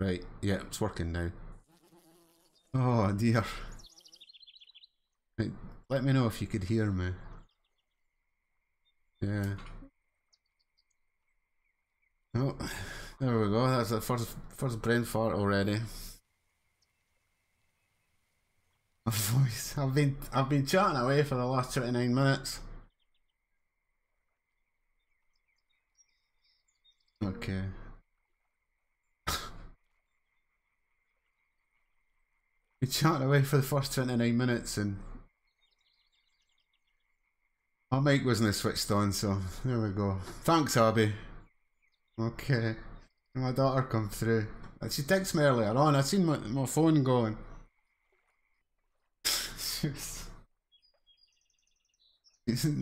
Right, yeah, it's working now. Oh dear. Right, let me know if you could hear me. Yeah. Oh, there we go. That's the first brain fart already. My voice. I've been chatting away for the last 29 minutes. Okay. Been chatting away for the first 29 minutes and my mic wasn't switched on, so there we go. Thanks, Abby. Okay. My daughter come through. She texted me earlier on. I seen my phone going. And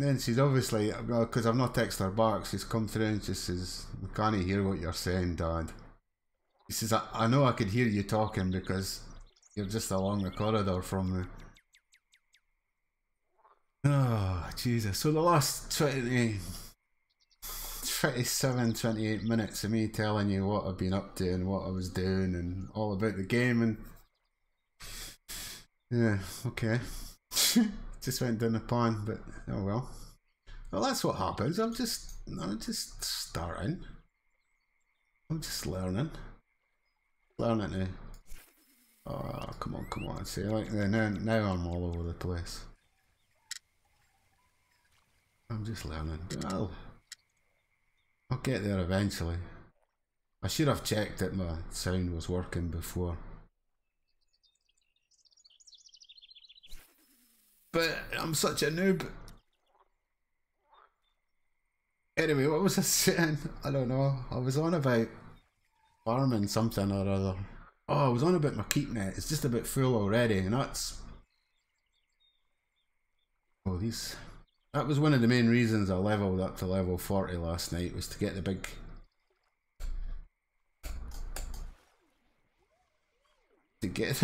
then she's obviously, well, because I've not texted her back, she's come through and she says, I can't hear what you're saying, Dad. He says, I know I could hear you talking because you're just along the corridor from me. Oh, Jesus. So the last 27, 28 minutes of me telling you what I've been up to and what I was doing and all about the game and... Yeah, okay. Just went down the pan, but oh well. Well, that's what happens. I'm just starting. I'm just learning. Learning to... Oh, come on. See, like, now I'm all over the place. I'm just learning. I'll get there eventually. I should have checked that my sound was working before. But I'm such a noob. Anyway, what was I saying? I don't know. I was on about farming something or other. Oh, I was on about my keep net. It's just about full already, and that's... Oh, these... That was one of the main reasons I leveled up to level 40 last night, was to get the big... To get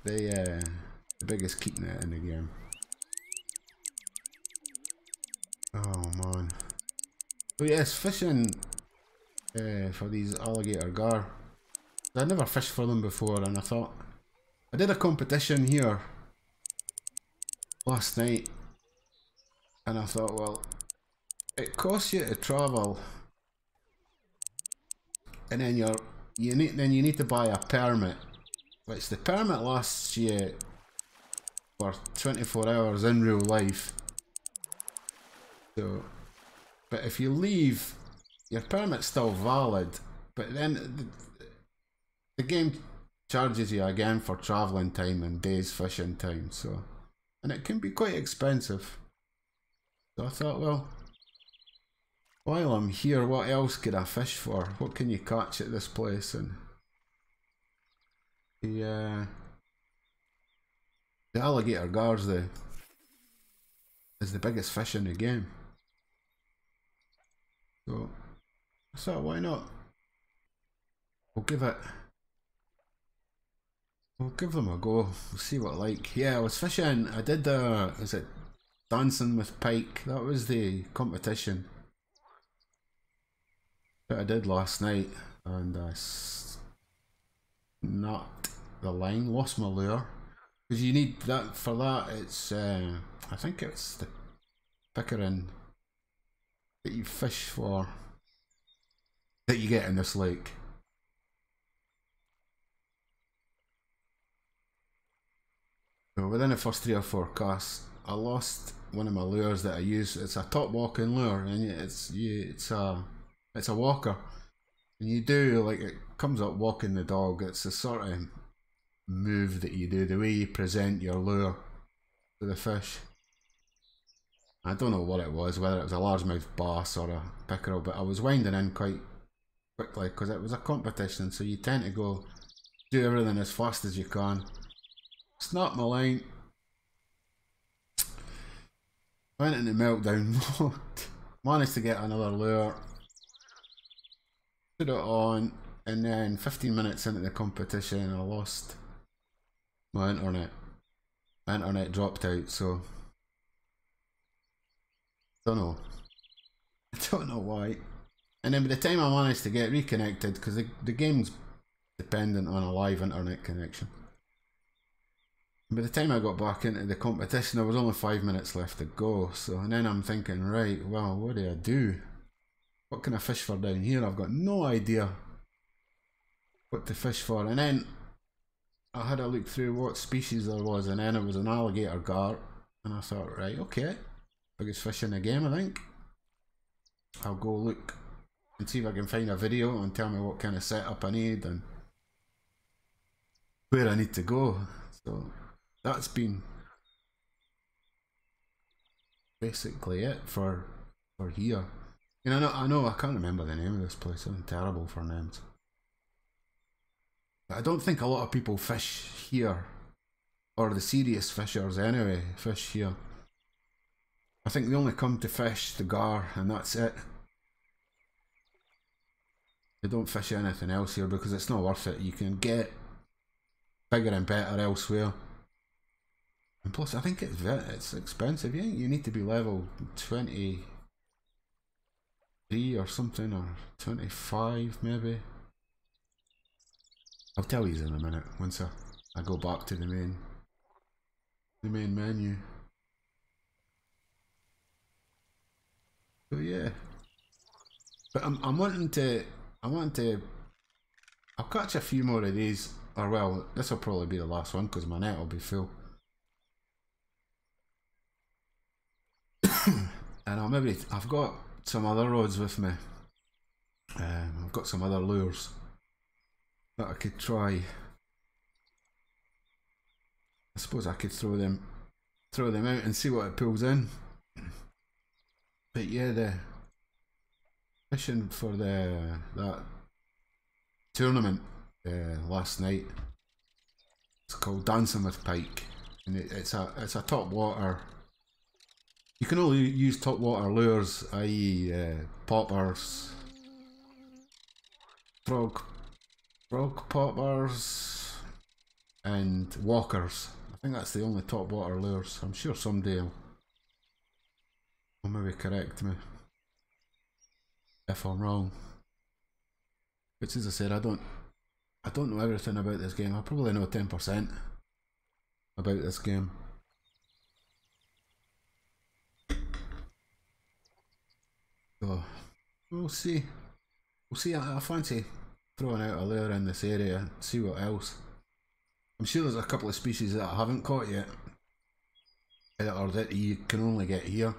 the biggest keep net in the game. Oh man. But yes, fishing for these alligator gar. I'd never fished for them before, and I thought... I did a competition here last night, and I thought, well, it costs you to travel, and then you need to buy a permit, which the permit lasts you for 24 hours in real life. So, but if you leave, your permit's still valid, but then the game charges you again for travelling time and days fishing time, so, and it can be quite expensive. So I thought, well, while I'm here, what else could I fish for? What can you catch at this place? And the alligator gars is the biggest fish in the game. So I thought, why not? We'll give them a go. We'll see what like. Yeah, I was fishing. I did is it dancing with pike? That was the competition that I did last night, and I snapped the line, lost my lure, because you need that for that. It's I think it's the pickering that you fish for that you get in this lake. So within the first 3 or 4 casts, I lost one of my lures that I use. It's a top walking lure, and it's a walker, and you do, like, it comes up walking the dog. It's a sort of move that you do, the way you present your lure to the fish. I don't know what it was, whether it was a largemouth bass or a pickerel, but I was winding in quite quickly because it was a competition, so you tend to go do everything as fast as you can. Snapped my line, went into meltdown mode, managed to get another lure, put it on, and then 15 minutes into the competition I lost my internet. My internet dropped out, so I don't know why. And then by the time I managed to get reconnected, because the game's dependent on a live internet connection. By the time I got back into the competition, there was only 5 minutes left to go. So, and then I'm thinking, right, well, what do I do? What can I fish for down here? I've got no idea what to fish for. And then I had a look through what species there was, and then it was an alligator gar. And I thought, right, okay, biggest fish in the game, I think. I'll go look and see if I can find a video and tell me what kind of setup I need and where I need to go. So that's been basically it for here. And I know I can't remember the name of this place. I'm terrible for names. But I don't think a lot of people fish here, or the serious fishers anyway, fish here. I think they only come to fish the gar and that's it. They don't fish anything else here because it's not worth it. You can get bigger and better elsewhere. And plus I think it's expensive. You need to be level 23 or something, or 25 maybe. I'll tell you in a minute once I go back to the main menu. So yeah, but I'm wanting to I'll catch a few more of these, or well, this will probably be the last one because my net will be full. And I've got some other rods with me. I've got some other lures that I could try. I suppose I could throw them out and see what it pulls in. But yeah, the fishing for that tournament last night, it's called Dancing with Pike, and it's a top water. You can only use top water lures, i.e. poppers, frog poppers, and walkers. I think that's the only top water lures. I'm sure someday will maybe correct me if I'm wrong. Which, as I said, I don't know everything about this game. I probably know 10% about this game. So we'll see. I fancy throwing out a lure in this area and see what else. I'm sure there's a couple of species that I haven't caught yet, or that you can only get here.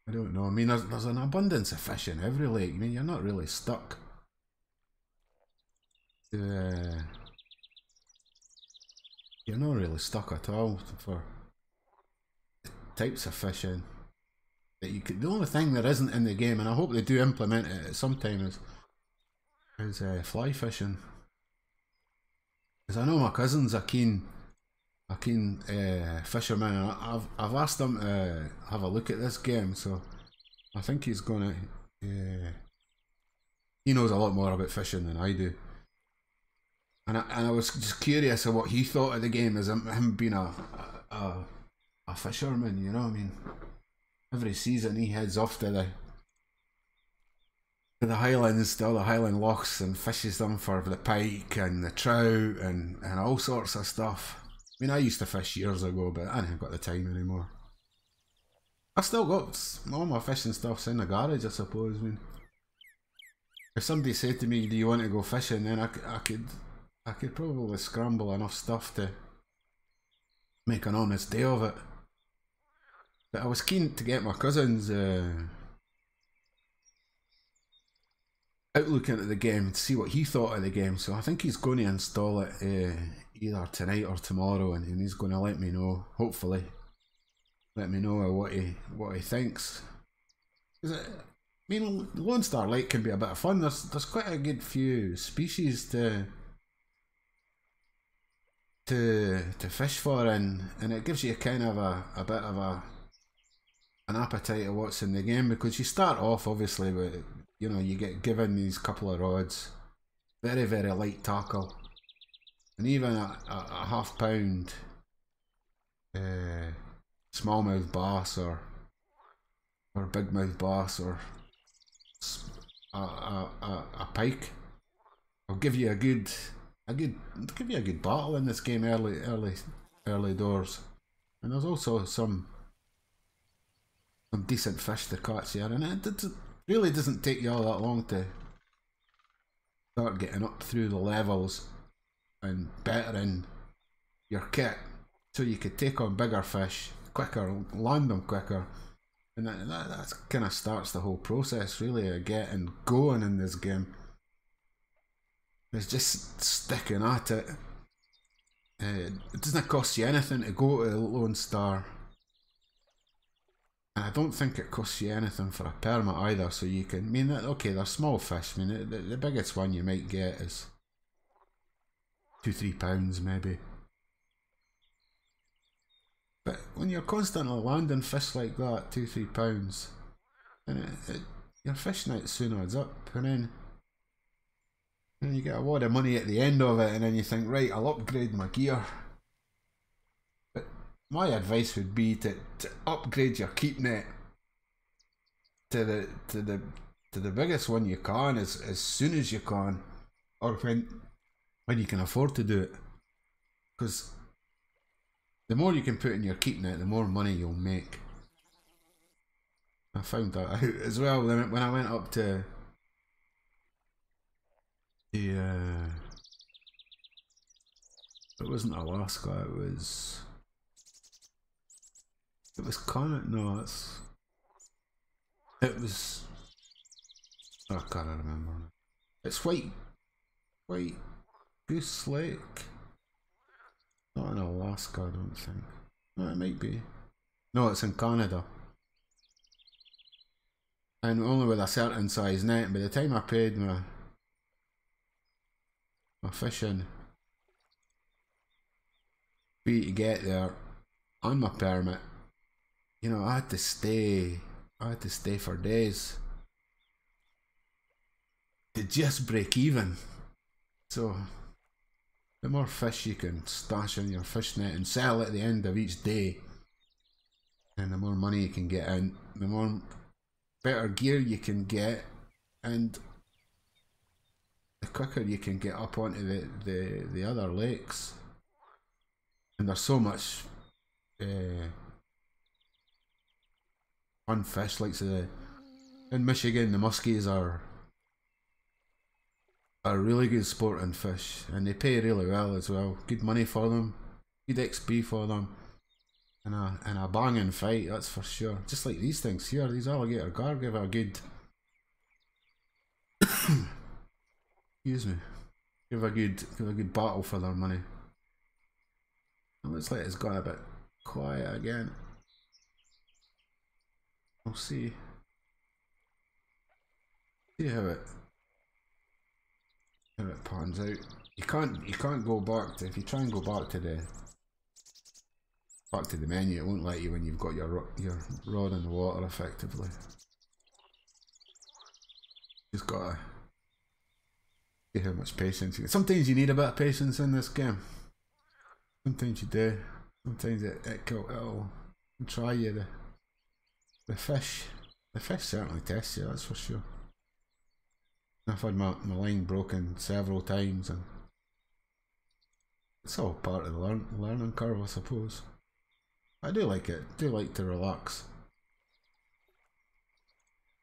I don't know. I mean, there's an abundance of fish in every lake. I mean, you're not really stuck. You're not really stuck at all for types of fishing that you could. The only thing there isn't in the game, and I hope they do implement it at some time, is fly fishing. Because I know my cousin's a keen fisherman, and I've asked him to have a look at this game, so I think he's gonna. He knows a lot more about fishing than I do, and I was just curious of what he thought of the game as him being a fisherman. You know, I mean, every season he heads off to the highlands, to all the highland lochs, and fishes them for the pike and the trout and all sorts of stuff. I mean, I used to fish years ago, but I haven't got the time anymore. I've still got all my fishing stuff's in the garage, I suppose. I mean, if somebody said to me, "Do you want to go fishing?" then I could probably scramble enough stuff to make an honest day of it. But I was keen to get my cousin's outlook into the game and see what he thought of the game. So I think he's going to install it either tonight or tomorrow, and he's going to let me know. Hopefully, let me know what he thinks. I mean, Lone Star Lake can be a bit of fun. There's quite a good few species to fish for, and it gives you kind of a bit of an appetite of what's in the game, because you start off obviously with, you know, you get given these couple of rods, very light tackle, and even a half-pound smallmouth bass or bigmouth bass or a pike will give you a good give you a good battle in this game early doors, and there's also some decent fish to catch here, and it really doesn't take you all that long to start getting up through the levels and bettering your kit, so you could take on bigger fish quicker, land them quicker, and that kind of starts the whole process really of getting going in this game. It's just sticking at it. It doesn't cost you anything to go to Lone Star. And I don't think it costs you anything for a permit either, so you can, I mean, okay, they're small fish. I mean, the biggest one you might get is £2-3 maybe. But when you're constantly landing fish like that, £2-3, then your fish night soon adds up, and then you get a lot of money at the end of it, and then you think, right, I'll upgrade my gear. But my advice would be to upgrade your keep net to the biggest one you can as soon as you can, or when you can afford to do it, because the more you can put in your keep net, the more money you'll make. I found that out as well when I went up to it wasn't Alaska, it was Canada. No, it was, I can't remember. It's White Goose Lake. Not in Alaska, I don't think. No, it might be. No, it's in Canada. And only with a certain size net. By the time I paid my fishing fee to get there on my permit, you know, I had to stay for days to just break even. So the more fish you can stash in your fish net and sell at the end of each day, and the more money you can get in, the more better gear you can get, and the quicker you can get up onto the other lakes. And there's so much fun fish, like in Michigan, the muskies are really good sporting fish, and they pay really well as well. Good money for them, good XP for them, and a banging fight, that's for sure. Just like these things here, these alligator gar give a good excuse me, give a good battle for their money. It looks like it's gone a bit quiet again. We'll see how it pans out. You can't go back to, if you try and go back to the menu, it won't let you when you've got your rod in the water effectively. Just gotta see how much patience you. Sometimes you need a bit of patience in this game. Sometimes you do. Sometimes it'll try you. The fish certainly test you, that's for sure. I've had my line broken several times, and it's all part of the learning curve, I suppose. I do like it. I do like to relax.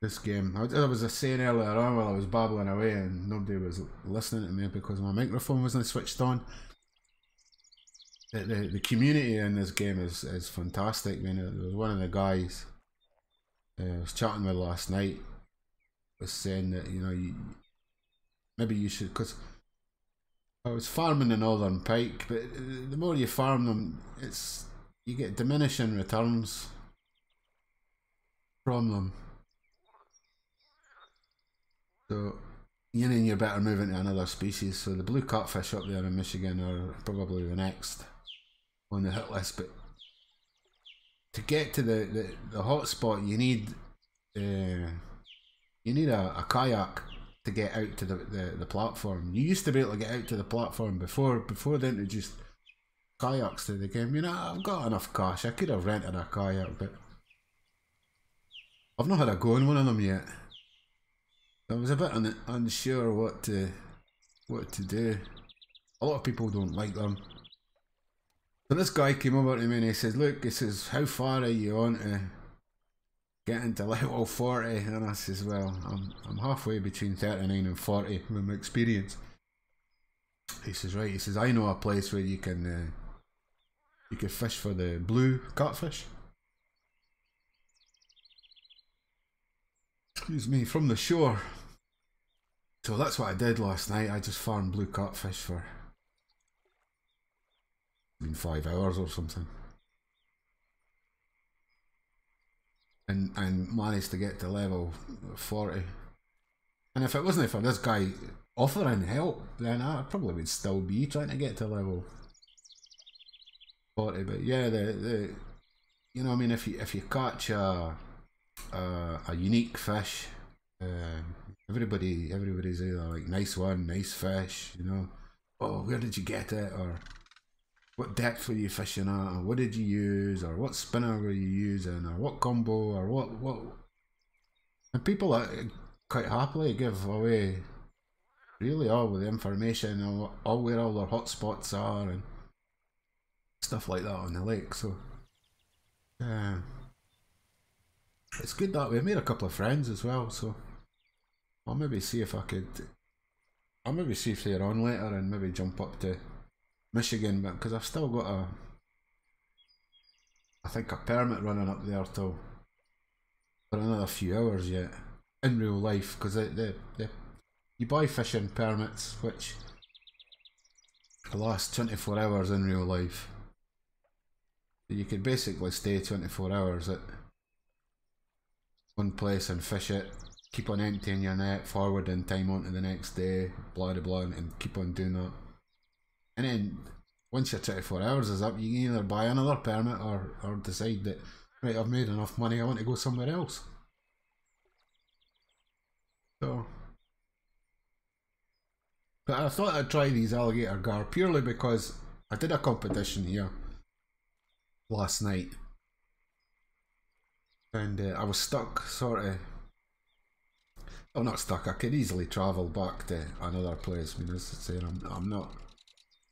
This game, I was saying earlier on while I was babbling away and nobody was listening to me because my microphone wasn't switched on. The community in this game is fantastic. I mean, there was one of the guys I was chatting with last night was saying that, you know, maybe you should, because I was farming the northern pike, but the more you farm them, you get diminishing returns from them. So you're better moving to another species. So the blue catfish up there in Michigan are probably the next on the hit list. But to get to the hot spot, you need a kayak to get out to the platform. You used to be able to get out to the platform before they introduced kayaks to the game. You know, I've got enough cash. I could have rented a kayak, but I've not had a go in one of them yet. I was a bit unsure what to do. A lot of people don't like them. So this guy came over to me and he says, look, he says, how far are you on to get into level 40? And I says, well, I'm halfway between 39 and 40 with my experience. He says, right, he says, I know a place where you can fish for the blue catfish. Excuse me, from the shore. So that's what I did last night. I just farmed blue catfish for 5 hours or something. And managed to get to level 40. And if it wasn't for this guy offering help, then I probably would still be trying to get to level 40. But yeah, you know, I mean, if you catch a unique fish, everybody's either like, nice one, nice fish, you know, oh, where did you get it, or what depth were you fishing at, or what did you use, or what spinner were you using, or what combo, or what, and people quite happily give away really all the information, all where all their hotspots are and stuff like that on the lake. So it's good that we made a couple of friends as well, so I'll maybe see if they're on later and maybe jump up to Michigan, but because I've still got I think a permit running up there till for another few hours yet in real life, because you buy fishing permits which last 24 hours in real life. You could basically stay 24 hours at one place and fish it, keep on emptying your net, forwarding time on to the next day, blah blah blah, and keep on doing that. And then once your 24 hours is up, you can either buy another permit or decide that, right, I've made enough money, I want to go somewhere else. So, but I thought I'd try these alligator gar purely because I did a competition here last night, and I was stuck, sort of. Well, not stuck. I could easily travel back to another place. I mean, as I say, I'm not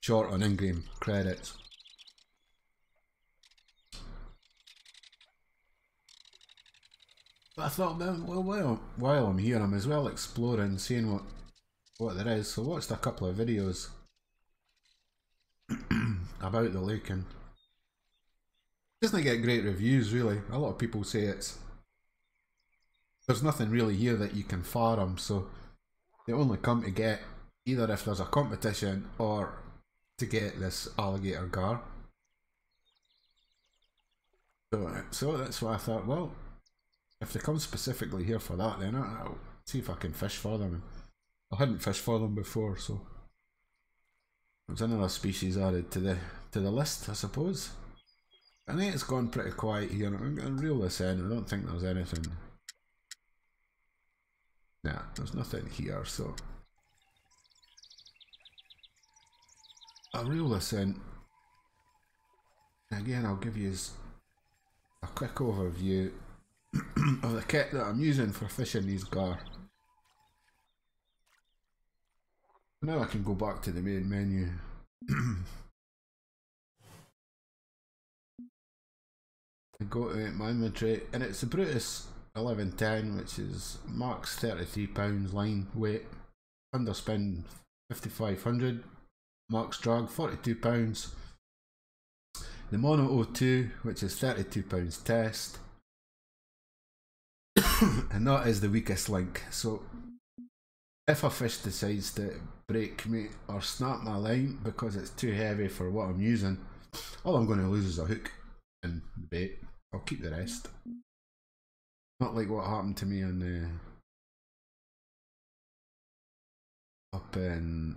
short on in-game credits. But I thought, well, while I'm here, I'm as well exploring, seeing what there is. So I watched a couple of videos about the lake, and it doesn't get great reviews really. A lot of people say there's nothing really here that you can farm, so they only come to get either if there's a competition or to get this alligator gar. So that's why I thought, well, if they come specifically here for that, then I'll see if I can fish for them. I hadn't fished for them before, so there's another species added to the list, I suppose. I think it's gone pretty quiet here. I'm going to reel this in. I don't think there's anything. Nah, there's nothing here, so I'll reel this in. And again, I'll give you a quick overview of the kit that I'm using for fishing these gar. Now I can go back to the main menu. I go to my inventory, and it's a Brutus 1110, which is max £33 line weight, underspin 5500, max drag £42, the mono 02, which is £32 test, and that is the weakest link. So if a fish decides to break me or snap my line because it's too heavy for what I'm using, all I'm going to lose is a hook and the bait. I'll keep the rest. Not like what happened to me on up in,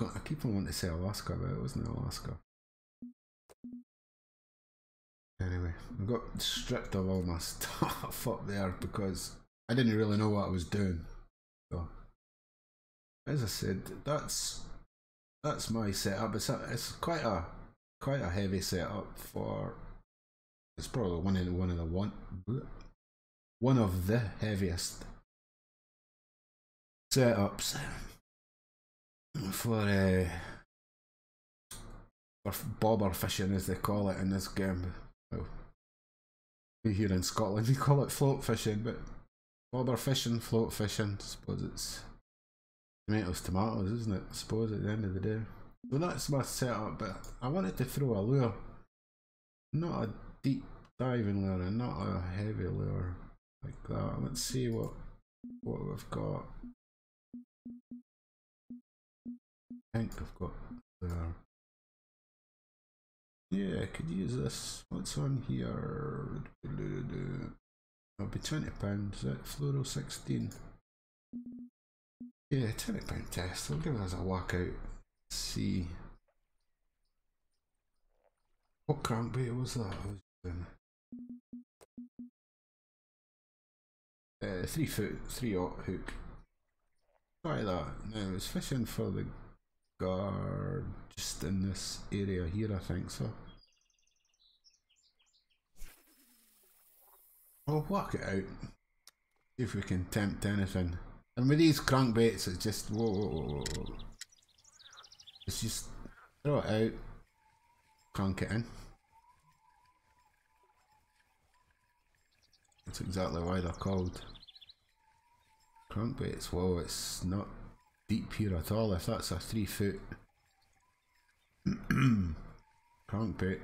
I keep on wanting to say Alaska, but it wasn't Alaska. Anyway, I got stripped of all my stuff up there because I didn't really know what I was doing. So, as I said, that's my setup. It's quite a heavy setup for. It's probably one of the heaviest setups for bobber fishing, as they call it in this game. Well, here in Scotland we call it float fishing, but bobber fishing, float fishing, I suppose it's tomatoes, isn't it? I suppose at the end of the day. Well, that's my setup, but I wanted to throw a lure, not a deep diving lure and not a heavy lure like that. Let's see what we've got. I think I've got there. Yeah, I could use this. What's on here? It'll be £20. Is that fluoro 16? Yeah, £20 test. I'll give us a whack out. See what crankbait was that I was using? 3 foot 3/0 hook. Try that. Now I was fishing for the guard just in this area here, I think so. I'll whack it out. See if we can tempt anything. And with these crankbaits, it's just whoa. It's just throw it out, crank it in. That's exactly why they're called crankbaits. Whoa, it's not deep here at all. If that's a 3 foot crankbait.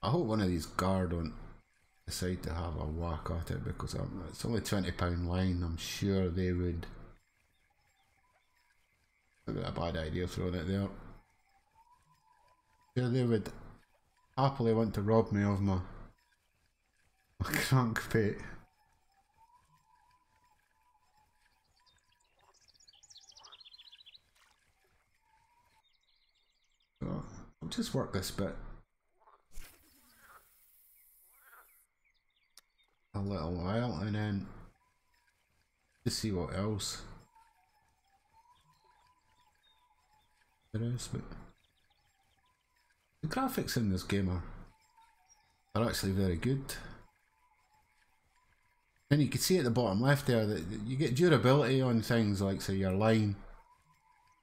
I hope one of these gar don't decide to have a whack at it, because it's only £20 line. I'm sure they would. It'd be a bad idea throwing it there. Sure they would happily want to rob me of my crankbait. So I'll just work this bit a little while and then just see what else there is. But the graphics in this game are actually very good. And you can see at the bottom left there that you get durability on things like, say, your line,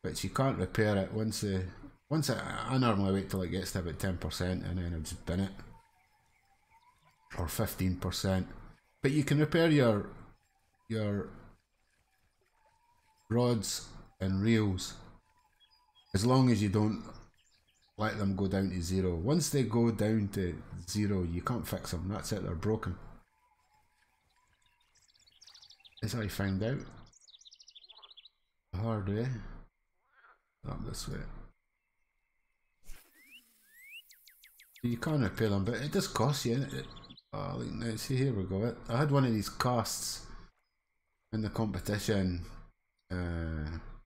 but you can't repair it I normally wait till it gets to about 10% and then I just bin it, or 15%. But you can repair your rods and reels as long as you don't let them go down to 0. Once they go down to 0, you can't fix them. That's it, they're broken. As I found out the hard way. Up this way. You can repair them, but it does cost you, innit? Now see, here we go. I had one of these casts in the competition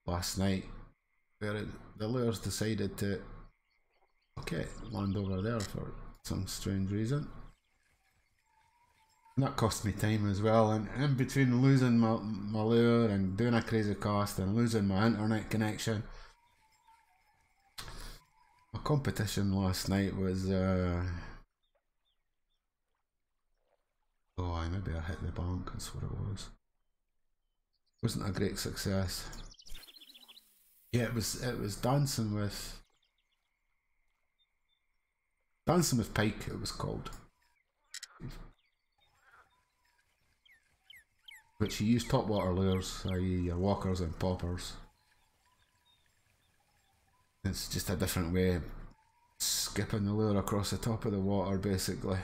last night, where the lures decided to land over there for some strange reason. And that cost me time as well, and in between losing my lure and doing a crazy cast and losing my internet connection, my competition last night was maybe I hit the bank, that's what it was. Wasn't a great success. Yeah, it was dancing with pike, it was called. Which you use top water lures, i.e. your walkers and poppers. It's just a different way of skipping the lure across the top of the water, basically,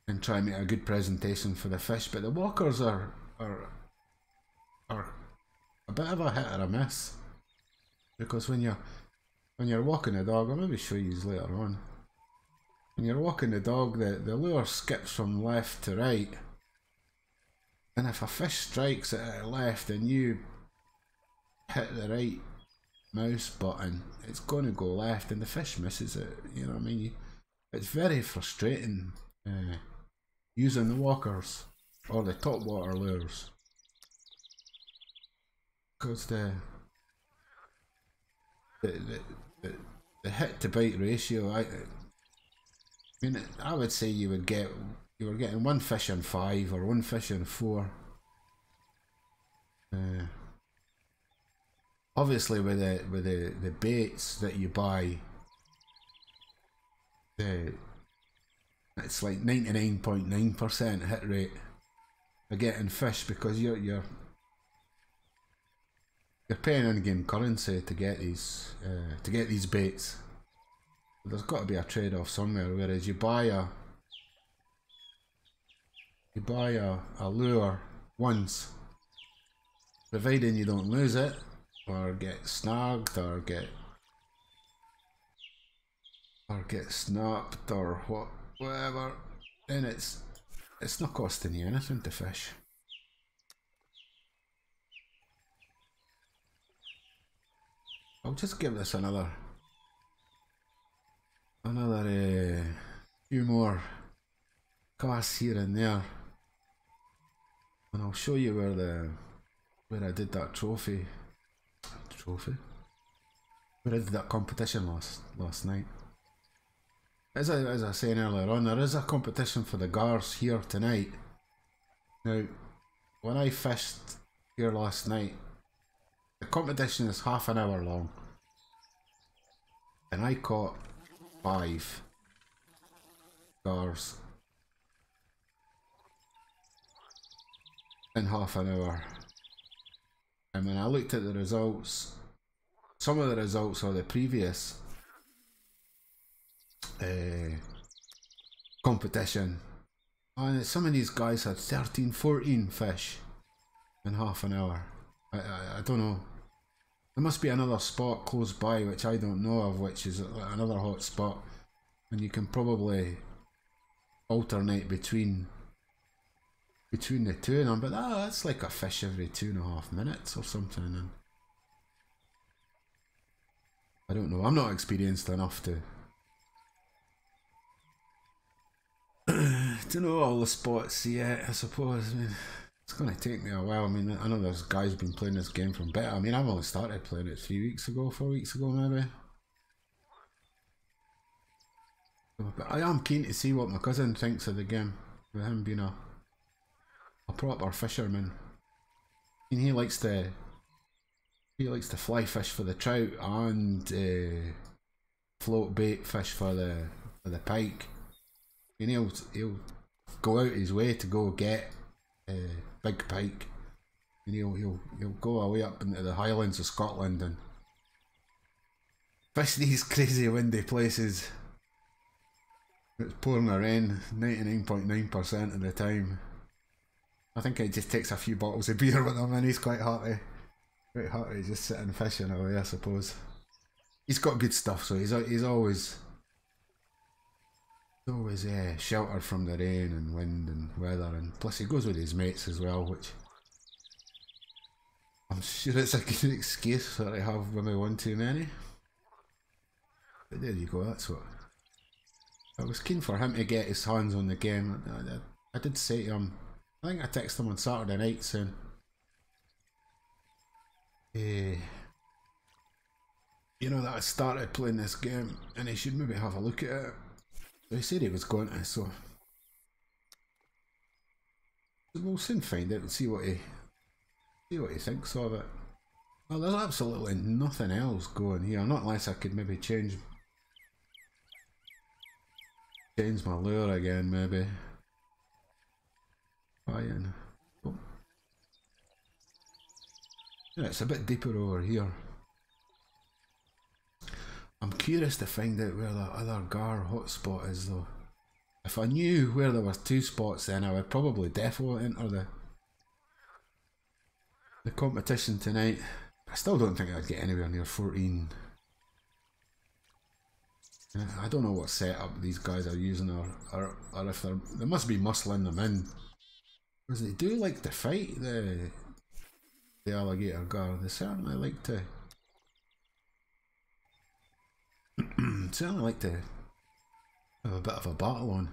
and try and make a good presentation for the fish. But the walkers are a bit of a hit or a miss, because when you're walking the dog, I'll maybe show you later on. When you're walking the dog, the lure skips from left to right, and if a fish strikes it at left and you hit the right mouse button, it's going to go left and the fish misses it. You know what I mean? It's very frustrating using the walkers or the top water lures, because the hit to bite ratio, I mean, I would say you were getting one fish in 5 or one fish in 4 Obviously, with the baits that you buy, it's like 99.9% hit rate of getting fish, because you're paying in-game currency to get these baits. There's got to be a trade-off somewhere. Whereas you buy a lure once, providing you don't lose it or get snagged or get snapped or whatever, then it's not costing you anything to fish. I'll just give this another few more casts here and there, and I'll show you where I did that trophy, where I did that competition last night. As I was saying earlier on, there is a competition for the gars here tonight. Now, when I fished here last night, the competition is half an hour long, and I caught 5 gars in half an hour. And when I looked at the results, some of the results of the previous competition, and some of these guys had 13, 14 fish in half an hour. I don't know. There must be another spot close by which I don't know of, which is another hot spot, and you can probably alternate between the two of them. But that's like a fish every 2.5 minutes or something. And I don't know. I'm not experienced enough to know all the spots yet, I suppose. I mean, it's going to take me a while. I mean, I know there's guys been playing this game from better. I mean, I've only started playing it 3 weeks ago, 4 weeks ago maybe. But I am keen to see what my cousin thinks of the game, with him being a proper fisherman. I mean, he likes to fly fish for the trout and float bait fish for the pike. I mean, he'll go out his way to go get big pike, and he'll go away up into the Highlands of Scotland and fish these crazy windy places. It's pouring a rain 99.9% of the time. I think he just takes a few bottles of beer with him and he's quite happy. Quite happy just sitting fishing away, I suppose. He's got good stuff, so he's always sheltered from the rain and wind and weather, and plus he goes with his mates as well, which I'm sure it's a good excuse that I have when we won too many. But there you go, that's what. I was keen for him to get his hands on the game. I did say to him, I think I texted him on Saturday night saying, you know, that I started playing this game and he should maybe have a look at it. So he said he was going to, so we'll soon find out and see what he thinks of it. Well, there's absolutely nothing else going here, not unless I could maybe change my lure again, maybe. Oh, yeah, it's a bit deeper over here. I'm curious to find out where that other gar hotspot is though. If I knew where there was 2 spots, then I would probably definitely enter the competition tonight. I still don't think I'd get anywhere near 14. I don't know what setup these guys are using, or if they must be muscling them in, because they do like to fight the alligator gar. They certainly like to have a bit of a battle on.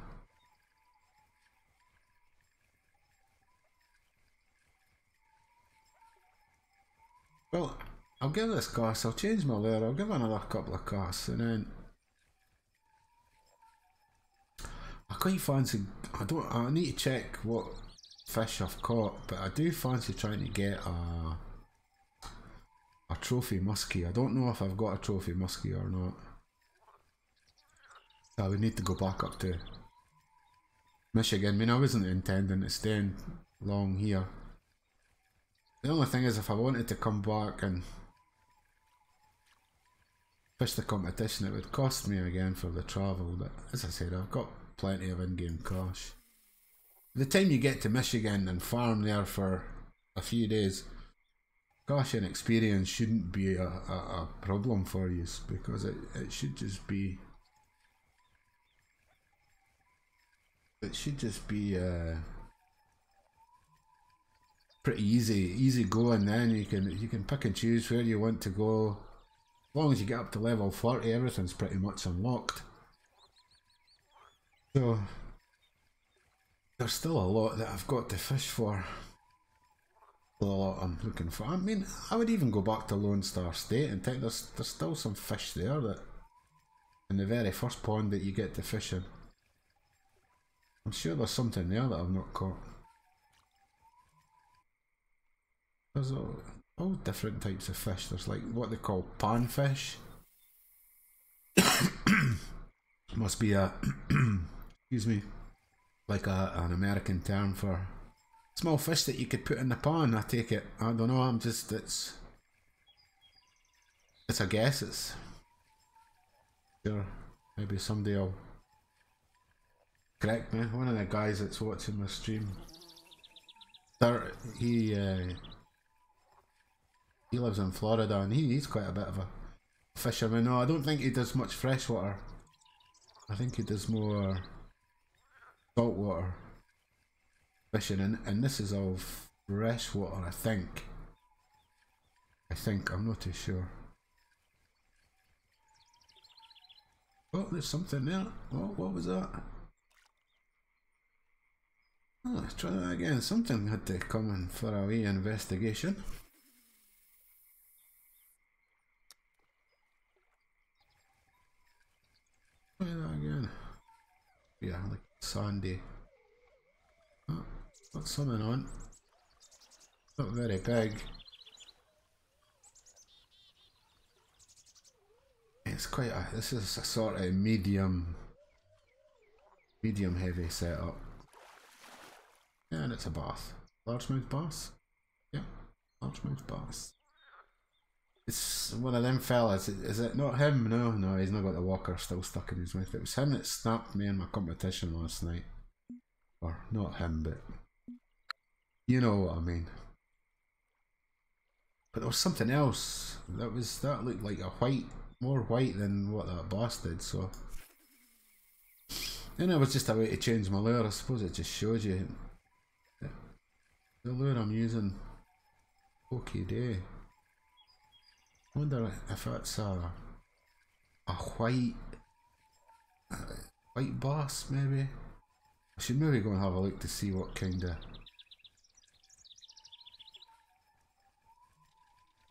Well, I'll give this cast, I'll change my lure, I'll give another couple of casts, and then I quite fancy, I need to check what fish I've caught, but I do fancy trying to get a trophy muskie. I don't know if I've got a trophy muskie or not. I would need to go back up to Michigan. I mean, I wasn't intending to stay long here. The only thing is, if I wanted to come back and fish the competition, it would cost me again for the travel, but as I said, I've got plenty of in-game cash. By the time you get to Michigan and farm there for a few days, cash and experience shouldn't be a problem for you, because it should just be pretty easy going. Then you can pick and choose where you want to go. As long as you get up to level 40, everything's pretty much unlocked. So there's still a lot that I've got to fish for. Still a lot I'm looking for. I mean, I would even go back to Lone Star State and think there's still some fish there that in the very first pond that you get to fish in. I'm sure there's something there that I've not caught. There's all different types of fish. There's like what they call panfish. Must be a excuse me, like an American term for small fish that you could put in the pan. I take it. I don't know. It's a guess. It's sure. Maybe somebody will correct me. One of the guys that's watching my stream. He lives in Florida and he's quite a bit of a fisherman. No, I don't think he does much freshwater. I think he does more saltwater fishing, and this is all freshwater, I think. I'm not too sure. Oh, there's something there. Oh, what was that? Oh, let's try that again. Something had to come in for a wee investigation. Try that again. Yeah, like sandy. Oh, got something on. Not very big. It's quite a, this is a sort of medium heavy setup. Yeah, and it's a bass. Largemouth bass? Yeah, largemouth bass. It's one of them fellas. Is it not him? No, he's not got the walker still stuck in his mouth. It was him that snapped me in my competition last night. Or not him, but you know what I mean. But there was something else that looked like a more white than what that bass did. So then it was just a way to change my lure. I suppose it just shows you the lure I'm using. Okay, day. I wonder if that's a white bass, maybe. I should maybe go and have a look to see what kind of,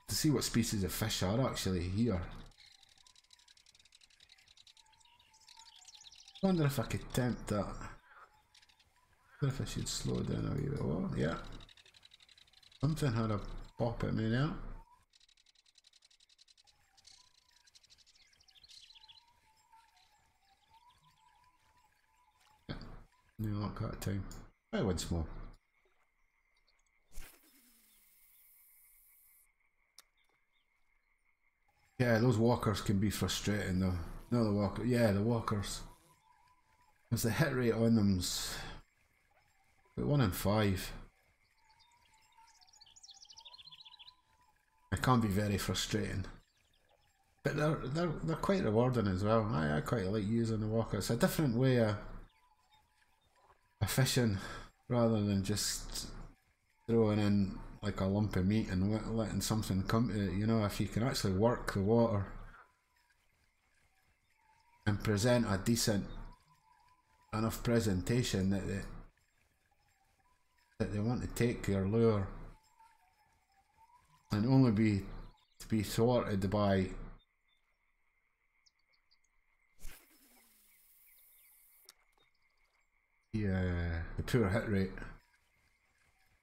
to see what species of fish are actually here. I wonder if I could tempt that. I wonder if I should slow down a wee bit. Oh, yeah. Something had a pop at me now. No luck that time. Try once more. Yeah, those walkers can be frustrating though. No, the walker. Yeah, the walkers. Because the hit rate on them's about 1 in 5. It can be very frustrating, but they're quite rewarding as well. I quite like using the walker. It's a different way of fishing, rather than just throwing in like a lump of meat and letting something come to it. You know, if you can actually work the water and present a decent enough presentation that they want to take your lure and only be thwarted by the poor hit rate.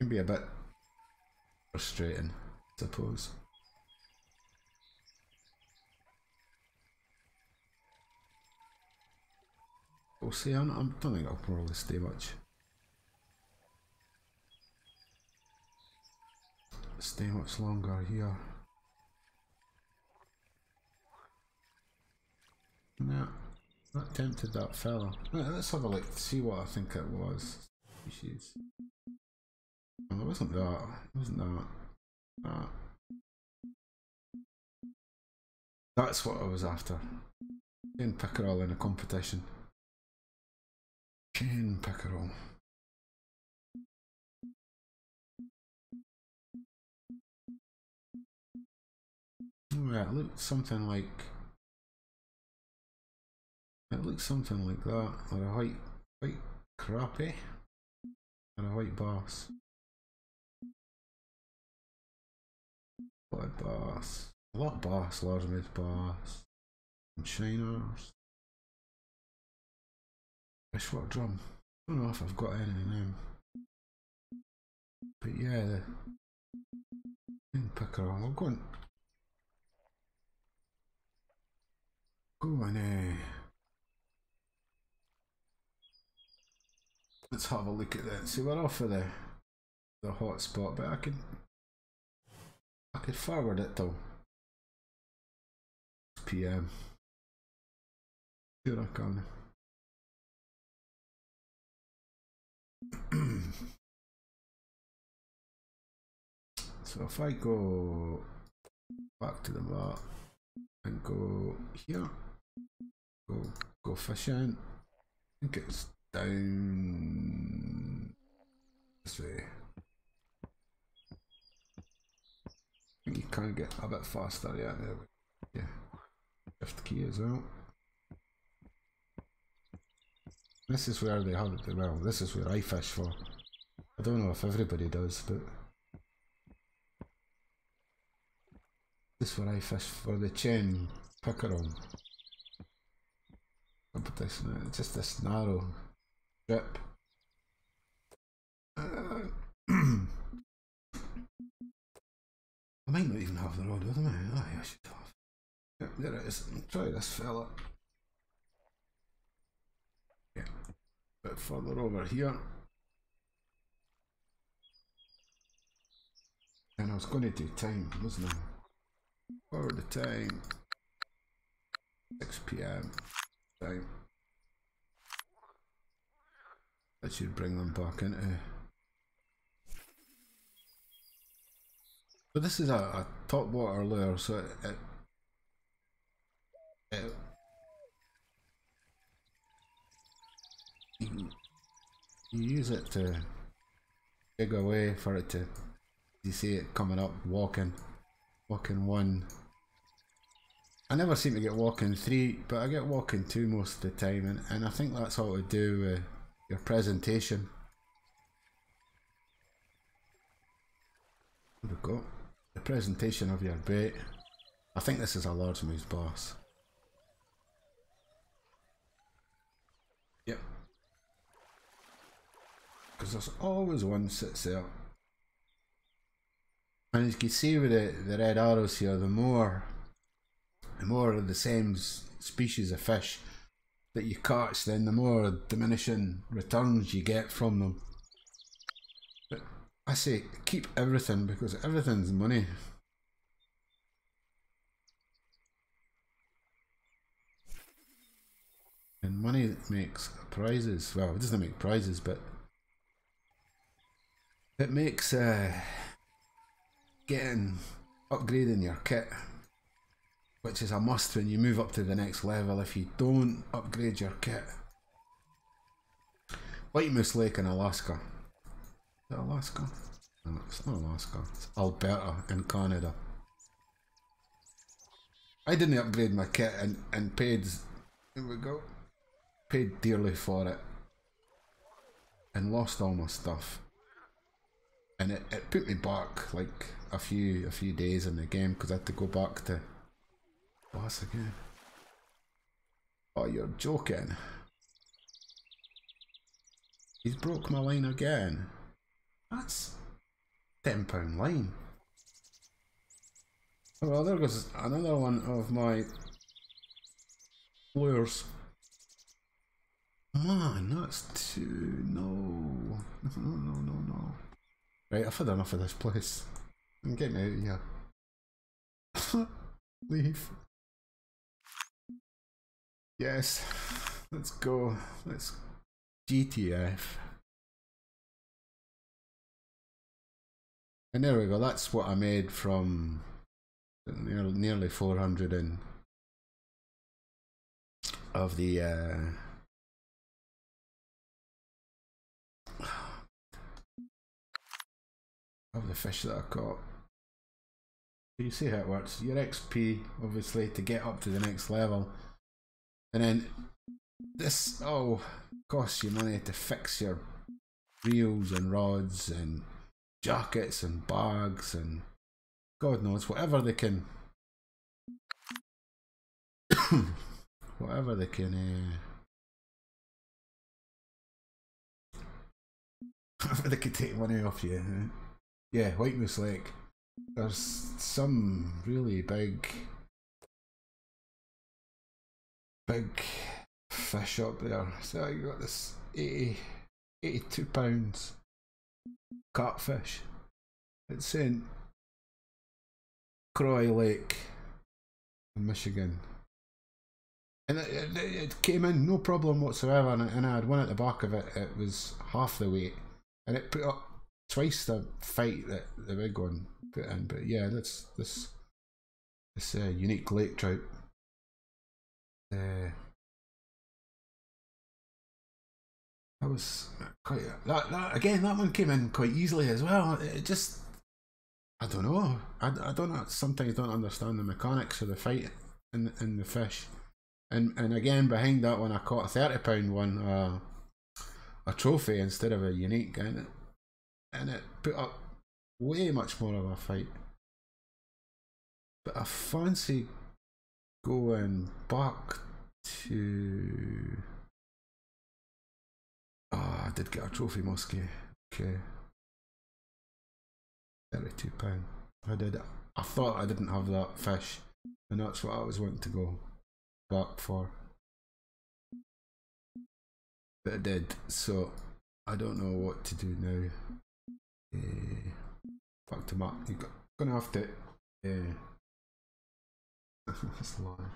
Can be a bit frustrating, I suppose. We'll see. I don't think I'll probably stay much. Stay much longer here. No, not tempted that fella. Right, let's have a look, see what I think it was. Species. Oh, it wasn't that. It wasn't that. That. That's what I was after. Chain pickerel in a competition. Chain pickerel. Oh yeah, it looked something like. It looks something like that, or a white crappie, or a white bass. Blood bass. A lot of bass, largemouth bass, and shiners. Freshwater drum. I don't know if I've got any of them. But yeah, the pickerel. We'll go and let's have a look at that. See, we're off of the hotspot, but I could forward it till PM. Sure I can. So if I go back to the map and go here, go fishing. I think it's down this way. I think you can get a bit faster, yeah, there we go. Yeah. Shift key as well. This is where they have it, well, this is where I fish for. I don't know if everybody does, but this is where I fish for the chain pickerel competition. It's just this narrow strip. I might not even have the rod with me. Oh, yeah, I should have. Yep, there it is. Try this fella. Yeah, a bit further over here. And I was going to do time, wasn't I? Forward the time. 6 PM. Time. That should bring them back into. So this is a top water lure, so you use it to dig away for it to, you see it coming up, walking 1. I never seem to get walking 3, but I get walking 2 most of the time, and I think that's all to do with your presentation. There we go. The presentation of your bait. I think this is a largemouth bass. Yep. Because there's always one sits there. And as you can see with the red arrows here, the more of the same species of fish that you catch, then the more diminishing returns you get from them. But I say keep everything, because everything's money. And money makes prizes. Well, it doesn't make prizes, but it makes upgrading your kit, which is a must when you move up to the next level. If you don't upgrade your kit, like Moose Lake in Alaska. Is it Alaska? No, it's not Alaska. It's Alberta in Canada. I didn't upgrade my kit and paid. There we go. Paid dearly for it and lost all my stuff. And it put me back like a few days in the game, because I had to go back to boss again. Oh, you're joking. He's broke my line again. That's £10 line. Oh, well, there goes another one of my lures. Man, that's too... No. No. Right, I've had enough of this place. Get me out of here. Leave. Yes. Let's go. Let's GTF. And there we go. That's what I made from nearly 400 in of the fish that I caught. You see how it works. Your XP, obviously, to get up to the next level, and then this costs you money to fix your reels and rods and jackets and bags and God knows whatever they can whatever they can take money off you. Yeah, White Moose Lake, there's some really big fish up there. So you got this 82 pounds catfish. It's in Croy Lake in Michigan, and it came in no problem whatsoever, and I had one at the back of it. It was half the weight, and it put up twice the fight that the big one put in. But yeah, that's this unique lake trout. That was quite that again. That one came in quite easily as well. It just, I don't know. I don't sometimes don't understand the mechanics of the fight in the fish. And again, behind that one, I caught a £30 one, a trophy instead of a unique, and it put up way much more of a fight. But I fancy going back to. I did get a trophy muskie. Okay. £32. I did. I thought I didn't have that fish, and that's what I was wanting to go back for. But I did, so I don't know what to do now. Back to Matt. You're gonna have to. That's a lie.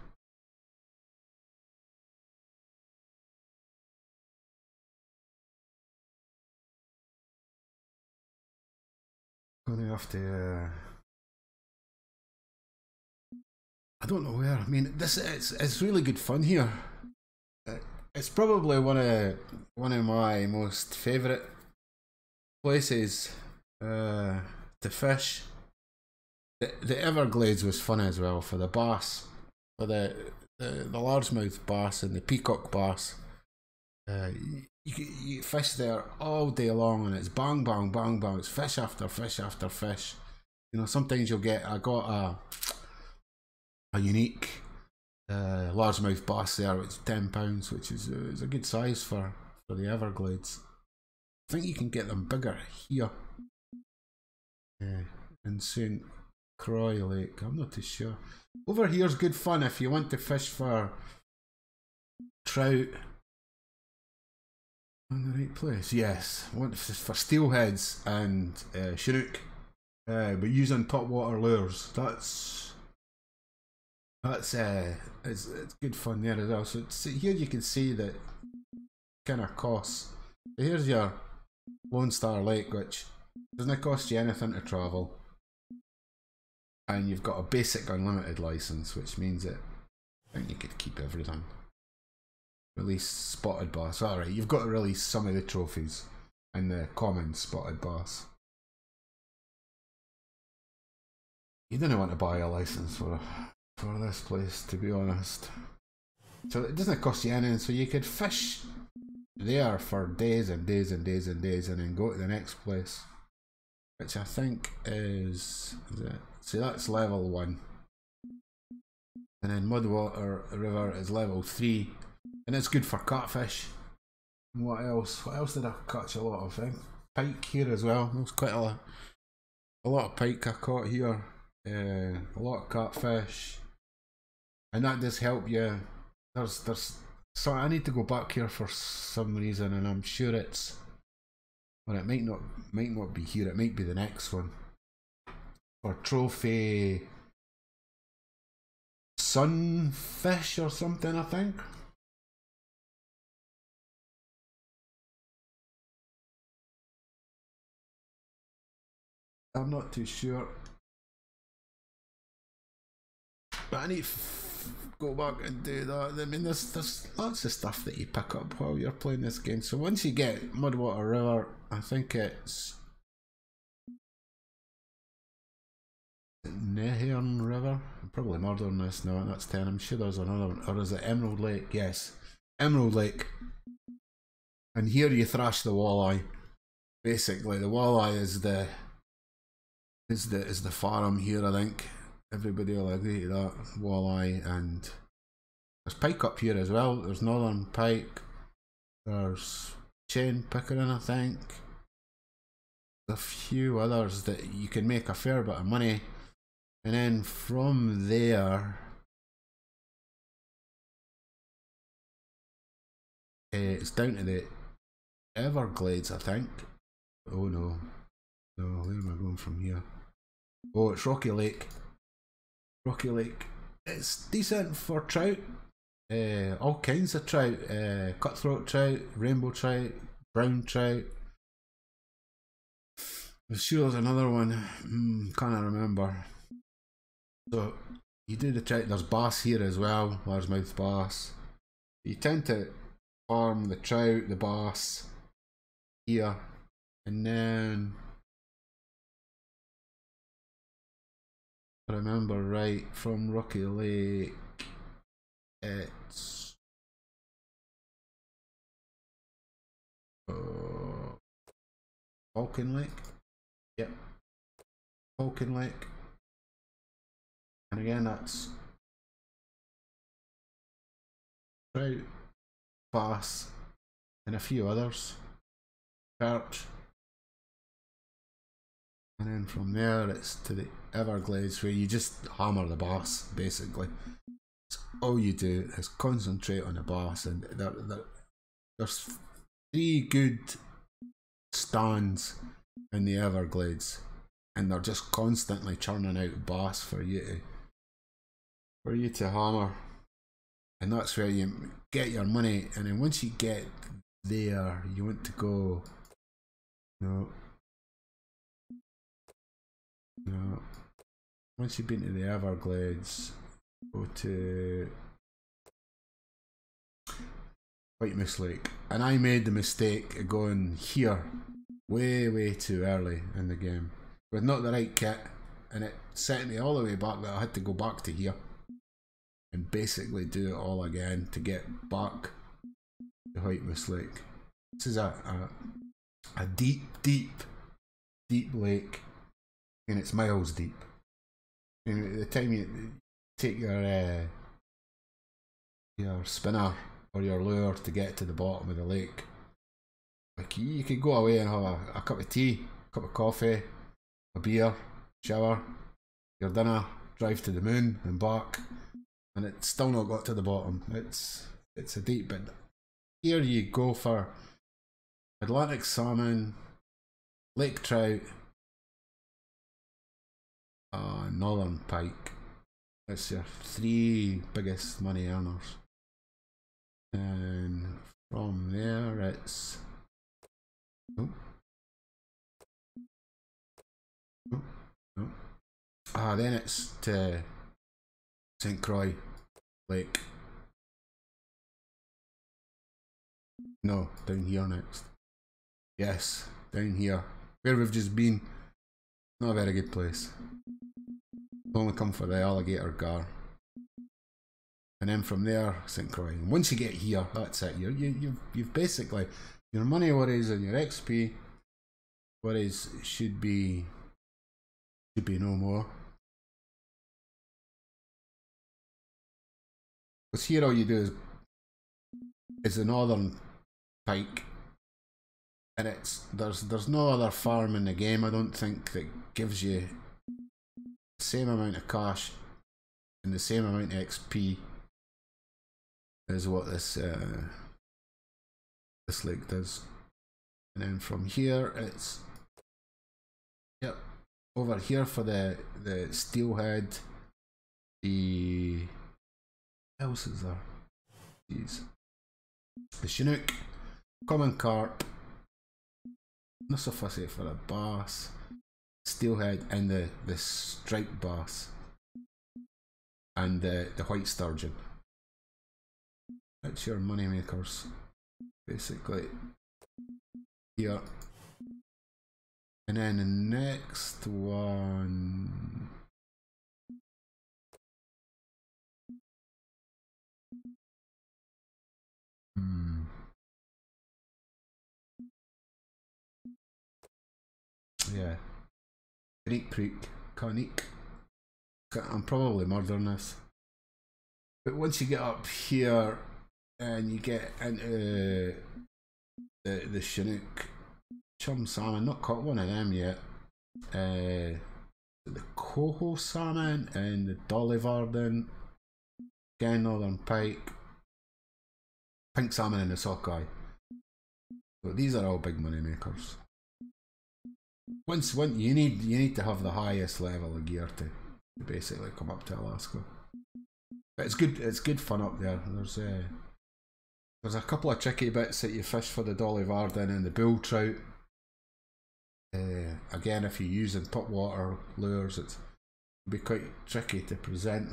Gonna have to. I don't know where. I mean, it's really good fun here. It's probably one of my most favourite places to fish. The Everglades was fun as well for the bass, for the largemouth bass and the peacock bass. You fish there all day long, and it's bang bang bang bang. It's fish after fish after fish. You know, sometimes you'll get. I got a unique largemouth bass there, which is £10, which is a good size for the Everglades. I think you can get them bigger here in St. Croix Lake. I'm not too sure. Over here's good fun if you want to fish for trout. In the right place, yes. I want for steelheads and chinook, but using top water lures. It's good fun there as well. So here you can see that kind of costs. So here's your Lone Star Lake, which doesn't cost you anything to travel, and you've got a basic unlimited license, which means that I think you could keep everything. Release spotted bass. Alright, you've got to release some of the trophies and the common spotted bass. You didn't want to buy a license for this place, to be honest. So it doesn't cost you anything, so you could fish there for days and days and days and days, and then go to the next place, which I think is it? See, that's level 1, and then Mudwater River is level 3. And it's good for catfish. And what else? What else did I catch a lot of? Pike here as well. There was quite a a lot of pike I caught here, a lot of catfish, and that does help you. There's so I need to go back here for some reason, and I'm sure it's, well, it might not be here. It might be the next one for trophy sunfish or something, I think. I'm not too sure, but I need to go back and do that. I mean, there's lots of stuff that you pick up while you're playing this game. So once you get Mudwater River, I think it's Nehern River. I'm probably murdering this now. That's 10. I'm sure there's another one. Or is it Emerald Lake? Yes, Emerald Lake. And here you thrash the walleye. Basically, the walleye is the farm here. I think everybody will agree to that. Walleye, and there's pike up here as well. There's northern pike. There's chain pickering, I think. There's a few others that you can make a fair bit of money. And then from there, it's down to the Everglades, I think. Oh no. No, where am I going from here? Oh, it's Rocky Lake. Rocky Lake. It's decent for trout. All kinds of trout. Cutthroat trout, rainbow trout, brown trout. I'm sure there's another one. Can't remember. So you do the trout. There's bass here as well, largemouth bass. You tend to farm the trout, the bass here, and then, if I remember right, from Rocky Lake, it's Falcon Lake. Yep, Falcon Lake. And again, that's trout, bass, and a few others. Perch. And then from there, it's to the Everglades, where you just hammer the bass, basically. It's all you do is concentrate on the bass, and there's 3 good stands in the Everglades, and they're just constantly churning out bass for you to hammer, and that's where you get your money. And then once you get there, you want to go, no, once you've been to the Everglades, go to White Moose Lake. And I made the mistake of going here way too early in the game with not the right kit, and it set me all the way back that I had to go back to here and basically do it all again to get back to White Moose Lake. This is a deep lake, and it's miles deep. And at the time you take your spinner or your lure to get to the bottom of the lake, like you could go away and have a cup of tea, a cup of coffee, a beer, shower, your dinner, drive to the moon and back, and it's still not got to the bottom. It's a deep bit. Here you go for Atlantic salmon, lake trout, northern pike. That's your 3 biggest money earners. And from there it's then it's to St. Croix Lake. No, down here next. Yes, down here. Where we've just been. Not a very good place. Only come for the alligator gar. And then from there, St. Croix. And once you get here, that's it. You've basically, your money worries and your XP worries should be no more. Because here all you do is the northern pike, and there's no other farm in the game, I don't think, that gives you the same amount of cash and the same amount of XP as what this lake does. And then from here it's, yep, over here for the steelhead, the, what else is there? Jeez. The chinook, common carp, not so fussy for a bass, steelhead, and the striped bass, and the white sturgeon. That's your money makers, basically. Here. And then the next one, yeah, Conique. I'm probably murdering this, but once you get up here and you get into the Chinook, chum salmon, not caught one of them yet. The coho salmon and the Dolly Varden, again northern pike, pink salmon and the sockeye. So these are all big money makers. Once you need to have the highest level of gear to basically come up to Alaska. But it's good fun up there. There's a couple of tricky bits that you fish for the Dolly Varden and the bull trout. Again, if you're using top water lures, it'll be quite tricky to present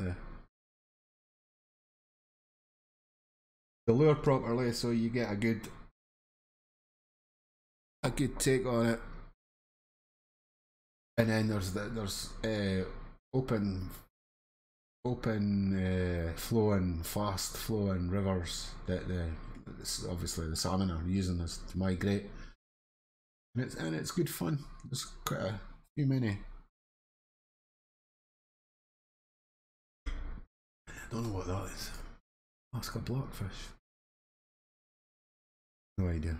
the lure properly, so you get a good take on it. And then there's open flowing, fast flowing rivers that obviously the salmon are using this to migrate, and it's good fun. There's quite a few many. I don't know what that is. Alaska blackfish. No idea.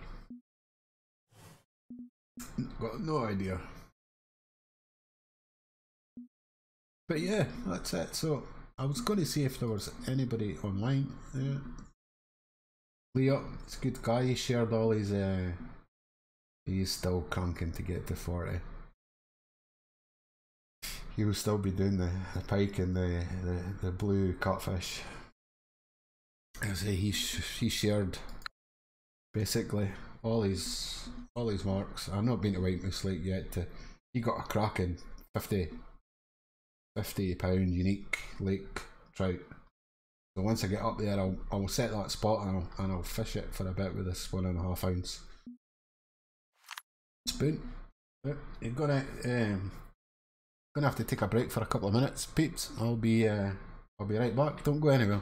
Got no idea. But yeah, that's it. So I was going to see if there was anybody online. Leo, it's a good guy. He shared all his. He's still cranking to get to 40. He will still be doing the pike and the blue catfish. I say he shared basically all his marks. I've not been to White Moose Lake yet. He got a cracking 50 pound unique lake trout. So once I get up there, I'll set that spot and I'll fish it for a bit with this 1.5 ounce spoon. You're gonna have to take a break for a couple of minutes, peeps. I'll be right back. Don't go anywhere.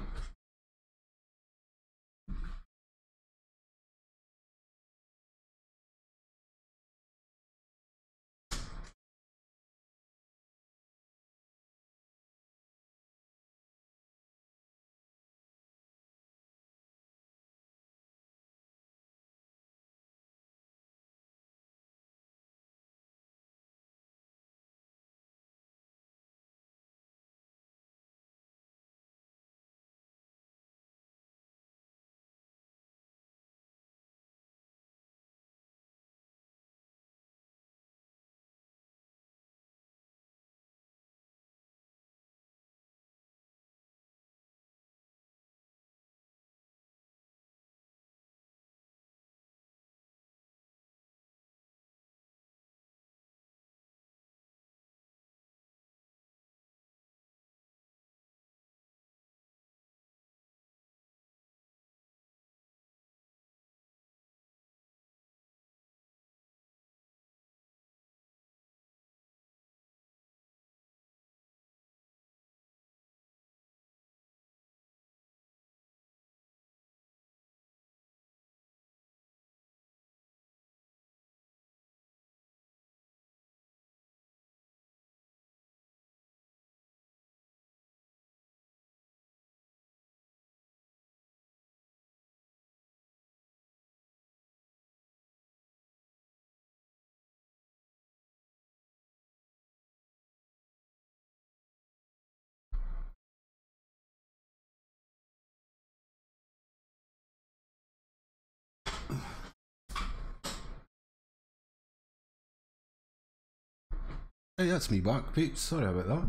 Hey, that's me back, peeps. Sorry about that.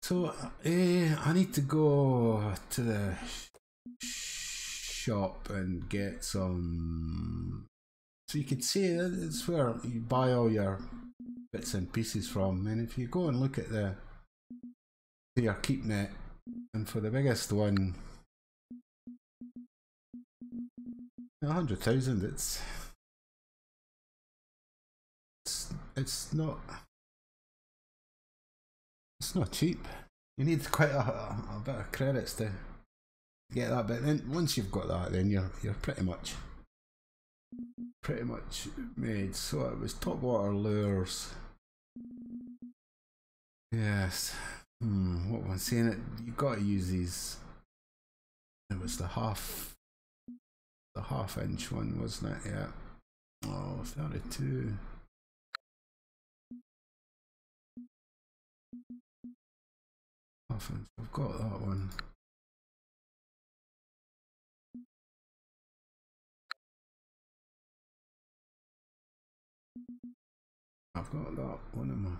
So, I need to go to the shop and get some. So you can see it's where you buy all your bits and pieces from. And if you go and look at your keep net, and for the biggest one, 100,000. It's not cheap. You need quite a bit of credits to get that, but then once you've got that, then you're pretty much made. So it was top water lures. Yes. What was I saying? It you got to use these. It was the half inch one, wasn't it? Yeah. Oh, 32. Half inch. I've got that one. I've got that one in my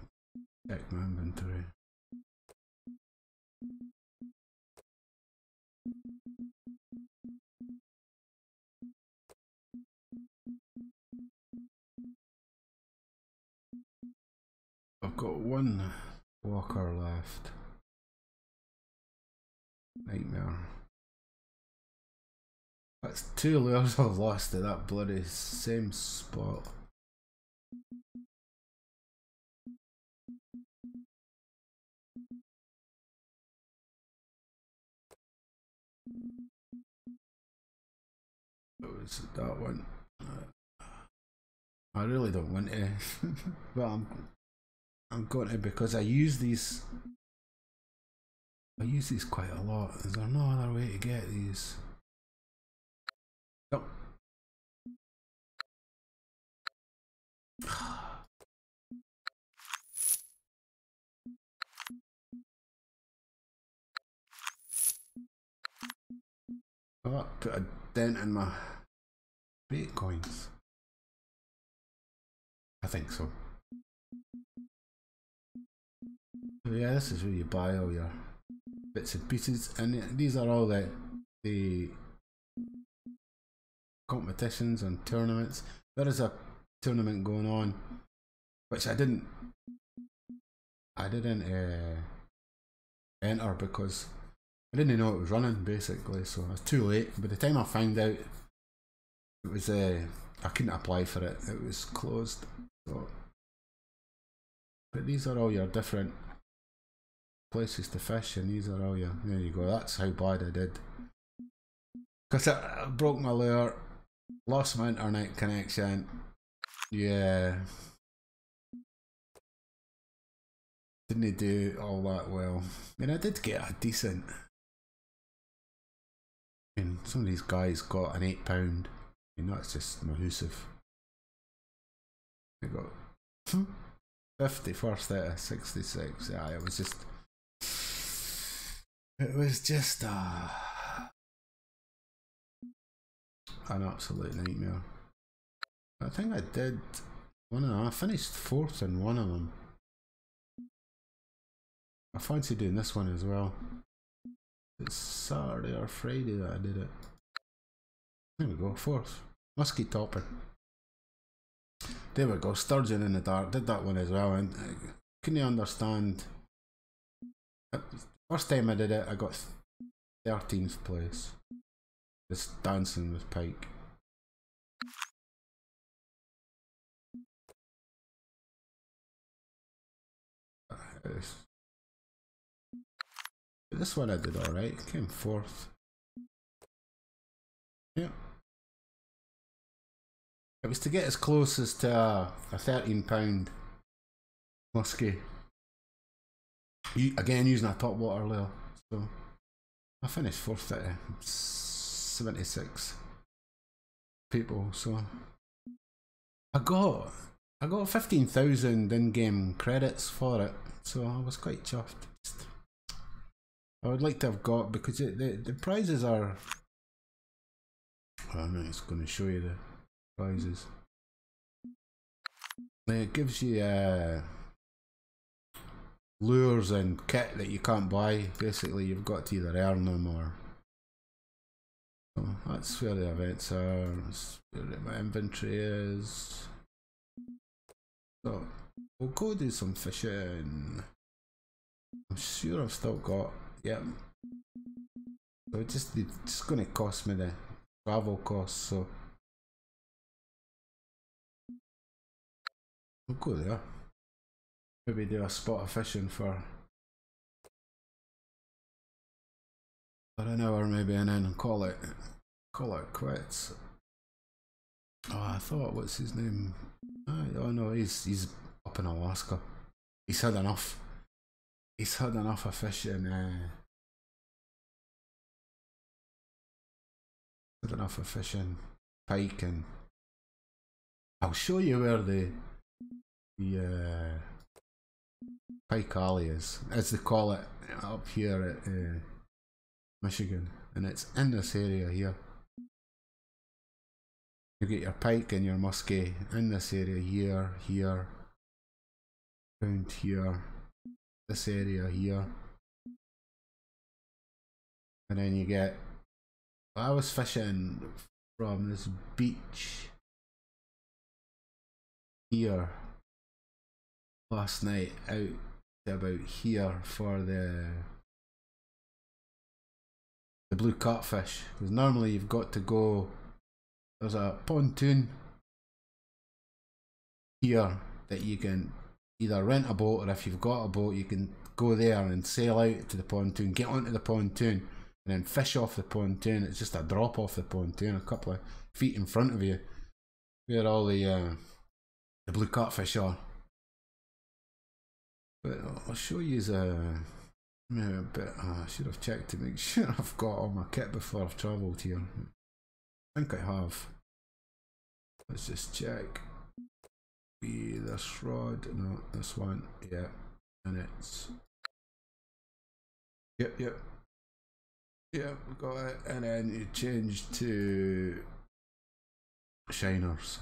check my inventory. I've got one walker left. Nightmare. That's 2 lures I've lost at that bloody same spot. It was that one. I really don't want to, but I'm going to, because I use these quite a lot. Is there no other way to get these? Oh. Oh, I put a dent in my bitcoins. I think so. So yeah, this is where you buy all your bits and pieces, and these are all the competitions and tournaments. There is a tournament going on, which I didn't enter because I didn't know it was running, basically, so I was too late. By the time I found out, it was I couldn't apply for it. It was closed. So, but these are all your different places to fish, and these are all your. There you go. That's how bad I did. Because I broke my lure, lost my internet connection. Yeah, didn't do all that well. I mean, I did get a decent. I mean, some of these guys got an £8. I mean, that's just massive. They got 51st out of 66. Yeah, it was just an absolute nightmare. I think I did one of them. I finished 4th in one of them. I fancy doing this one as well. It's Saturday or Friday that I did it. There we go, 4th. Musky topper. There we go, sturgeon in the dark. Did that one as well, and I couldn't understand. First time I did it, I got 13th place. Just dancing with pike. This one I did alright, came 4th. Yeah. It was to get as close as to a £13 muskie. Again, using a top water lure. So I finished 4th out of 76 people. So I got 15,000 in-game credits for it. So I was quite chuffed. I would like to have got, because the prizes are. I'm just going to show you the prizes. It gives you lures and kit that you can't buy. Basically, you've got to either earn them or. So that's where the events are. That's where my inventory is. So we'll go do some fishing. I'm sure I've still got. Yep. So it's just going to cost me the travel costs. So we'll go there. Maybe do a spot of fishing for an hour maybe, and then call it quits. Oh, I thought, what's his name? Oh no, he's up in Alaska. He's had enough. He's had enough of fishing. Had enough of fishing pike, and I'll show you where the Pike Alley is, as they call it up here at Michigan, and it's in this area here. You get your pike and your muskie in this area here, around here, this area here, and then you get. I was fishing from this beach here last night out to about here for the blue catfish, because normally you've got to go. There's a pontoon here that you can either rent a boat, or if you've got a boat you can go there and sail out to the pontoon, get onto the pontoon and then fish off the pontoon. It's just a drop off the pontoon a couple of feet in front of you where all the blue catfish are. But I'll show you maybe a bit. I should have checked to make sure I've got all my kit before I've travelled here. I think I have. Let's just check. Be this rod, no, this one, yeah, and it's yep, got it. And then you change to shiners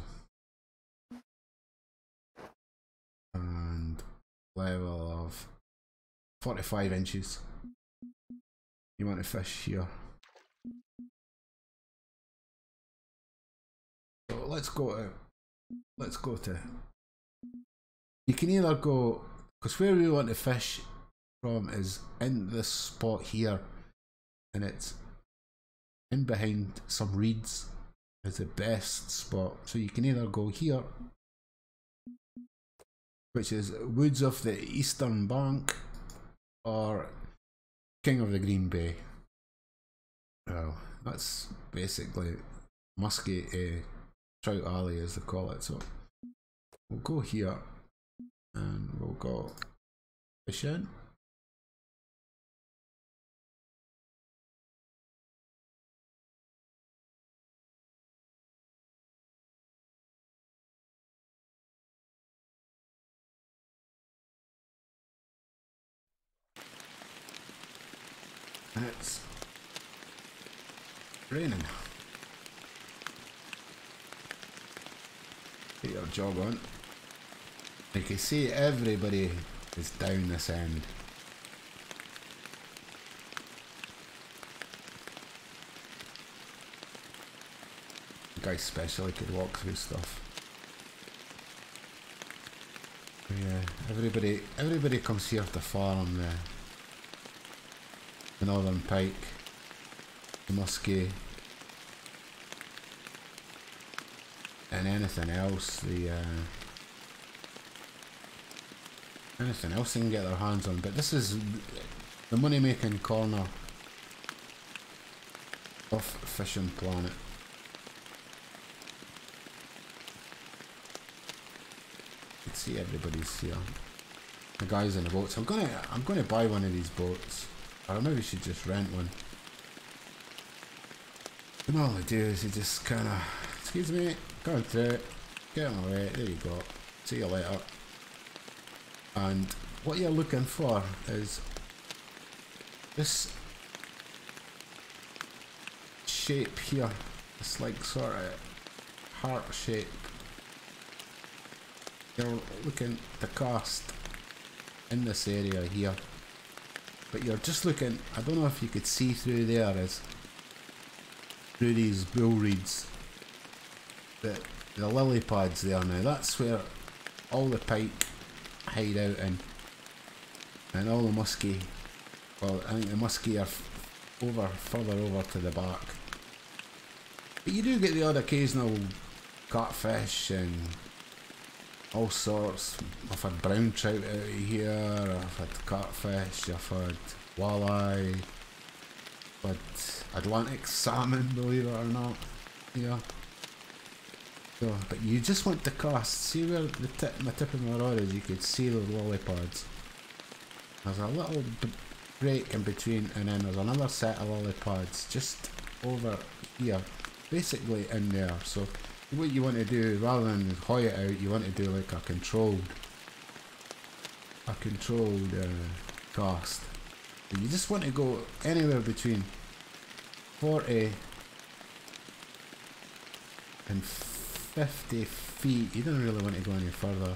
and level of 45 inches. You want to fish here. So let's go to. You can either go, because where we want to fish from is in this spot here, and it's in behind some reeds. It's the best spot. So you can either go here, which is Woods of the Eastern Bank, or King of the Green Bay. Well, that's basically musky trout alley as they call it. So we'll go here and we'll go fish in. And it's raining. Get your jog on. You can see everybody is down this end. The guy especially could walk through stuff. But yeah, everybody comes here to farm the northern pike, the muskie, and anything else. Anything else they can get their hands on. But this is the money making corner of Fishing Planet. You can see everybody's here. The guys in the boats. I'm gonna buy one of these boats. Or maybe should just rent one. And all I do is you just kinda, excuse me, going through it, get on my way, there you go. See you later. And what you're looking for is this shape here. It's like sort of heart shape. you're looking to cast in this area here, but you're just looking, I don't know if you could see through there, is through these bull reeds, the lily pads there now, that's where all the pike hide out in, and all the muskie, well I think the muskie are further over to the back. But you do get the odd occasional catfish and all sorts. I've had brown trout out of here, I've had catfish, I've had walleye, I've had Atlantic salmon, believe it or not. Yeah. So, but you just want to cast. See where my tip of my rod is, you could see those lily pads. There's a little break in between, and then there's another set of lily pads just over here, basically in there. So what you want to do, rather than hoy it out, you want to do like a controlled cast. And you just want to go anywhere between 40 and 50 feet. You don't really want to go any further.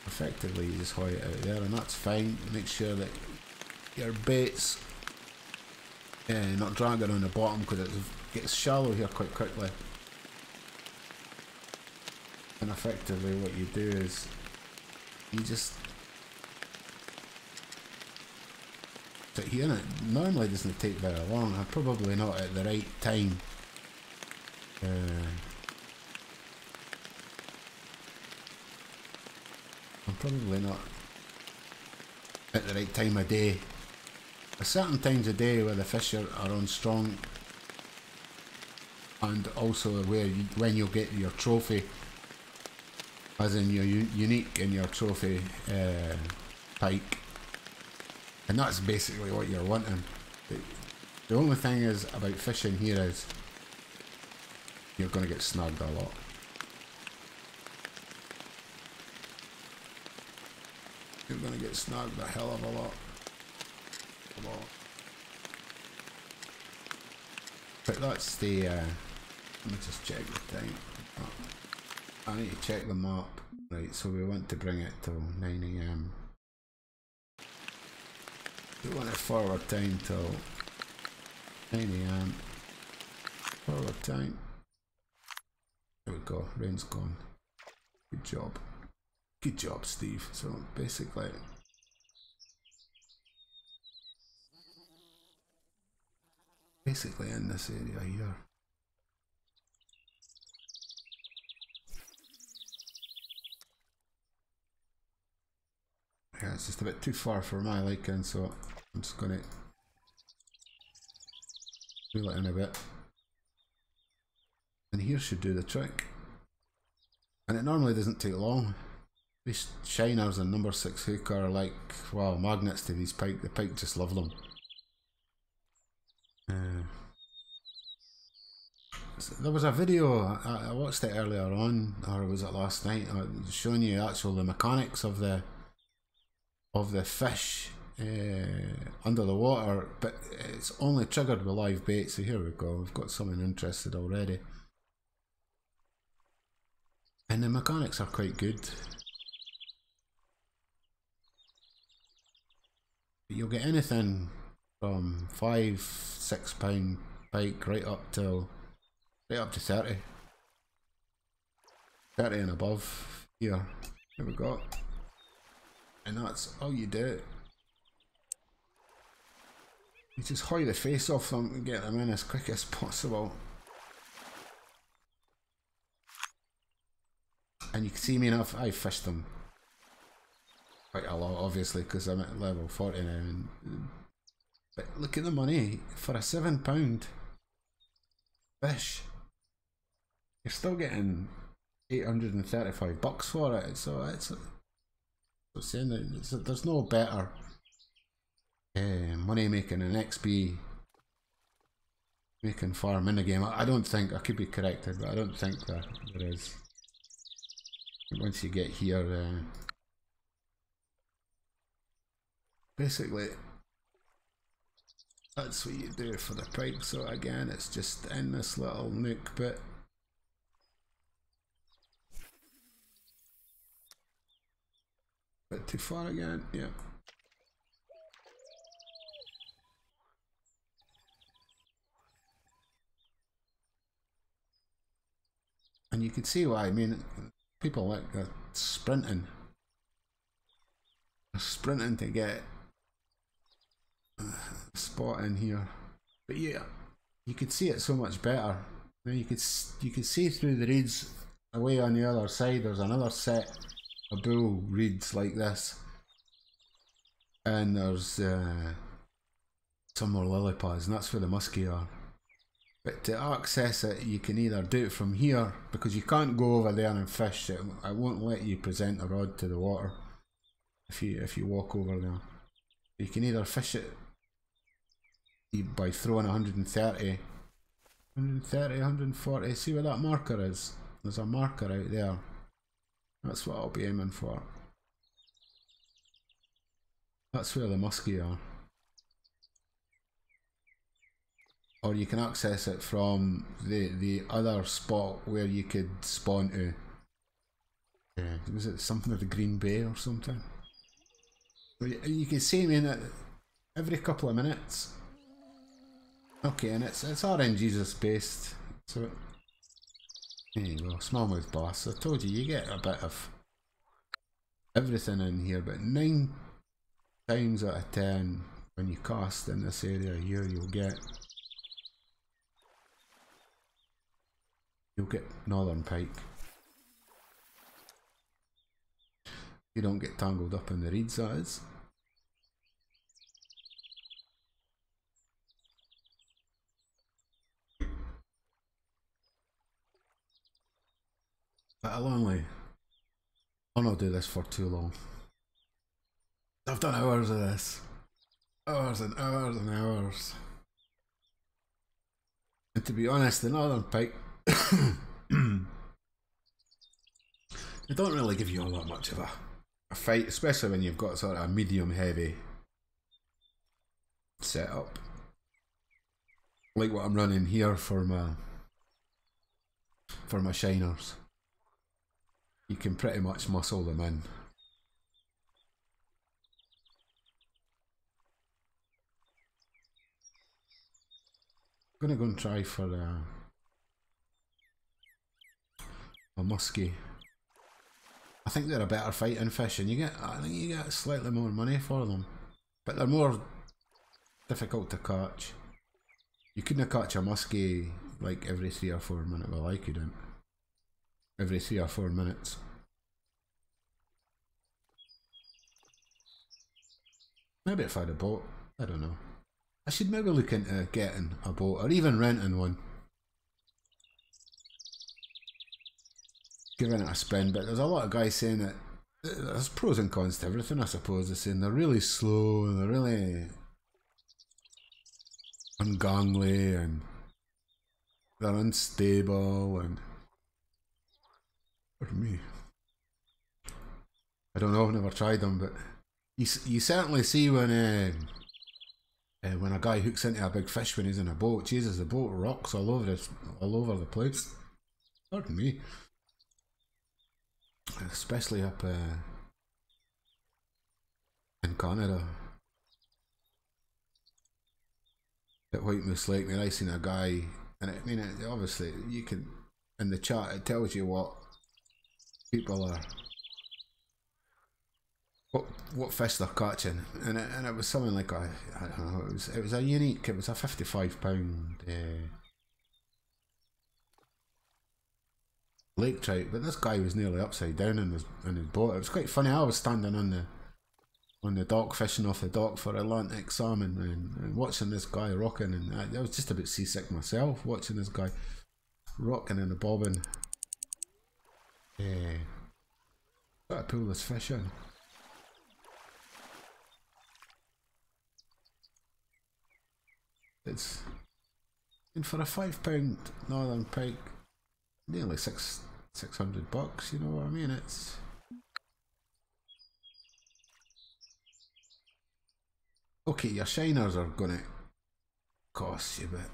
Effectively you just hoy it out there, and that's fine. Make sure that your bait's not dragging on the bottom, because it gets shallow here quite quickly. And effectively what you do is you just sit here, and it normally doesn't take very long. I'm probably not at the right time. I'm probably not at the right time of day. There's certain times of day where the fish are on strong, and also where when you'll get your trophy, as in your unique in your trophy pike, and that's basically what you're wanting. The only thing is about fishing here is you're going to get snagged a lot. You're going to get snagged a hell of a lot. But that's the, let me just check the time. Oh, I need to check the map. Right, so we want to bring it till 9 AM. We want to forward time till 9 AM. Forward time. There we go, rain's gone. Good job. Good job, Steve. So basically, in this area here. Yeah, it's just a bit too far for my liking, so I'm just gonna reel it in a bit. And here should do the trick. And it normally doesn't take long. These shiners and number 6 hook are like, wow, magnets to these pike. The pike just love them. So there was a video, I watched it earlier on, or was it last night, showing you the mechanics of the fish under the water, but it's only triggered with live bait. So here we go, we've got someone interested already. And the mechanics are quite good. You'll get anything from 5-6 pound pike right up to 30 and above here. Here we go. And that's all you do. You just hoy the face off them and get them in as quick as possible. And you can see me enough, I fished them quite a lot, obviously, because I'm at level 40 now. But look at the money for a £7 fish. You're still getting $835 for it, so there's no better money making and XP making farm in the game. I don't think, I could be corrected, but I don't think that there is. Once you get here, basically That's what you do for the pike. So again, it's just in this little nook bit. Bit too far again, yeah. And you can see why. I mean, people like sprinting. They're sprinting to get a spot in here. But yeah, you could see it so much better. Now you could see through the reeds away on the other side. There's another set of bull reeds like this, and there's some more lily pads, and that's where the muskie are. But to access it, you can either do it from here, because you can't go over there and fish. It won't let you present a rod to the water if you walk over there. You can either fish it by throwing 130, 140. See where that marker is? There's a marker out there. That's what I'll be aiming for. That's where the muskie are. Or you can access it from the other spot where you could spawn to. Was it something of the Green Bay or something? But you can see, I mean, every couple of minutes. Okay, and it's RNGesus based. So there you go, smallmouth bass. I told you, you get a bit of everything in here, but 9 times out of 10 when you cast in this area here, you'll get northern pike. You don't get tangled up in the reeds, that is. But I'll not do this for too long. I've done hours of this. Hours and hours and hours. And to be honest, the northern pike they don't really give you all that much of a fight, especially when you've got sort of a medium heavy setup like what I'm running here for my shiners. You can pretty much muscle them in. I'm gonna go and try for a muskie. I think they're a better fighting fish, and I think you get slightly more money for them, but they're more difficult to catch. You couldn't catch a muskie like every 3 or 4 minutes. Well, I couldn't. Every 3 or 4 minutes. Maybe if I had a boat, I don't know. I should maybe look into getting a boat or even renting one. Giving it a spin, but there's a lot of guys saying that there's pros and cons to everything, I suppose. They're saying they're really slow and they're really ungangly and they're unstable and... For me, I don't know, I've never tried them, but you certainly see when a guy hooks into a big fish when he's in a boat. Jesus, the boat rocks all over the place. Pardon me. Especially up in Canada. At White Moose Lake, I seen a guy, and I mean, obviously you can, in the chat it tells you what people are, what fish they're catching, and it was something like I don't know, it was a £55 lake trout, but this guy was nearly upside down in his boat. It was quite funny. I was standing on the dock, fishing off the dock for Atlantic salmon, and watching this guy rocking, and I was just a bit seasick myself watching this guy rocking and bobbing. Gotta pull this fish in. It's, and for a £5 northern pike, nearly $600, you know what I mean? It's okay, your shiners are gonna costs you, but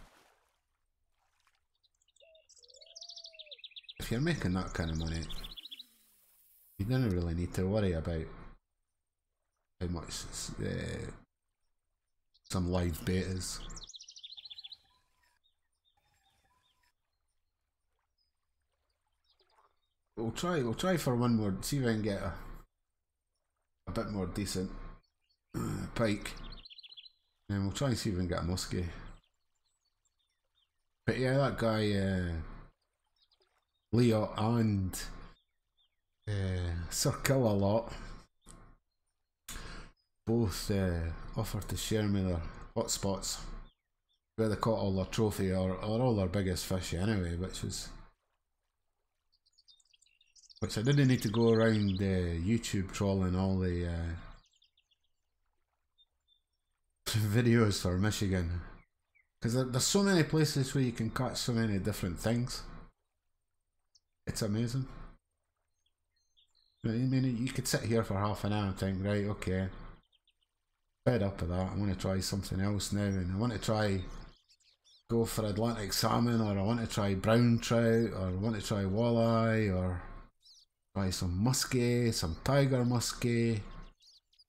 if you're making that kind of money, you don't really need to worry about how much some live bait is. We'll try for one more, see if I can get a bit more decent pike, and we'll try and see if we can get a muskie. But yeah, that guy Leo and Sir Kill-A-Lot both offered to share me their hotspots where they caught all their trophy or all their biggest fish anyway, which I didn't need to go around YouTube trolling all the videos for Michigan, because there's so many places where you can catch so many different things. It's amazing. I mean, you could sit here for half an hour and think, right, okay, fed up with that, I want to try something else now, and I want to try go for Atlantic salmon, or I want to try brown trout, or I want to try walleye, or try some muskie, some tiger muskie,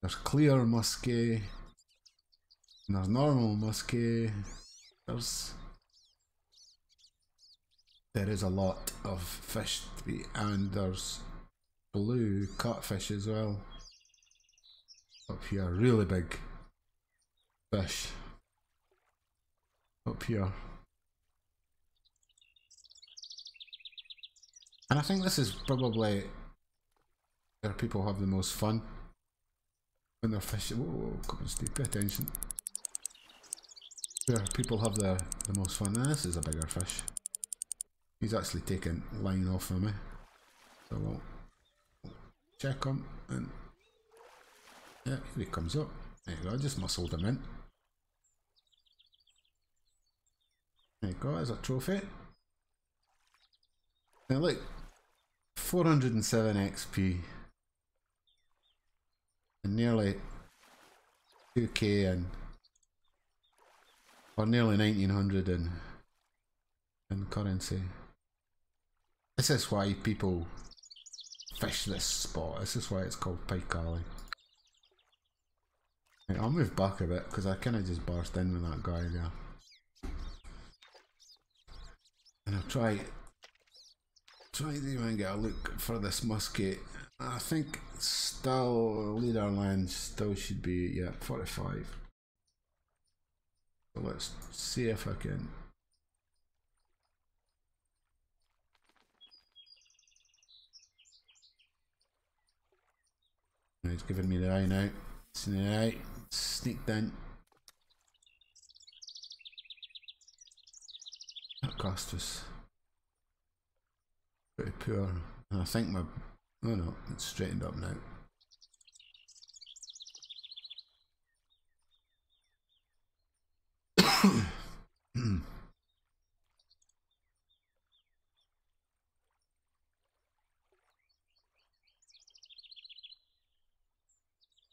there's clear muskie, and there's normal muskie, there is a lot of fish to be, and there's blue catfish as well up here, really big fish up here. And I think this is probably where people have the most fun when they're fishing. Whoa, come on Steve, pay attention. Where people have the most fun. And this is a bigger fish. He's actually taking line off of me. So we'll check him, and yeah, here he comes up. There you go, I just muscled him in. There you go, there's a trophy. Now look, 407 XP and nearly 2k and or nearly 1900 in currency. This is why people fish this spot. This is why it's called Pike Alley. Right, I'll move back a bit because I kind of just burst in with that guy there. And I'll try to even get a look for this muskie. I think still leader line still should be, yeah, 45. So let's see if I can. He's giving me the eye now. It's in the eye. Sneaked in. That cast was pretty poor. And I think my... Oh no, it's straightened up now.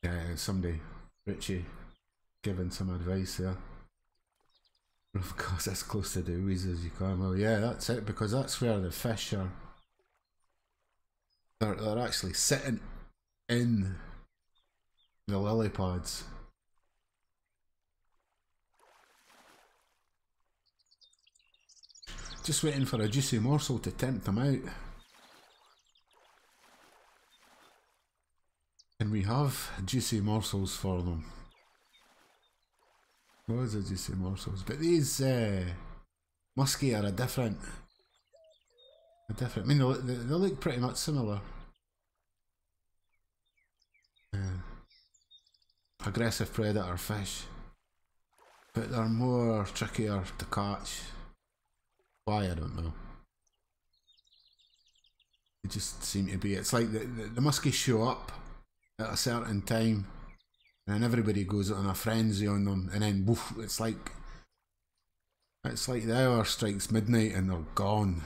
Yeah, somebody, Richie, giving some advice there. Of course, as close to the ooze as you can. Well, yeah, that's it, because that's where the fish are. They're actually sitting in the lily pads. Just waiting for a juicy morsel to tempt them out. And we have juicy morsels for them. Loads of juicy morsels. But these muskie are a different... I mean, they look pretty much similar. Aggressive predator fish. But they're more trickier to catch. Why, I don't know. They just seem to be... It's like the muskies show up at a certain time, and then everybody goes on a frenzy on them, and then woof, it's like the hour strikes midnight and they're gone.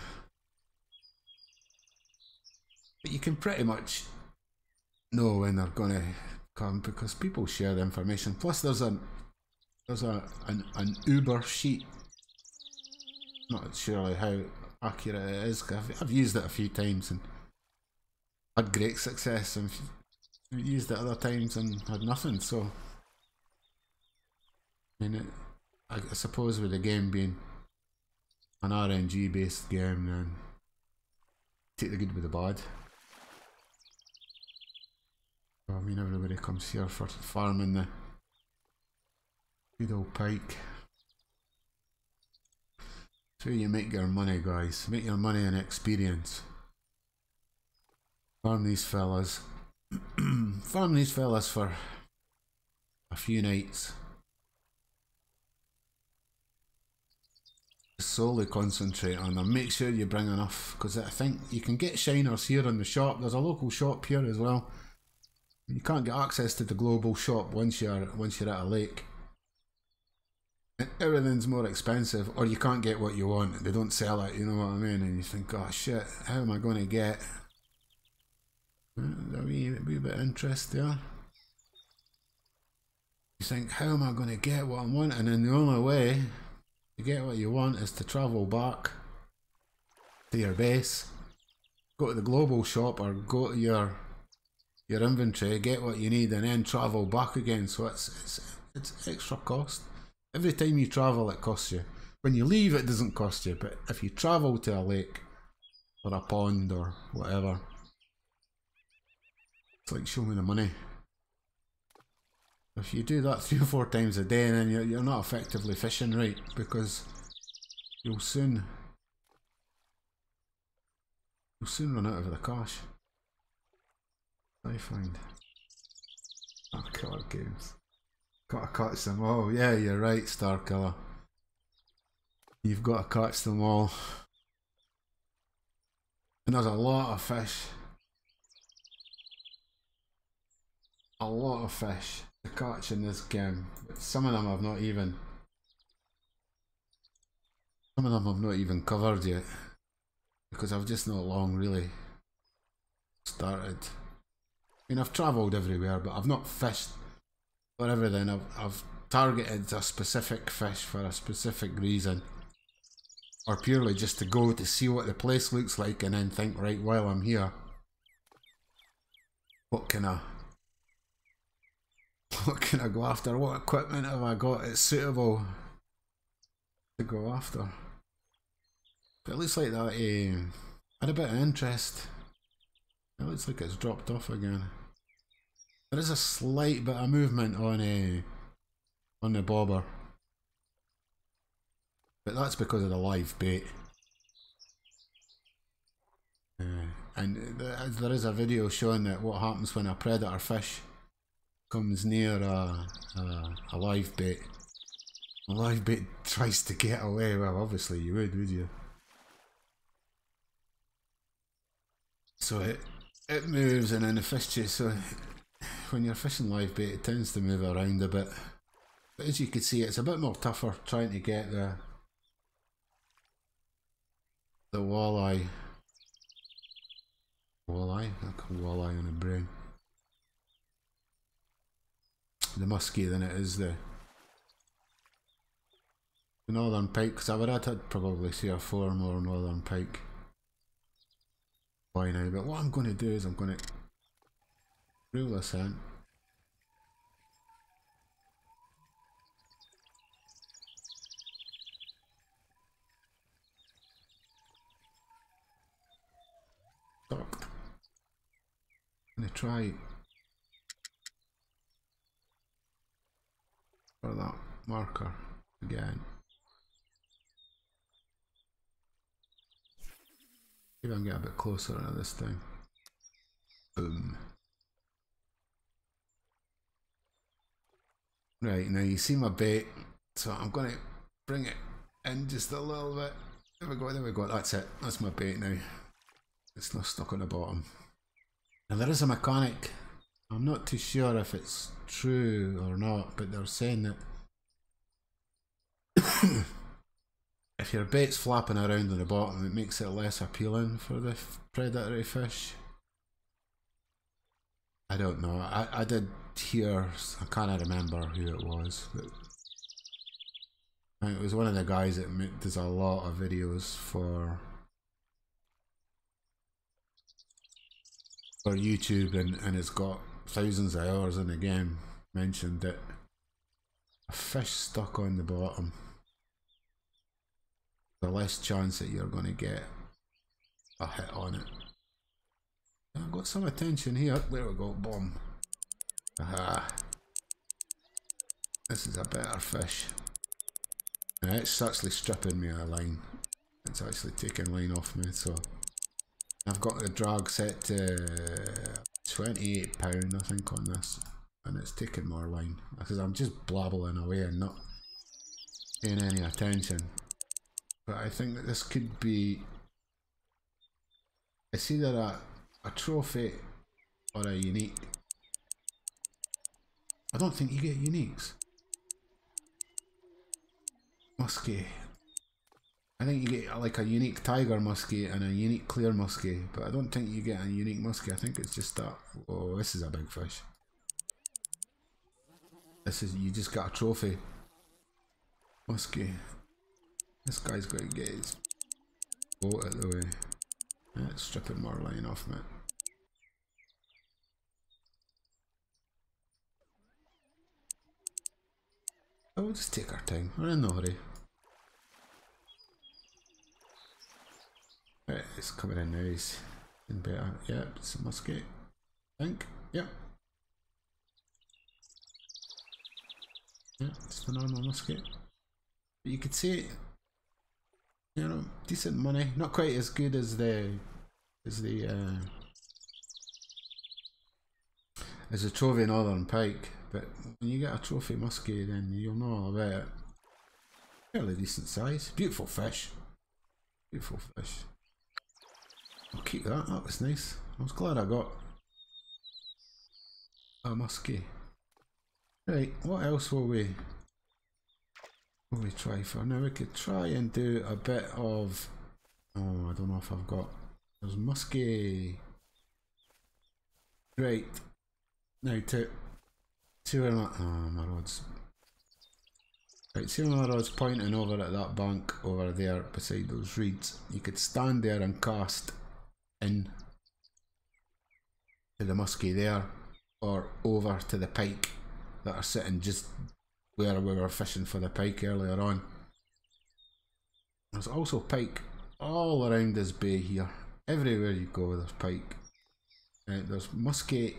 But you can pretty much know when they're gonna come because people share the information. Plus there's There's an Uber sheet. Not sure how accurate it is. I've used it a few times and had great success, and used it other times and had nothing. So, I mean, I suppose with the game being an RNG based game, then take the good with the bad. So, I mean, everybody comes here for farming the good old pike. So you make your money, guys. Make your money and experience. Farm these fellas. Farm these fellas for a few nights. Solely concentrate on them. Make sure you bring enough, because I think you can get shiners here in the shop. There's a local shop here as well. You can't get access to the global shop once you're at a lake. Everything's more expensive, or you can't get what you want. They don't sell it, you know what I mean? And you think, oh shit, how am I going to get a wee bit of interest there? You think, how am I going to get what I want? And then the only way to get what you want is to travel back to your base, go to the global shop, or go to your inventory, get what you need, and then travel back again. So it's extra cost. Every time you travel, it costs you. When you leave, it doesn't cost you, but if you travel to a lake or a pond or whatever, it's like, show me the money. If you do that 3 or 4 times a day, then you're not effectively fishing right, because you'll soon run out of the cash. I find. Oh, killer games. Gotta catch them all. Yeah, you're right, Star Killer. You've got to catch them all. And there's a lot of fish. A lot of fish to catch in this game. But some of them I've not even covered yet, because I've just not long really started. I mean, I've travelled everywhere, but I've not fished for everything. I've targeted a specific fish for a specific reason, or purely just to go to see what the place looks like, and then think, right, while I'm here, what can I go after? What equipment have I got that's suitable to go after? But it looks like that had a bit of interest. It looks like it's dropped off again. There is a slight bit of movement on the bobber, but that's because of the live bait. And there is a video showing that what happens when a predator fish comes near a live bait. A live bait tries to get away. Well, obviously you would you? So it moves, and then the fish chase. So when you're fishing live bait, it tends to move around a bit. But as you can see, it's a bit more tougher trying to get the walleye. Walleye? I call walleye on a brain. The muskie than it is the northern pike, because I'd probably 3 or 4 more northern pike by now. But what I'm going to do is I'm going to reel this in. Stop. I'm going to try for that marker again. Maybe I can get a bit closer at this time. Boom. Right, now you see my bait, so I'm going to bring it in just a little bit. There we go, that's it. That's my bait now. It's not stuck on the bottom. Now there is a mechanic. I'm not too sure if it's true or not, but they're saying that if your bait's flapping around on the bottom, it makes it less appealing for the predatory fish. I don't know. I did hear, I can't remember who it was, but And it was one of the guys that does a lot of videos for YouTube, and it's got thousands of hours in the game, mentioned that a fish stuck on the bottom, the less chance that you're going to get a hit on it. I've got some attention here. There we go, boom. Aha. This is a better fish. Now it's actually stripping me a line. It's actually taking line off me, so I've got the drag set to £28 I think on this, and it's taking more line because I'm just blabbling away and not paying any attention. But I think that this could be, it's either a trophy or a unique. I don't think you get uniques. Muskie. I think you get like a unique tiger muskie and a unique clear muskie, but I don't think you get a unique muskie. I think it's just that. Oh, this is a big fish. This is, you just got a trophy muskie. This guy's got to get his boat out of the way. Yeah, it's stripping more line off me. Oh, we'll just take our time. We're in no hurry. Right, it's coming in now. He's in better. Yep, it's a muskie. I think. Yep. Yeah, it's the normal muskie. But you could see, you know, decent money. Not quite as good as the trophy northern pike, but when you get a trophy muskie, then you'll know all about it. Fairly decent size. Beautiful fish. Beautiful fish. I'll keep that. That was nice. I was glad I got a muskie. Right, what else will we try for? Now we could try and do a bit of, oh, I don't know if I've got, there's muskie. Right, now to see where my rod's. Right, see where my rod's pointing over at that bank over there beside those reeds. You could stand there and cast in to the muskie there, or over to the pike that are sitting just where we were fishing for the pike earlier on. There's also pike all around this bay here. Everywhere you go there's pike. There's muskie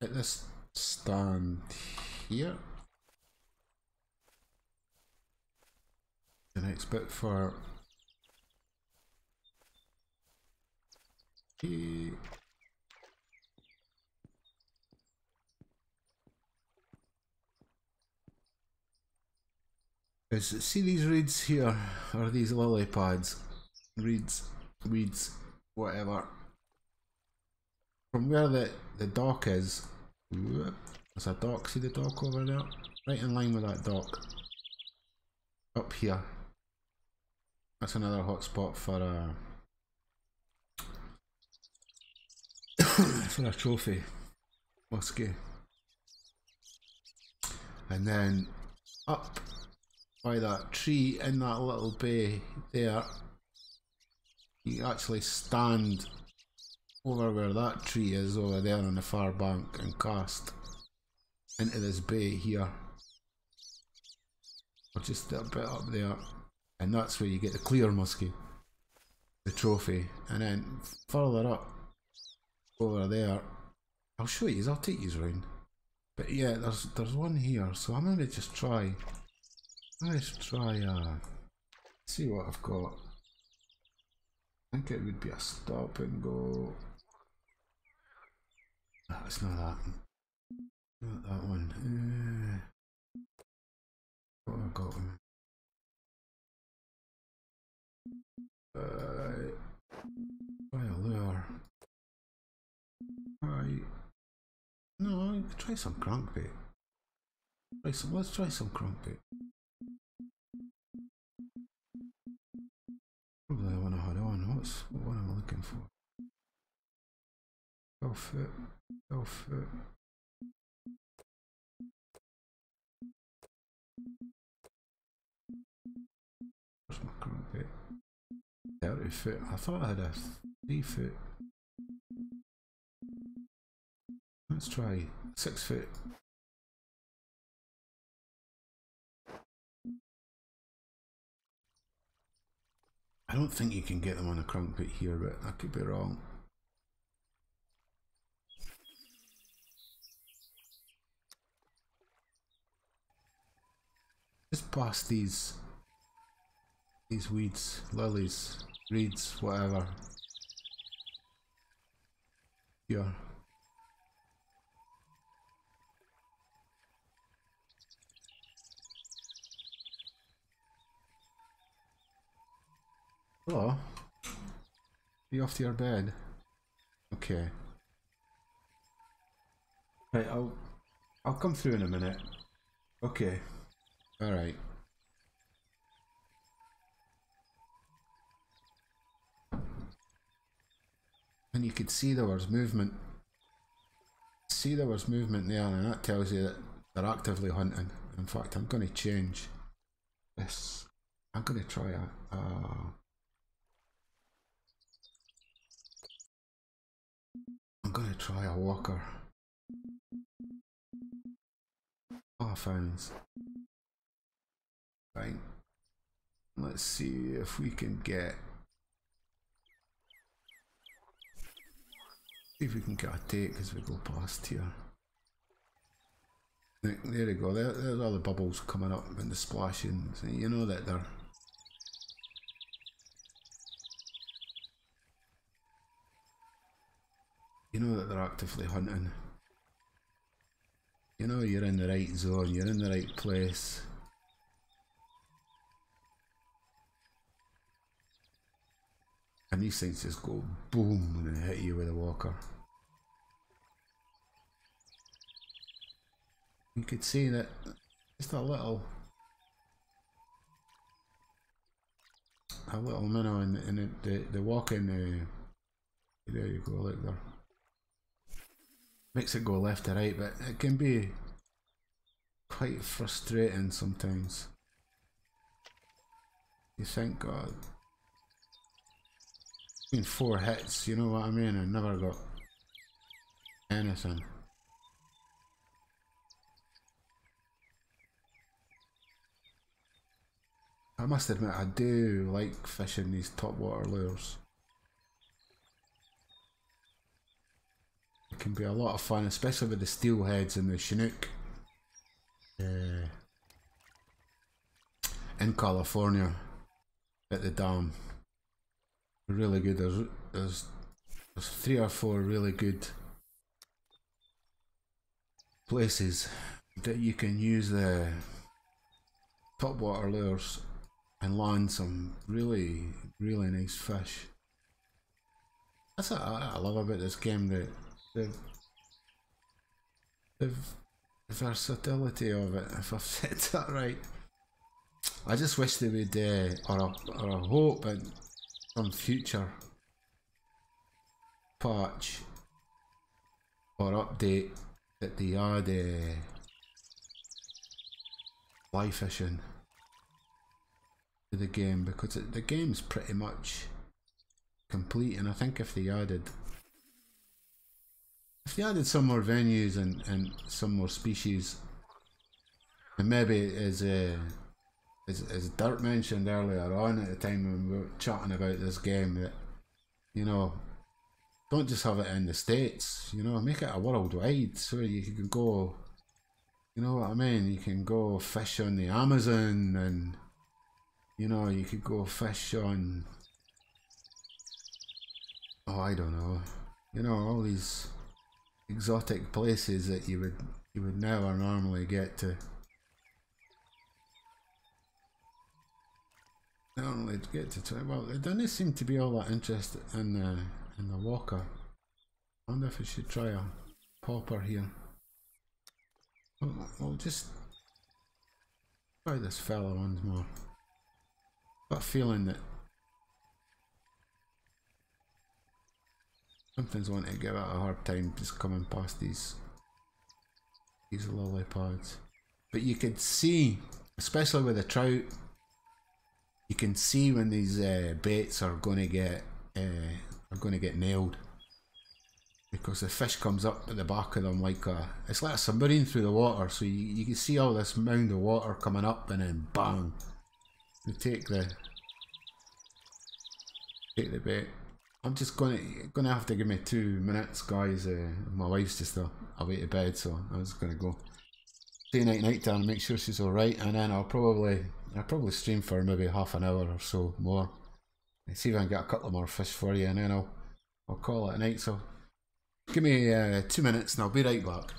at this stand here. The next bit for see these reeds here, or these lily pads, reeds, weeds, whatever. From where the dock is, there's a dock, see the dock over there? Right in line with that dock. Up here. That's another hot spot for a trophy muskie. And then up by that tree in that little bay there, you actually stand over where that tree is over there on the far bank and cast into this bay here, or just a bit up there, and that's where you get the clear muskie, the trophy. And then further up over there, I'll show you, I'll take you around. But yeah, there's one here, so I'm gonna just try. Let's try see what I've got. I think it would be a stop and go. No, it's not that. Not that one. What have I got? Try a lure. No, try some crankbait. Let's try some crankbait. Probably I want to head on. What am I looking for? 12 foot. 12 foot. 40 foot. I thought I had a 3 foot. Let's try 6 foot. I don't think you can get them on a crunkbait here, but I could be wrong. Just past these weeds, lilies, reeds, whatever. Here. Hello. Be off to your bed. Okay. Right, I'll come through in a minute. Okay. Alright. And you could see there was movement. See there was movement there, and that tells you that they're actively hunting. In fact, I'm going to change this. I'm going to try I'm going to try a walker. Oh, founds. Right. Let's see if we can get. See if we can get a take as we go past here. There we go. There's all the bubbles coming up and the splashing. So you know that they're. You know that they're actively hunting. You know you're in the right zone. You're in the right place. And these things just go boom when they hit you with a walker. You could see that just a little minnow in the walking. There you go, look there. Makes it go left to right, but it can be quite frustrating sometimes. You think, God. Been 4 hits, you know what I mean? I never got anything. I must admit, I do like fishing these top water lures. It can be a lot of fun, especially with the steelheads and the chinook. In California, at the dam. Really good. There's 3 or 4 really good places that you can use the top water lures and land some really nice fish. That's what I love about this game, the versatility of it, if I've said that right. I just wish they would, or I hope in some future patch or update that they add fly fishing to the game, because the game's pretty much complete, and I think if they added some more venues and some more species, and maybe as Dirk mentioned earlier on at the time when we were chatting about this game, that, you know, don't just have it in the States, you know, make it a worldwide, so you can go, you know what I mean, you can go fish on the Amazon, and, you know, you could go fish on, oh, I don't know, you know, all these exotic places that you would never normally get to. Normally get to try. Well, it doesn't seem to be all that interested in the walker. I wonder if I should try a popper here. We'll just try this fella once more. Got a feeling that something's wanting to give it a hard time just coming past these lily pads. But you could see, especially with the trout, you can see when these baits are going to get nailed, because the fish comes up at the back of them like it's like a submarine through the water. So you can see all this mound of water coming up, and then bang, you take the bait. I'm just gonna have to give me 2 minutes, guys. My wife's just away to bed, so I'm just gonna go say night to her and make sure she's all right, and then I'll probably stream for maybe half an hour or so more. And see if I can get a couple more fish for you, and then I'll call it a night. So give me 2 minutes, and I'll be right back.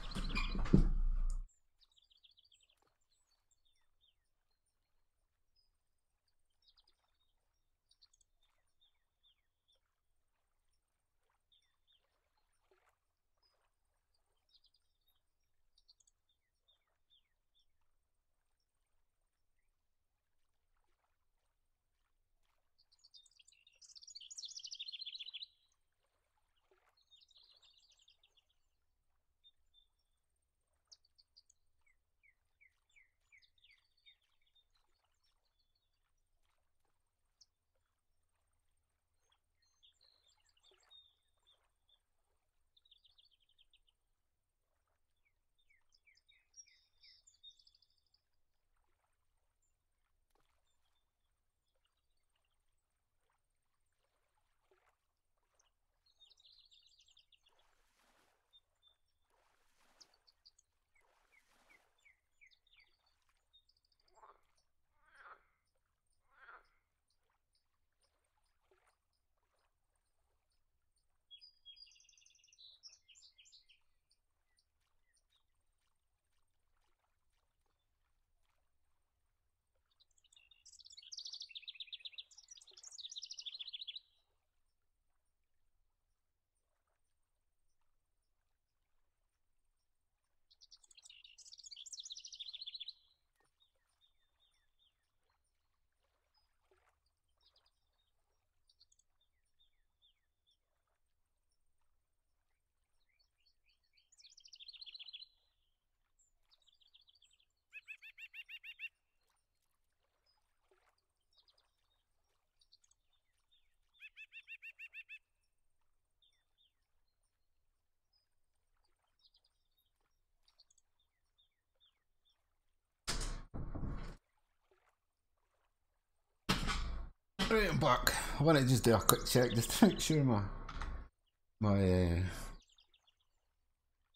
Right, I'm back. I want to just do a quick check just to make sure my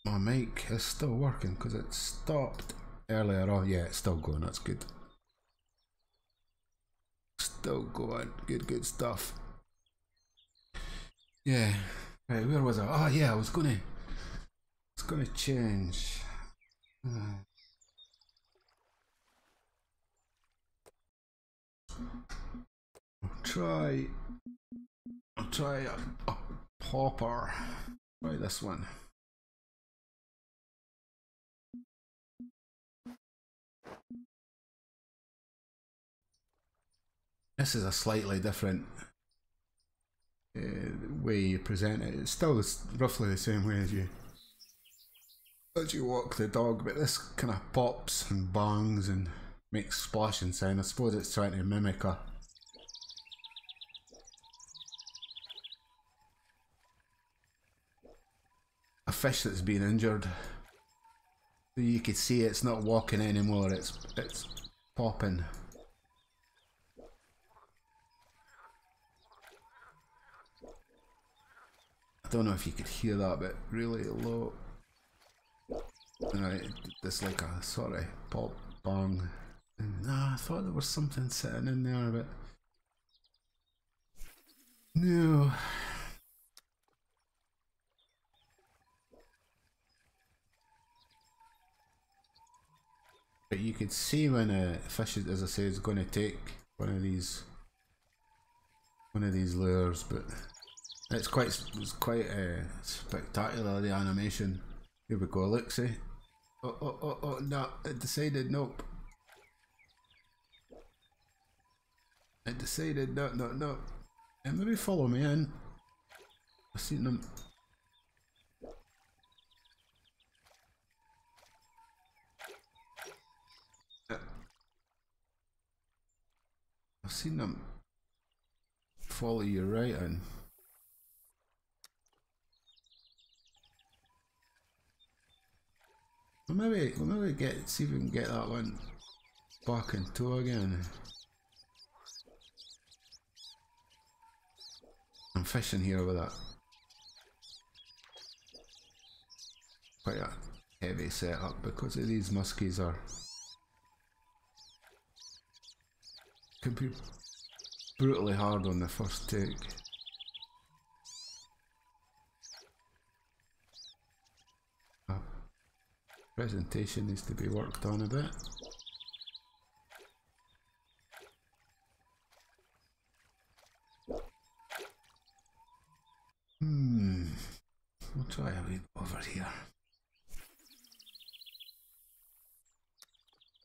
mic is still working, because it stopped earlier on. Yeah, it's still going. That's good. Still going. Good stuff. Yeah. Right, where was I? Oh yeah, I was gonna change. I'll try a popper. Try this one. This is a slightly different way you present it. It's still roughly the same way as you walk the dog, but this kind of pops and bangs and makes splashing sound. I suppose it's trying to mimic a fish that's been injured. So you could see it's not walking anymore, it's popping. I don't know if you could hear that, but really low. Right, it's like a sort of pop bang. I thought there was something sitting in there, but no. But you could see when a fish, as I say, is going to take one of these lures, but it's quite spectacular, the animation. Here we go, look, see. Oh, no, it decided nope. It decided no. And maybe follow me in. I've seen them. I've seen them follow you right in. We'll maybe see if we can get that one back in tow again. I'm fishing here with that quite a heavy setup because of these muskies can be brutally hard on the first take. Presentation needs to be worked on a bit. We'll try a wee over here.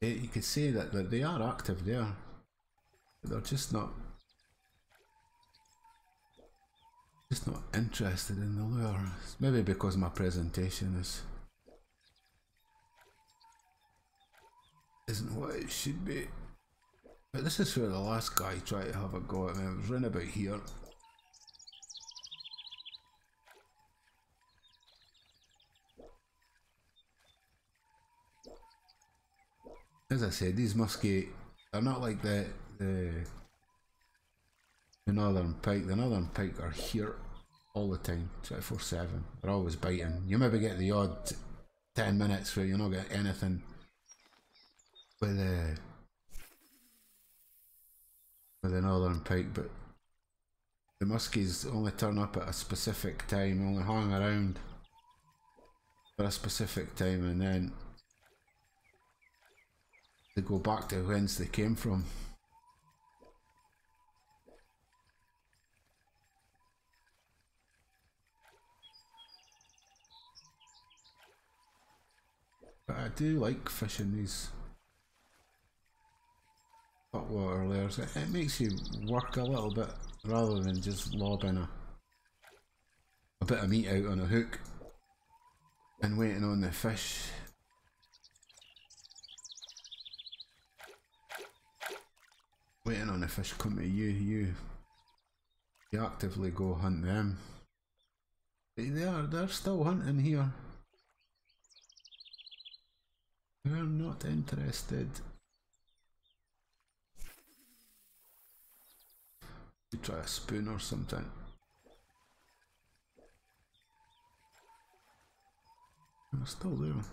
You could say that they are active there, but they're just not interested in the lure. It's maybe because my presentation isn't what it should be. But this is where the last guy tried to have a go at me. I was round about here. As I said, these muskie are not like the northern pike. The northern pike are here all the time, 24/7. They're always biting. You maybe get the odd 10 minutes where you're not getting anything with the northern pike, but the muskies only turn up at a specific time, only hang around for a specific time, and then they go back to whence they came from. But I do like fishing these hot water layers. It makes you work a little bit rather than just lobbing a bit of meat out on a hook and waiting on the fish. Waiting on the fish come to you. You actively go hunt them. They're still hunting here. They're not interested. You try a spoon or something. They're still there.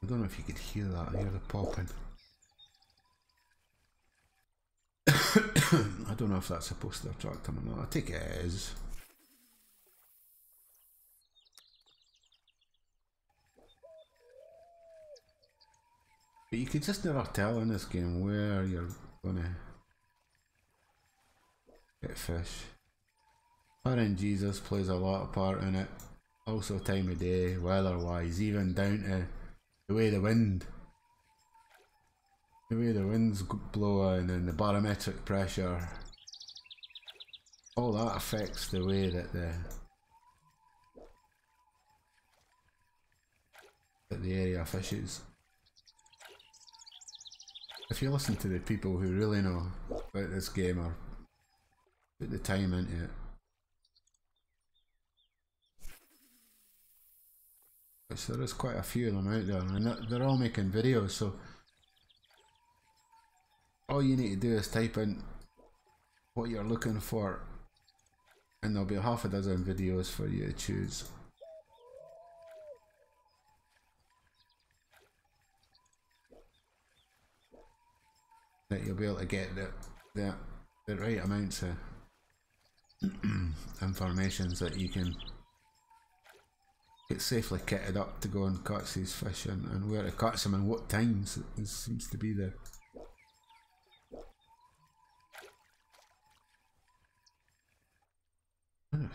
I don't know if you could hear that. I hear the popping. I don't know if that's supposed to attract them or not. I think it is. But you could just never tell in this game where you're gonna get fish. RNGesus plays a lot of part in it. Also time of day, weather wise, even down to the way the winds blowing and the barometric pressure. All that affects the way that the area fishes. If you listen to the people who really know about this game or put the time into it, which there is quite a few of them out there, and they're all making videos, so all you need to do is type in what you're looking for and there'll be half a dozen videos for you to choose. That you'll be able to get the right amounts of information so that you can get safely kitted up to go and catch these fish, and where to catch them and what times. It seems to be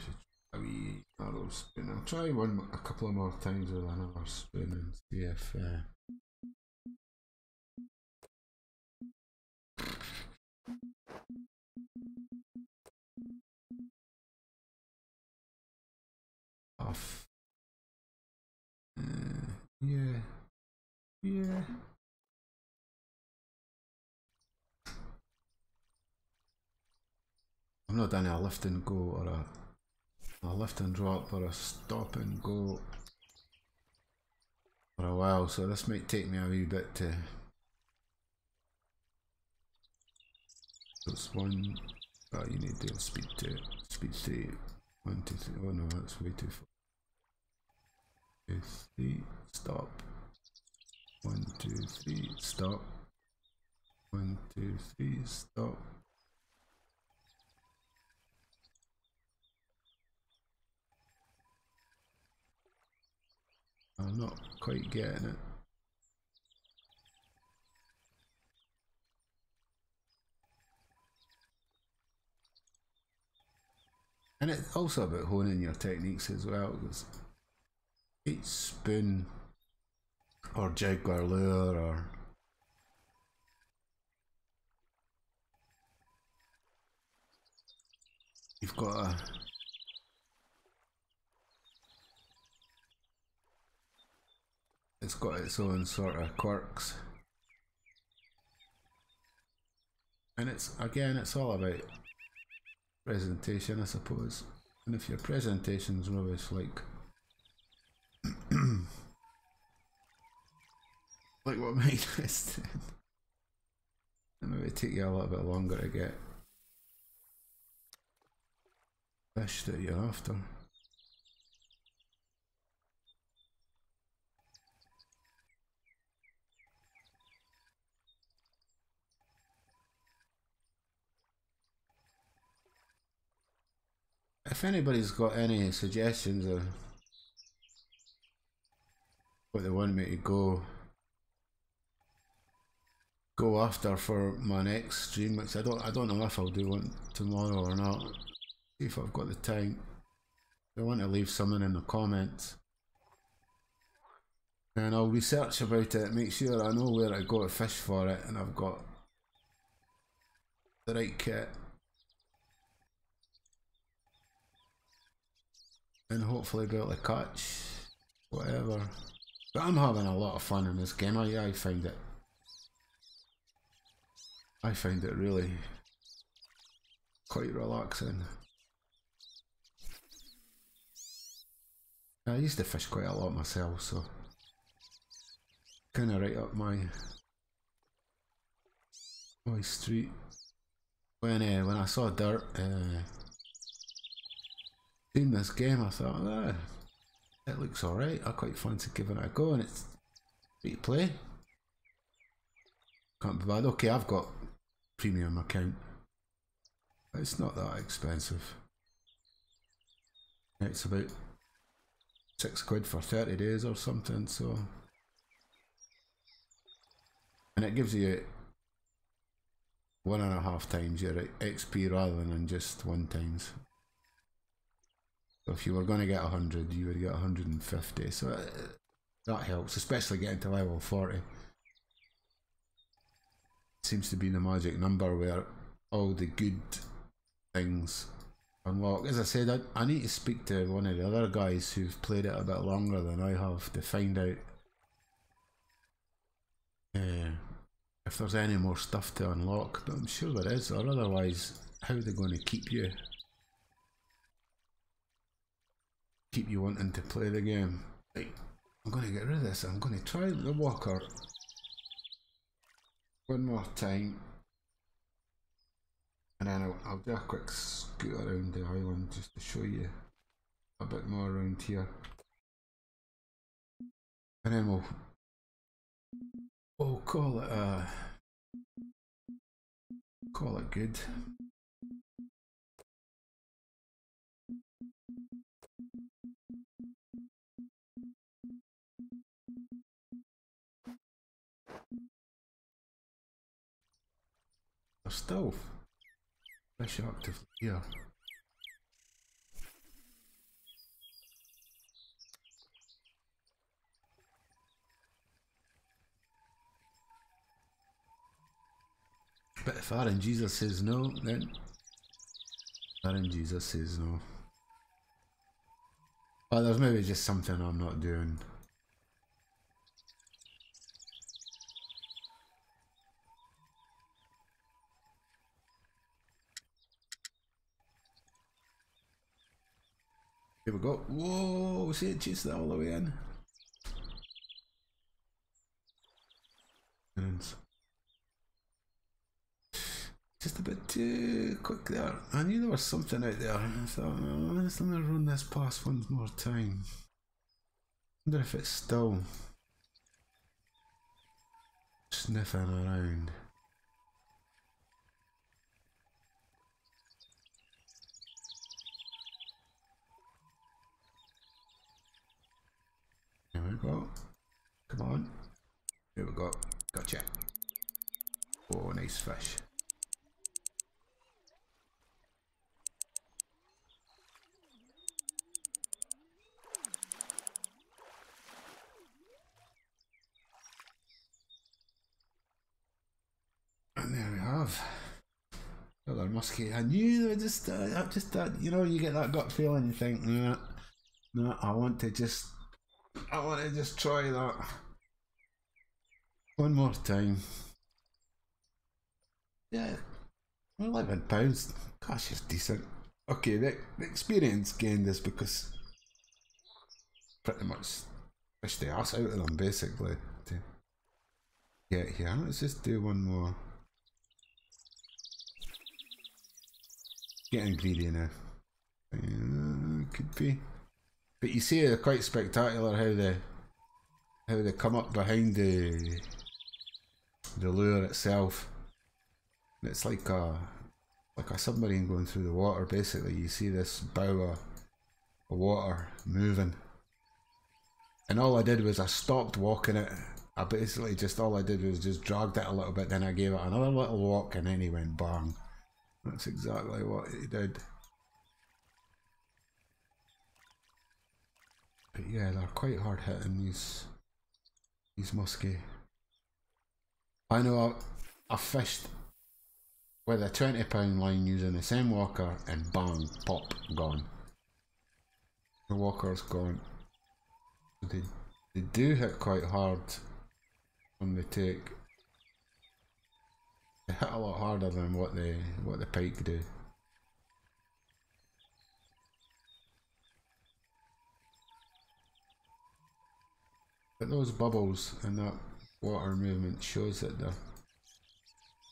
should try a wee arrow spoon. I'll try a couple of more times with another spoon and see if off. Yeah. I've not done a lift and go or a lift and drop or a stop and go for a while, so this might take me a wee bit to. That's one. Oh, you need to speed 2, speed 3. 1, 2, 3. Oh no, that's way too far. 2, 3, stop. 1, 2, 3, stop. 1, 2, 3, stop. I'm not quite getting it. And it's also about honing your techniques as well, because each spoon or jig or lure or you've got it's got its own sort of quirks. And it's all about presentation, I suppose. And if your presentation's rubbish, like like what mine is, then it might take you a little bit longer to get fish that you're after. If anybody's got any suggestions of what they want me to go after for my next stream, which I don't know if I'll do one tomorrow or not. See if I've got the time. If I want to leave something in the comments, and I'll research about it, make sure I know where I go to fish for it, and I've got the right kit, and hopefully be able to catch whatever. But I'm having a lot of fun in this game. I find it really quite relaxing. I used to fish quite a lot myself, so kind of right up my street. When I saw Dirt in this game, I thought, it looks alright. I quite fancy giving it a go, and it's free to play. Can't be bad. Okay, I've got premium account. It's not that expensive. It's about £6 for 30 days or something, so. And it gives you 1.5 times your XP rather than just 1 times. So if you were going to get 100, you would get 150. So that helps, especially getting to level 40. Seems to be the magic number where all the good things unlock. As I said, I need to speak to one of the other guys who've played it a bit longer than I have to find out if there's any more stuff to unlock, but I'm sure there is, or otherwise how are they going to keep you wanting to play the game? Like, I'm going to get rid of this. I'm going to try the walker one more time, and then I'll do a quick scoot around the island just to show you a bit more around here, and then we'll call it good. There's still fish active here. But if Aaron Jesus says no, then Aaron Jesus says no. But there's maybe just something I'm not doing. Here we go. Whoa, see it chase that all the way in. And just a bit too quick there. I knew there was something out there. I thought, oh, let's let me run this past one more time. Wonder if it's still sniffing around. Here we go. Come on. Here we go. Gotcha. Oh, nice fish. And there we have another muskie. I knew they just that, you know, you get that gut feeling. You think, nah, no, I want to just try that one more time. Yeah, £11. Gosh, it's decent. Okay, the experience gained is because pretty much fished the ass out of them basically to get here. Let's just do one more. Getting greedy now. Could be, but you see, they're quite spectacular how they come up behind the lure itself. It's like a submarine going through the water. Basically, you see this bow of water moving, and all I did was I stopped walking it. I basically all I did was just dragged it a little bit, then I gave it another little walk, and then he went bang. That's exactly what he did. But yeah, they're quite hard hitting, these muskie. I know I fished with a £20 line using the same walker, and bang, pop, gone. The walker's gone. They do hit quite hard when they take. They hit a lot harder than what the pike do. But those bubbles and that water movement shows that they're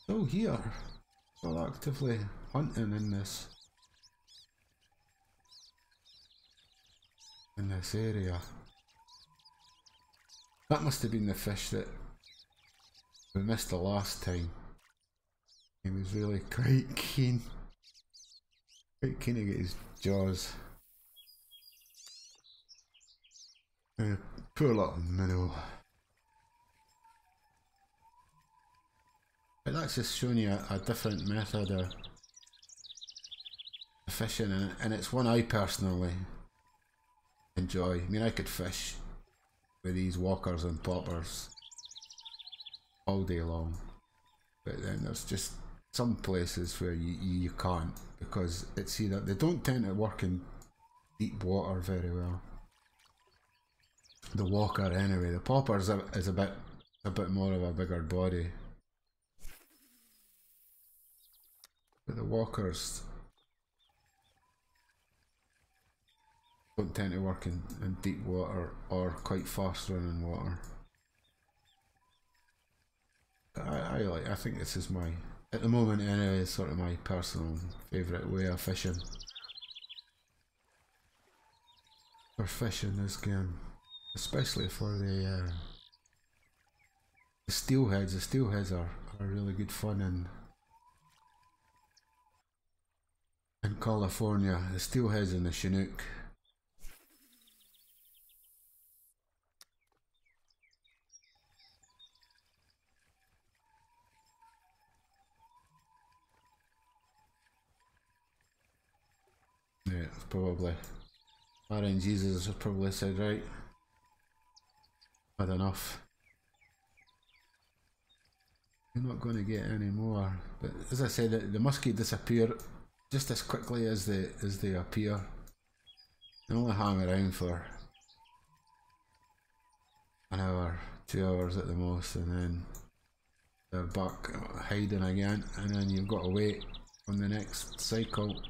still here, still actively hunting in this area. That must have been the fish that we missed the last time. He was really quite keen to get his jaws. Poor little minnow. But that's just showing you a different method of fishing, and it's one I personally enjoy. I mean, I could fish with these walkers and poppers all day long, but then there's just some places where you can't, because it's either they don't tend to work in deep water very well. The walker anyway. The popper is a bit more of a bigger body, but the walkers don't tend to work in deep water or quite fast running water. I think this is my, at the moment anyway, sort of my personal favourite way of fishing. For fishing this game, especially for the steelheads. The steelheads are really good fun in California. The steelheads and the Chinook. Yeah, it's probably Aaron Jesus has probably said, right, had enough. You're not going to get any more. But as I said, the muskie disappear just as quickly as they appear. They only hang around for an hour, 2 hours at the most, and then they're back hiding again, and then you've got to wait on the next cycle.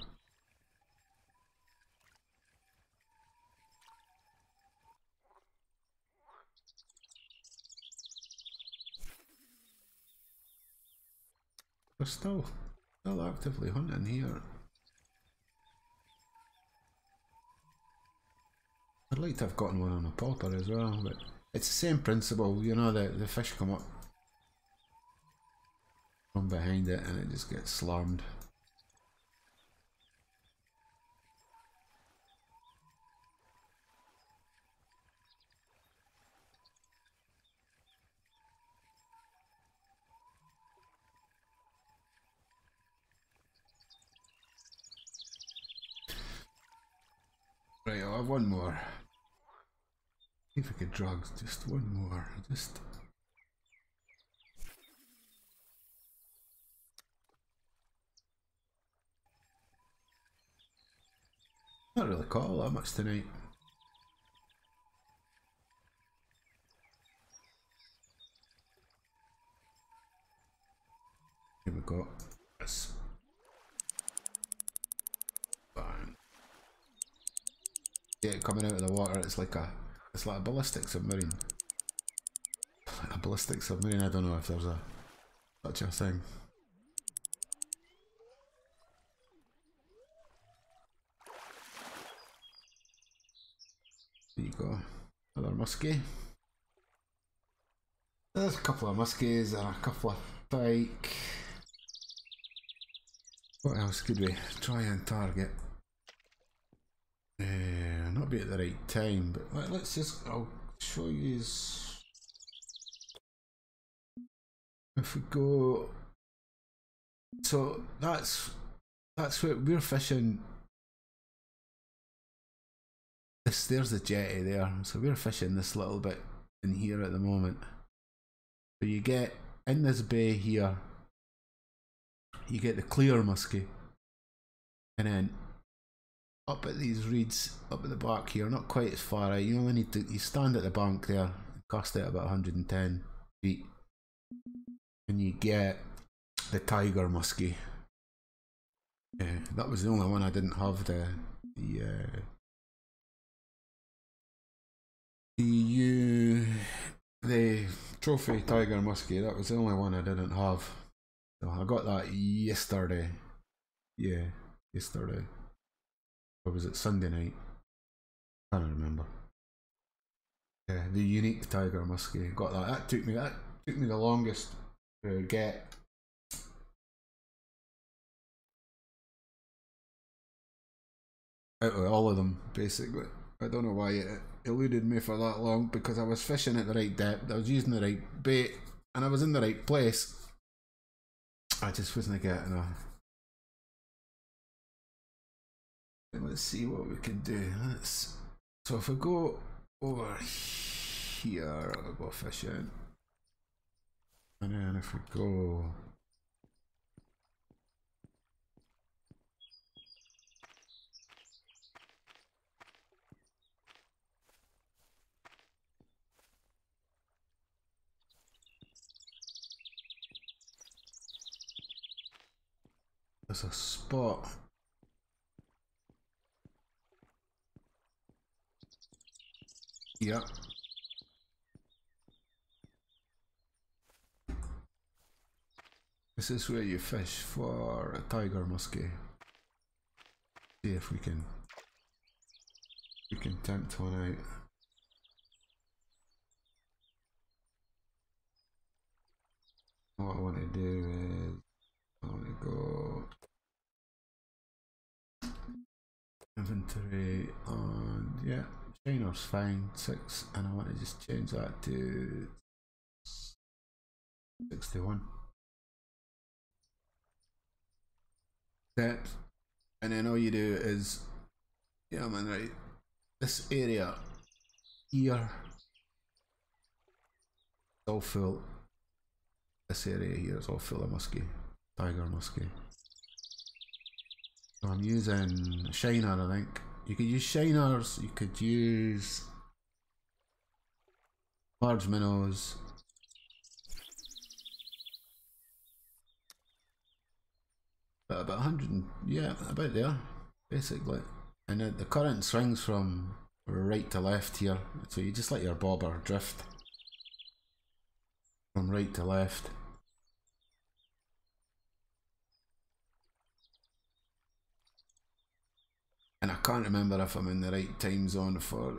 We're still actively hunting here. I'd like to have gotten one on a popper as well, but it's the same principle, you know, the fish come up from behind it and it just gets slammed. Right, I'll have one more. See if I could drag just one more. Just not really caught all that much tonight. Here we go. Yes. Bang. Yeah, coming out of the water, it's like a ballistic submarine. A ballistic submarine. I don't know if there's such a thing. There you go. Another muskie. There's a couple of muskies and a couple of pike. What else could we try and target? Not be at the right time, but let's just, I'll show you if we go, so that's where we're fishing. There's the jetty there, so we're fishing this little bit in here at the moment. So you get in this bay here, you get the clear muskie, and then up at these reeds up at the back here, not quite as far out, you only need to, you stand at the bank there, cast it about 110 feet, and you get the tiger muskie. That was the only one I didn't have, the trophy tiger muskie. That was the only one I didn't have, so I got that yesterday. Yeah, yesterday. Or was it Sunday night? I can't remember. Yeah, the unique tiger muskie. Got that. That took me the longest to get. Out of all of them, basically. I don't know why it eluded me for that long, because I was fishing at the right depth, I was using the right bait, and I was in the right place. I just wasn't getting a... Let's see what we can do. So if I go over here, I'll go fishing. And then if we go... There's a spot. Yep. This is where you fish for a tiger muskie. See if we can tempt one out. What I want to do is I want to go inventory and yeah, Shiner's fine, 6, and I want to just change that to 61. Depth, and then all you do is, yeah man, right, this area here, all full. This area here is all full of muskie, tiger muskie. So I'm using shiner, I think. You could use shiners, you could use large minnows. But about 100, yeah, about there, basically. And the current swings from right to left here, so you just let your bobber drift from right to left. And I can't remember if I'm in the right time zone for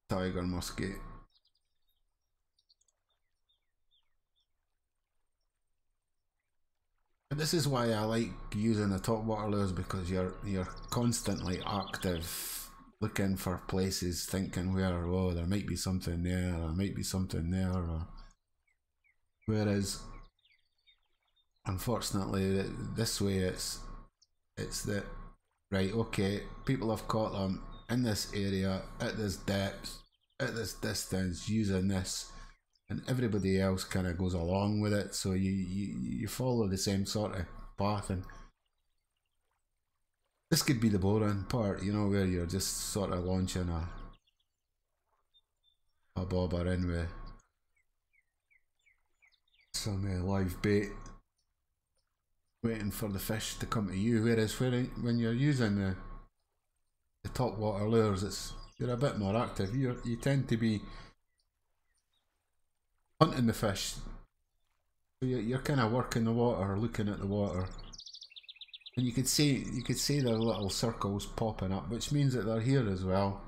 tiger muskie. But this is why I like using the top water lures, because you're constantly active, looking for places, thinking where, oh, there might be something there, or there might be something there. Or whereas, unfortunately, this way it's that, right, okay, people have caught them in this area, at this depth, at this distance, using this, and everybody else kind of goes along with it, so you follow the same sort of path. And this could be the boring part, you know, where you're just sort of launching a bobber in with some live bait, waiting for the fish to come to you. Whereas when you're using the top water lures, you're a bit more active. You tend to be hunting the fish, so you're kind of working the water, looking at the water, and you could see their little circles popping up, which means that they're here as well.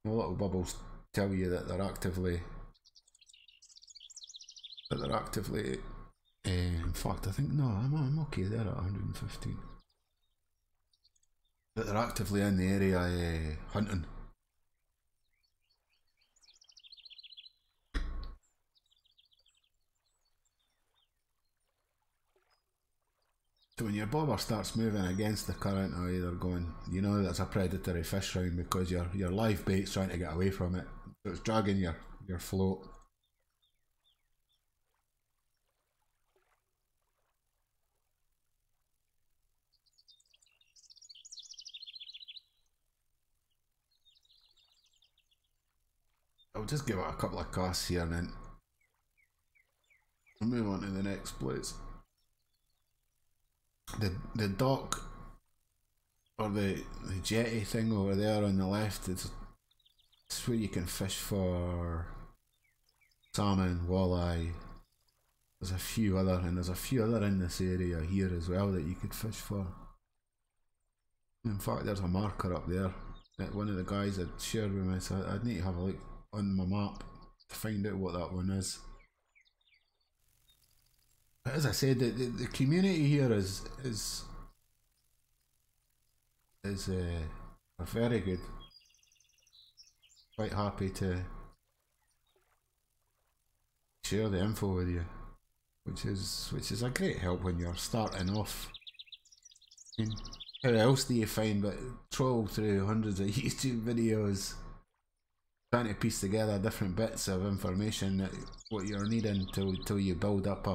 The little bubbles tell you that they're actively. In fact, I think no, I'm okay. They're at 115. That they're actively in the area hunting. So when your bobber starts moving against the current, or either going, you know there's a predatory fish round, because your live bait's trying to get away from it. So it's dragging your float. I'll just give it a couple of casts here and then I'll move on to the next place. The dock, or the jetty thing over there on the left, it's where you can fish for salmon, walleye. There's a few other in this area here as well that you could fish for. In fact, there's a marker up there that one of the guys had shared with me, so I'd need to have a look on my map to find out what that one is. But as I said, the community here is very good. Quite happy to share the info with you, which is a great help when you're starting off. I mean, how else do you find but troll through hundreds of YouTube videos, trying to piece together different bits of information that what you're needing till you build up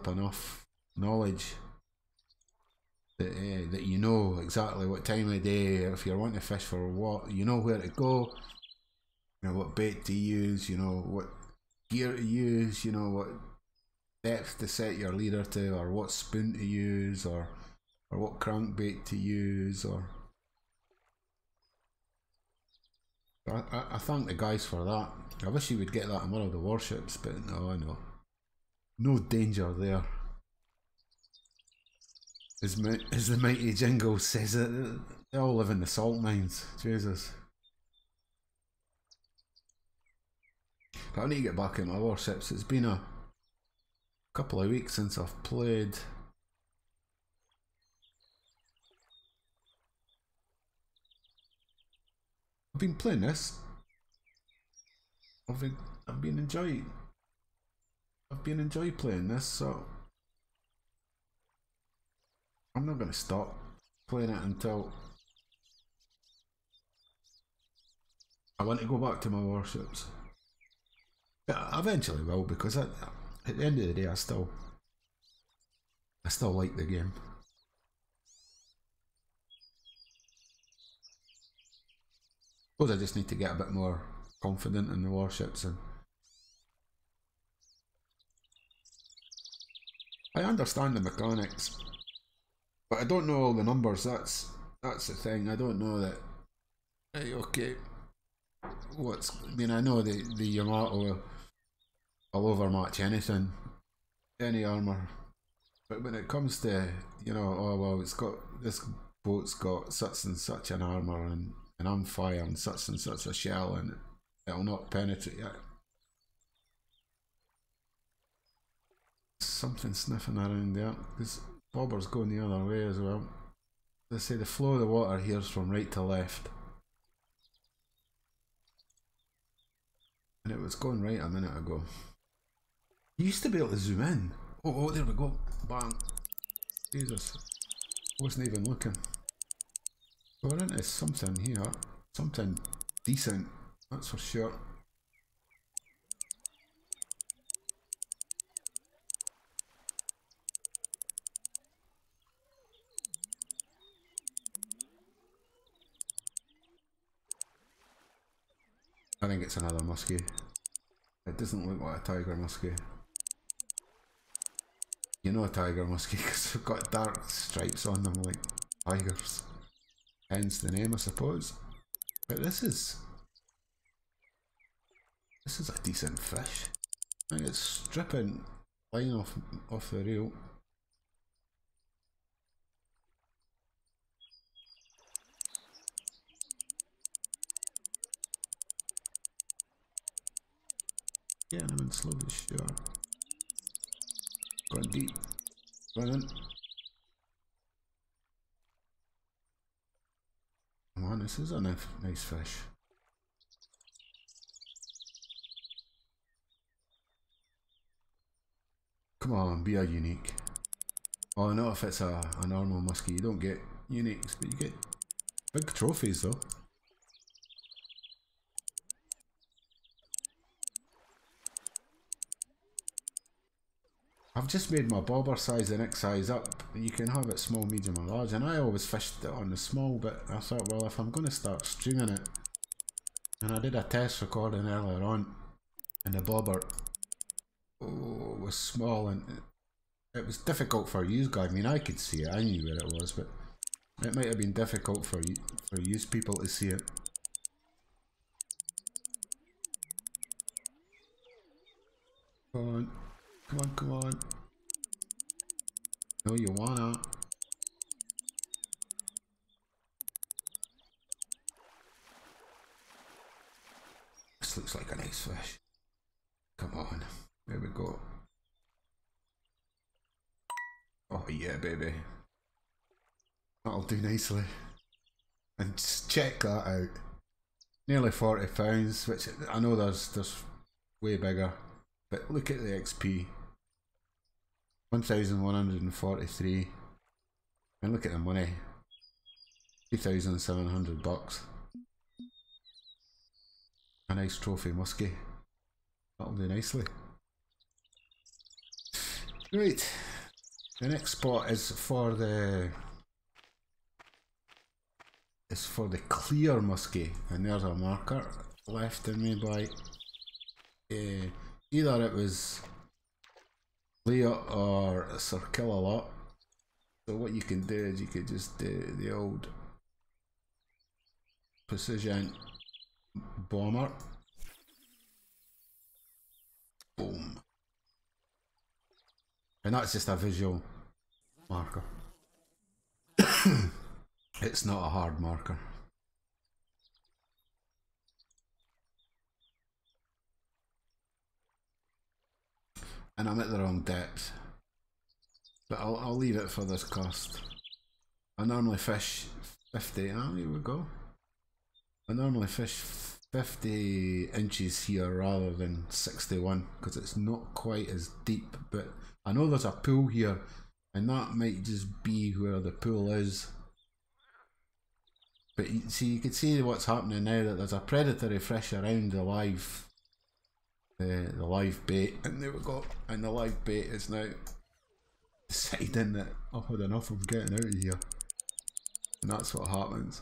enough knowledge that you know exactly what time of day, if you're wanting to fish for what, you know where to go, you know what bait to use, you know what gear to use, you know what depth to set your leader to, or what spoon to use, or what crankbait to use. Or I thank the guys for that. I wish you would get that in one of the warships, but no danger there. As the mighty jingle says, they all live in the salt mines. Jesus. But I need to get back in my warships. It's been a couple of weeks since I've played. I've been playing this. I've been enjoying playing this, so I'm not going to stop playing it until I want to go back to my warships. But I eventually will, because at the end of the day, I still like the game. Suppose I just need to get a bit more confident in the warships, and I understand the mechanics, but I don't know all the numbers. That's the thing. I don't know that. Okay, I mean, I know the Yamato will overmatch anything, any armor, but when it comes to, you know, oh well, this boat's got such and such an armor, and I'm firing such and such a shell, and it'll not penetrate it. Something sniffing around there, because Bobber's going the other way as well. They say the flow of the water here is from right to left, and it was going right a minute ago. You used to be able to zoom in. Oh, there we go. Bang. Jesus. Wasn't even looking. We're into something here. Something decent, that's for sure. I think it's another muskie. It doesn't look like a tiger muskie. You know a tiger muskie because they've got dark stripes on them like tigers. Hence the name, I suppose. But this is a decent fish. I think it's stripping line off the reel. Yeah, I'm in slow but sure. Going deep. Running. Come on, this is a nice fish. Come on, be a unique. Oh, not if it's a normal muskie. You don't get uniques, but you get big trophies though. I've just made my bobber size the next size up. You can have it small, medium or large, and I always fished it on the small, but I thought, well, if I'm going to start streaming it, and I did a test recording earlier on, and the bobber was small, and it was difficult for you guys. I mean, I could see it, I knew where it was, but it might have been difficult for you people to see it. Come on. Come on, come on. No, you wanna. This looks like a nice fish. Come on. There we go. Oh yeah, baby. That'll do nicely. And just check that out. Nearly 40 pounds, which I know there's way bigger. But look at the XP. 1,143. And look at the money. 3,700 bucks. A nice trophy muskie. That'll do nicely. Right. The next spot is for the clear muskie, and there's a marker left in me by either it was Leo or Sir Kill-A-Lot. So what you can do is you could just do the old precision bomber. Boom. And that's just a visual marker. It's not a hard marker. And I'm at the wrong depth, but I'll leave it for this cast. I normally fish 50. Oh, here we go. I normally fish 50 inches here rather than 61 because it's not quite as deep. But I know there's a pool here, and that might just be where the pool is. But you can see what's happening now, that there's a predatory fish around the live the live bait, and there we go. And the live bait is now deciding that I've had enough of getting out of here, and that's what happens.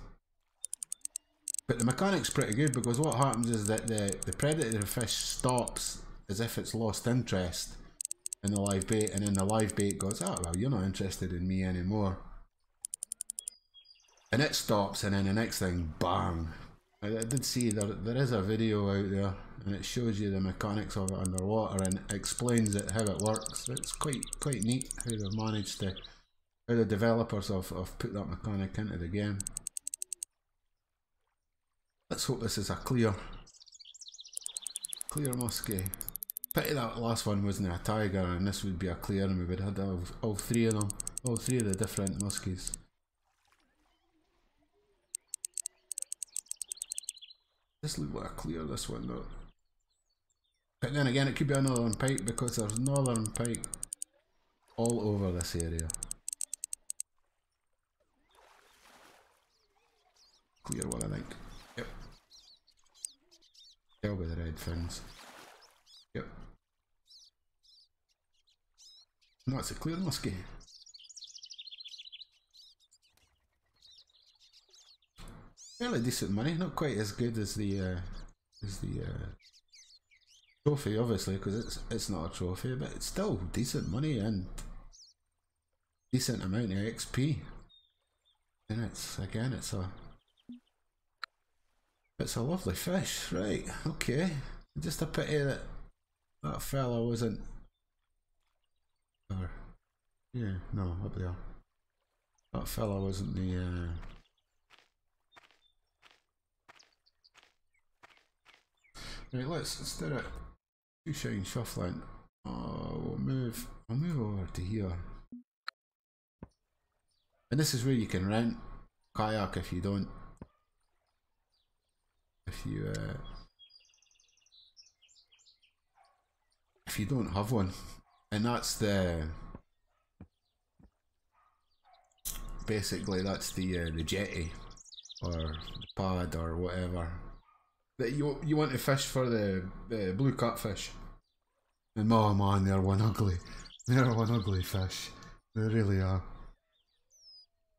But the mechanic's pretty good, because what happens is that the predator fish stops as if it's lost interest in the live bait, and then the live bait goes, oh well, you're not interested in me anymore. And it stops, and then the next thing, bang. I did see there is a video out there, and it shows you the mechanics of it underwater and explains how it works. It's quite neat how they've managed to, how the developers have put that mechanic into the game. Let's hope this is a clear muskie. Pity that last one wasn't a tiger, and this would be a clear, and we would have had all three of them, all three of the different muskies. This looks like a clear, this one though. But then again, it could be a northern pike, because there's northern pike all over this area. Clear one, I think. Yep. Tell with the red fins. Yep. No, it's a clear muskie. Fairly decent money, not quite as good as the trophy, obviously, because it's not a trophy, but it's still decent money and decent amount of XP. And it's a lovely fish, right? Okay, just a pity that fella wasn't. Or yeah, no, up there. That fella wasn't the. Right, let's do it. Two shine shuffling. I'll move over to here. And this is where you can rent kayak if you don't. If you don't have one. And that's basically that's the jetty or the pad or whatever that you want to fish for the blue catfish. And oh man, they're one ugly fish. They really are.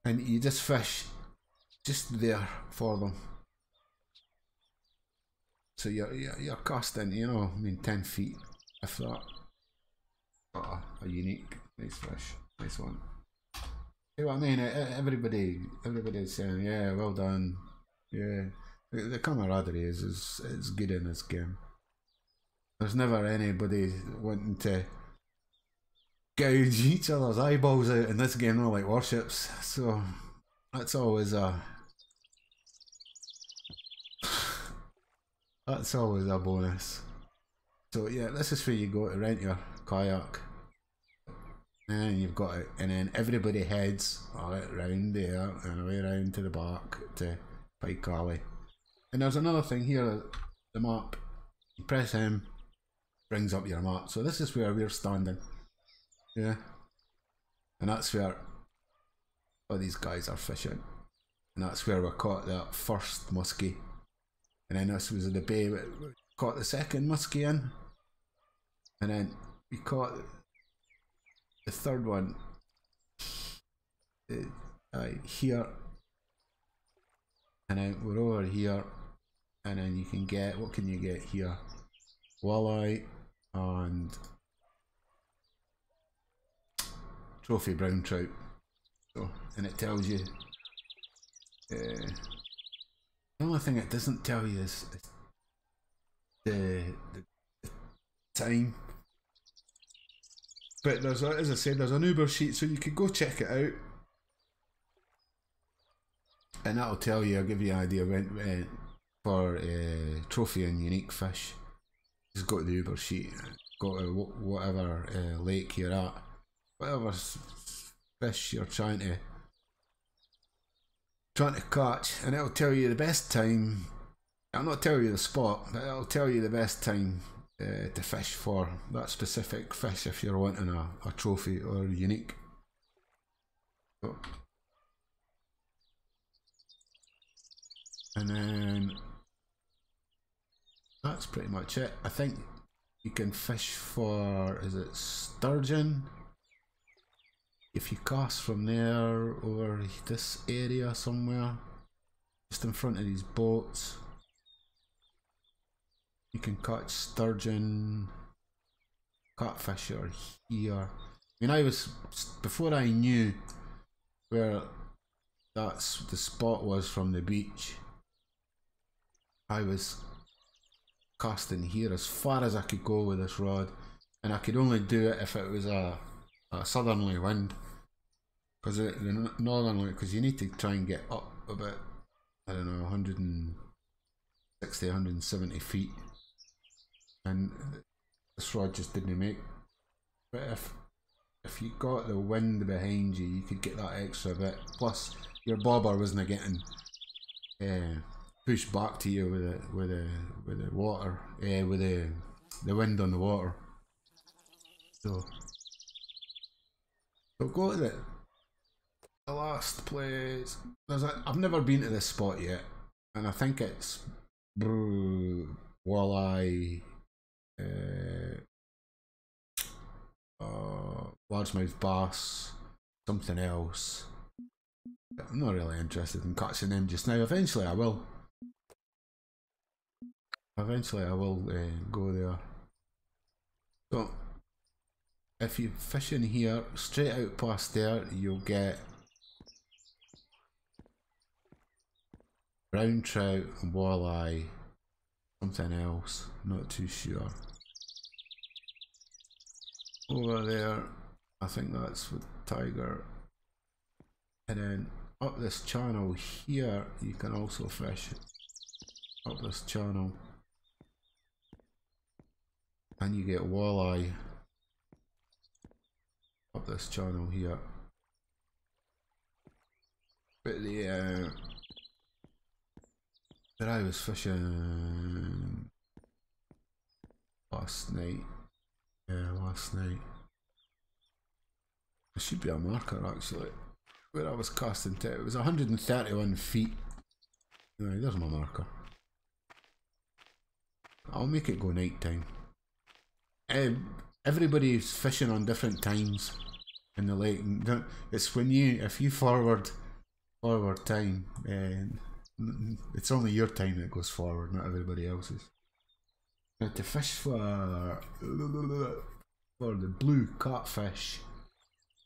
And you just fish just there for them. So you're casting, you know, I mean 10 feet, if that. Oh, a unique, nice fish, nice one. You know what I mean? Everybody's saying, yeah, well done. Yeah, the camaraderie is good in this game. There's never anybody wanting to gouge each other's eyeballs out in this game, not like warships. So that's always a bonus. So yeah, this is where you go to rent your kayak. And you've got it, and then everybody heads round there and away round to the back to Pike Alley. And there's another thing here, the map. You press M, brings up your map. So this is where we're standing. Yeah. And that's where all these guys are fishing. And that's where we caught that first muskie. And then this was the bay we caught the second muskie in. And then we caught the third one here, and then we're over here, and then you can get, what can you get here? Walleye and trophy brown trout. So, and it tells you, the only thing it doesn't tell you is the time. But there's, as I said, there's an Uber sheet, so you could go check it out, and that'll tell you, I'll give you an idea when for trophy and unique fish. Just go to the Uber sheet, go to whatever lake you're at, whatever fish you're trying to catch, and it'll tell you the best time. I'll not tell you the spot, but it'll tell you the best time to fish for that specific fish if you're wanting a trophy or unique. So, and then that's pretty much it. I think You can fish for, is it sturgeon? If you cast from there over this area somewhere, just in front of these boats, you can catch sturgeon. Catfish are here. I mean, before I knew where that's the spot was from the beach, I was casting here as far as I could go with this rod, and I could only do it if it was a southerly wind, because the northerly, because you need to try and get up about, I don't know, 160, 170 feet, and this rod just didn't make. But if you got the wind behind you, you could get that extra bit. Plus, your bobber wasn't getting pushed back to you with the water, with the wind on the water. So go to the last place. I've never been to this spot yet, and I think it's walleye, largemouth bass, something else. I'm not really interested in catching them just now. Eventually I will. Go there. So if you fish in here, straight out past there, you'll get brown trout and walleye, something else, not too sure. Over there, I think that's with tiger. And then up this channel here, you can also fish up this channel, and you get walleye up this channel here. But that I was fishing last night. Yeah, last night. There should be a marker actually where I was casting to. It was 131 feet. Anyway, there's my marker. I'll make it go night time. Everybody's fishing on different times in the lake. It's if you forward time, it's only your time that goes forward, not everybody else's. Now to fish for the blue catfish,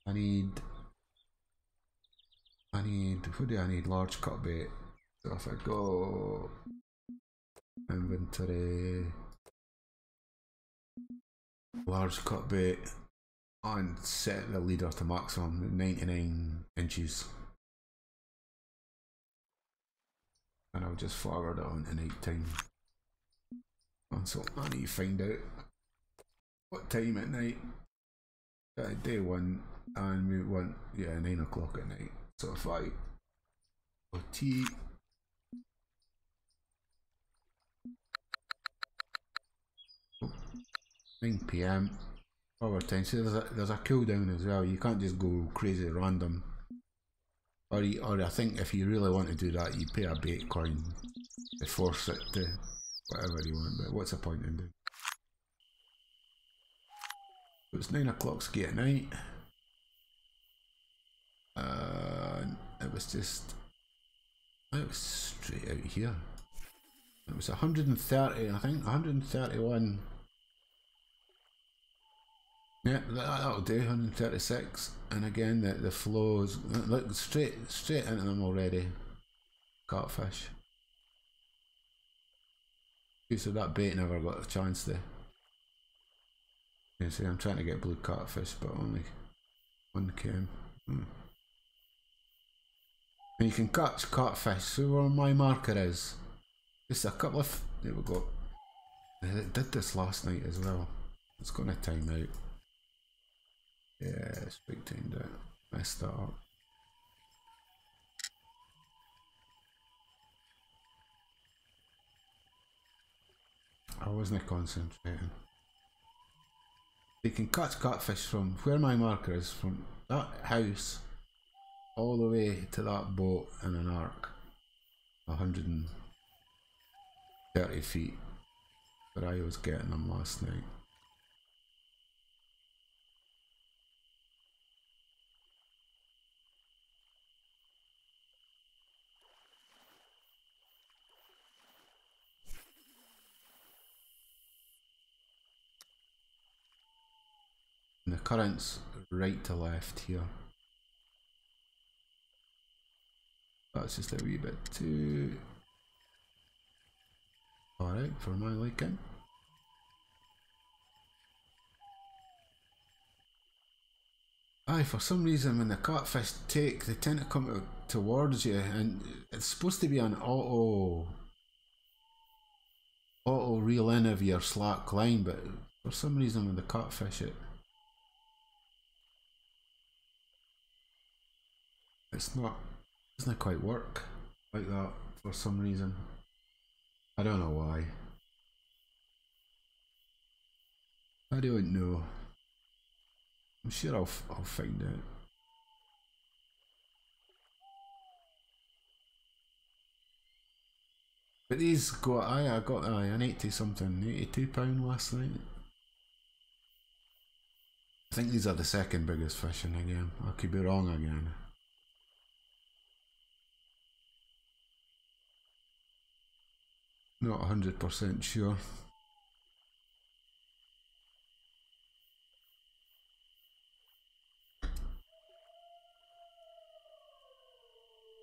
I need what do I need? Large cut bait. So if I go inventory, large cut bait, and set the leader to maximum 99 inches, and I'll just forward it on to night time. And so I need to find out what time at night. Day one, and we want 9 o'clock at night. So if I go T, oh, 9 PM forward time. So there's a cooldown as well. You can't just go crazy random. Or I think if you really want to do that, you pay a bait coin to force it to whatever you want. But what's the point in doing? So it's 9 o'clock ski at night. It was straight out here. It was 130, I think, 131. Yeah, that'll do, 136. And again, the flows, look, straight into them already. Catfish. So that bait never got a chance to. You see, I'm trying to get blue catfish, but only one came. And you can catch catfish, so where my marker is. Just a couple of. There we go. I did this last night as well. It's going to time out. Yeah, it's big timed out. Messed that up. I wasn't concentrating. You can catch catfish from where my marker is, from that house all the way to that boat in an arc. 130 feet. But I was getting them last night. the current's right to left here. That's just a wee bit too alright for my liking. Aye, for some reason when the catfish take, they tend to come towards you, and it's supposed to be an auto reel in of your slack line, but for some reason with the catfish it doesn't quite work like that for some reason. I don't know why. I don't know. I'm sure I'll find out. But these go, I got an 80 something, £82 last night. I think these are the second biggest fishing again. I could be wrong again. Not 100% sure.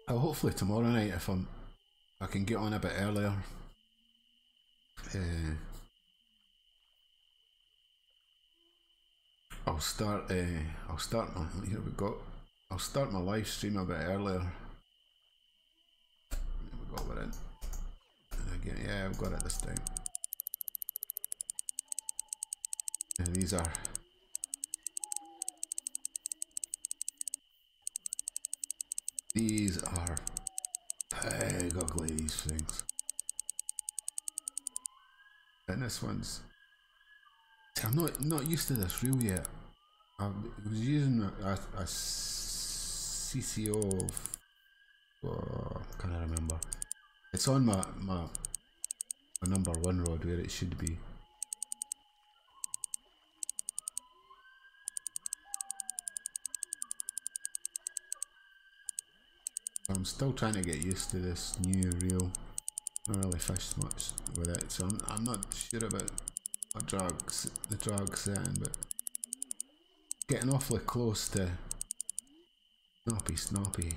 Oh, hopefully tomorrow night if I can get on a bit earlier. I'll start my, here we go. I'll start my live stream a bit earlier. Here we go, we're in. And again, yeah, I've got it this time. And these are big ugly, these things. And this one's, see, I'm not used to this reel yet. I was using a CCO of, oh, can't I remember. It's on my number 1 rod where it should be. I'm still trying to get used to this new reel. Not really fished much with it, so I'm not sure about the drag setting, but getting awfully close to snappy.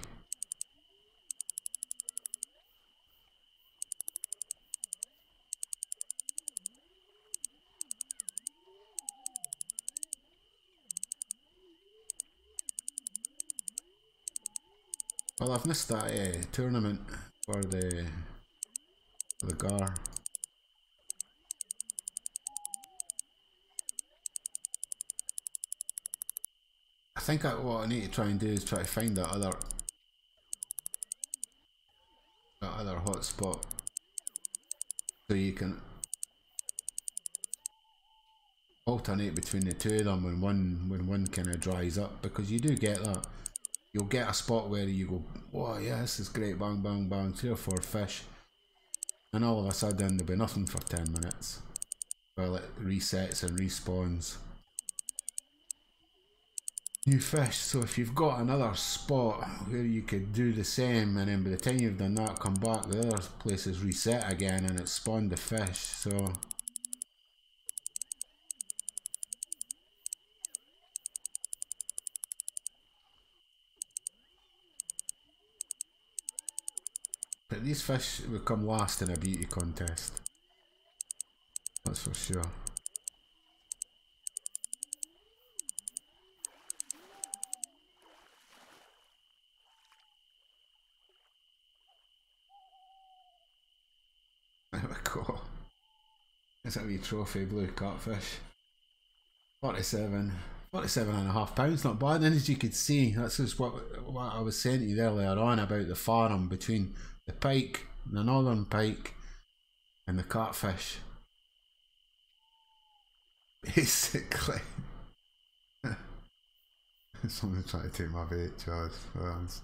Well, I've missed that tournament for the gar. I think what I need to try and do is try to find that other hot spot so you can alternate between the two of them when one kind of dries up, because you do get that. You'll get a spot where you go, whoa, yeah, this is great, bang, bang, bang, 3 or 4 fish, and all of a sudden there'll be nothing for 10 minutes while it resets and respawns new fish. So if you've got another spot where you could do the same, and then by the time you've done that, come back, the other place is reset again and it's spawned the fish. So but these fish will come last in a beauty contest, that's for sure. There we go. It's a wee trophy blue catfish. 47.5 pounds, not bad. And as you could see, that's just what I was saying to you earlier on about the farm between the pike, the northern pike, and the catfish. Basically. Someone's trying to take my bait, Charles.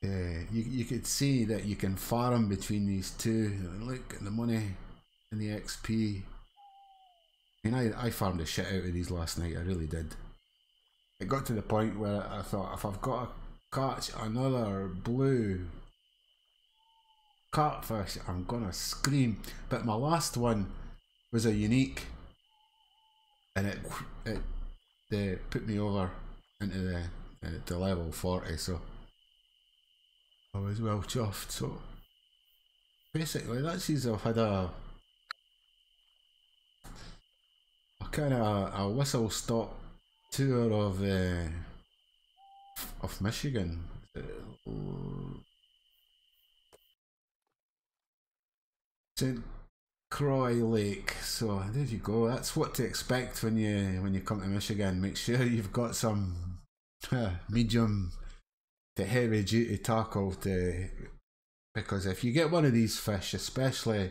Yeah, you could see that you can farm between these two. Look at the money and the XP. I mean, I farmed the shit out of these last night, I really did. It got to the point where I thought, if I've got to catch another blue catfish, I'm gonna scream. But my last one was a unique, and they put me over into the level 40, so I was well chuffed. So basically, that's easy. I've had a kind of a whistle stop tour of Michigan. St. Croix Lake. So there you go. That's what to expect when you come to Michigan. Make sure you've got some medium to heavy duty tackle because if you get one of these fish, especially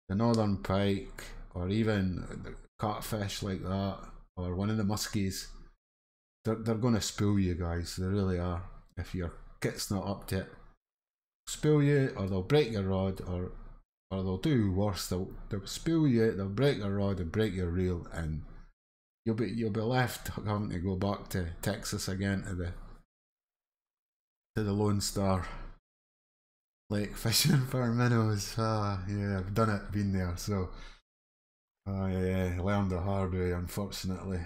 the northern pike or even the catfish like that, or one of the muskies, they're going to spoil you guys. They really are. If your kit's not up to it, spoil you, or they'll break your rod, or they'll do worse. They'll spoil you, they'll break your rod and break your reel, and you'll be left having to go back to Texas again to the Lone Star Lake fishing for minnows. Yeah, I've done it, been there. So yeah, learned the hard way, unfortunately.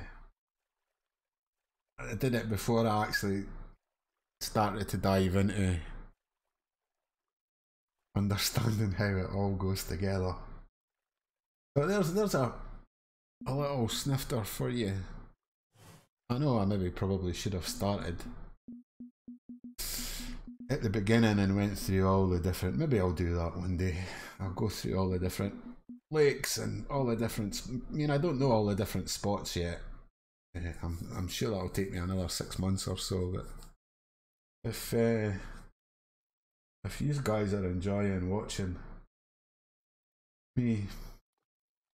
I did it before I actually started to dive into understanding how it all goes together. But there's a little snifter for you. I know I maybe probably should have started at the beginning and went through all the different, maybe I'll do that one day. I'll go through all the different lakes and all the different, I mean, I don't know all the different spots yet. I'm sure that'll take me another 6 months or so, but if you guys are enjoying watching me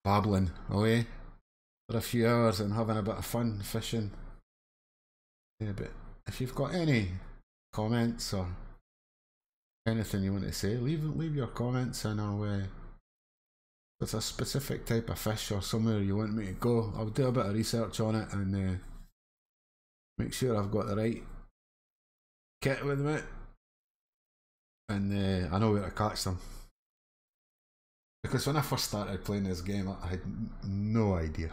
babbling away for a few hours and having a bit of fun fishing, yeah, but if you've got any comments or anything you want to say, leave your comments, and I'll if it's a specific type of fish or somewhere you want me to go, I'll do a bit of research on it and make sure I've got the right kit with me, and I know where to catch them. Because when I first started playing this game, I had no idea.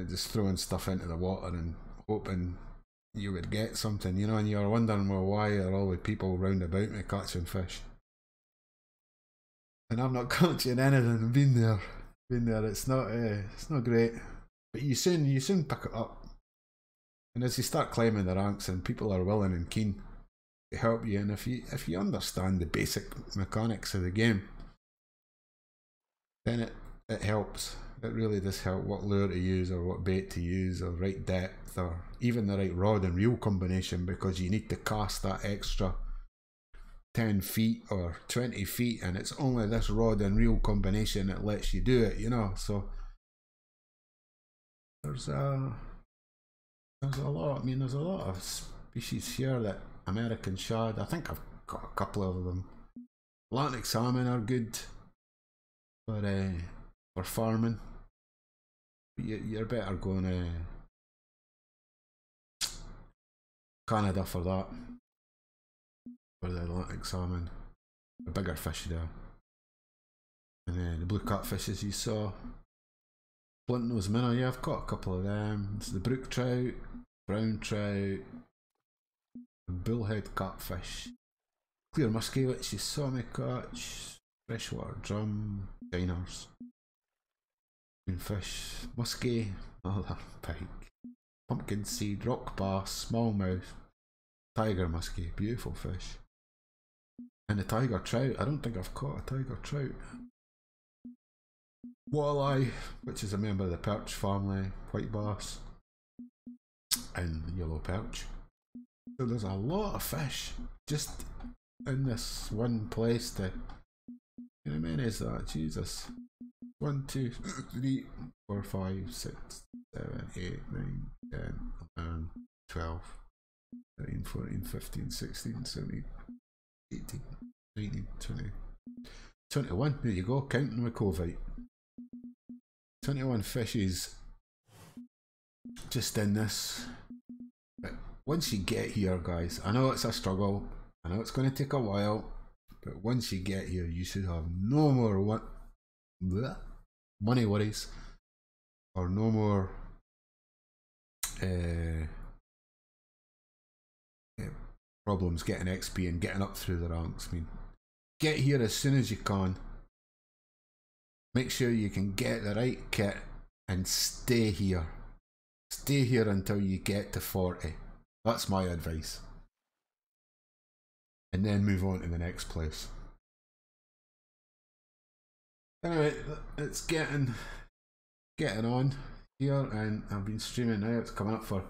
Just throwing stuff into the water and hoping you would get something, you know, and you're wondering, well, why are all the people round about me catching fish? And I'm not catching anything. Been there. It's not great, but you soon pick it up. And as you start climbing the ranks, and people are willing and keen to help you, and if you understand the basic mechanics of the game, then it helps. It really does help what lure to use, or what bait to use, or right depth, or even the right rod and reel combination, because you need to cast that extra 10 feet or 20 feet, and it's only this rod and reel combination that lets you do it, you know. So there's a lot. I mean, there's a lot of species here that American shad, I think I've got a couple of them. Atlantic salmon are good for farming. You're better going to Canada for that, for the Atlantic salmon, the bigger fish there. And then the blue catfishes you saw, flint nose minnow, yeah, I've got a couple of them. It's the brook trout, brown trout, bullhead catfish, clear muskie, which you saw me catch, freshwater drum, diners, fish, muskie, another pike, pumpkin seed, rock bass, smallmouth, tiger muskie, beautiful fish. And the tiger trout, I don't think I've caught a tiger trout. Walleye, which is a member of the perch family, white bass, and yellow perch. So there's a lot of fish just in this one place. How many is that? Jesus. 1, 2, 3, 4, 5, 6, 7, 8, 9, 10, 11, 12, 13, 14, 15, 16, 17, 18, 19, 20, 21. There you go, counting with COVID. 21 fishes just in this. But once you get here, guys, I know it's a struggle, I know it's going to take a while, but once you get here, you should have no more money worries, or no more problems getting XP and getting up through the ranks. I mean, get here as soon as you can. Make sure you can get the right kit and stay here. Stay here until you get to 40. That's my advice. And then move on to the next place. Anyway, it's getting on here, and I've been streaming now. It's coming up for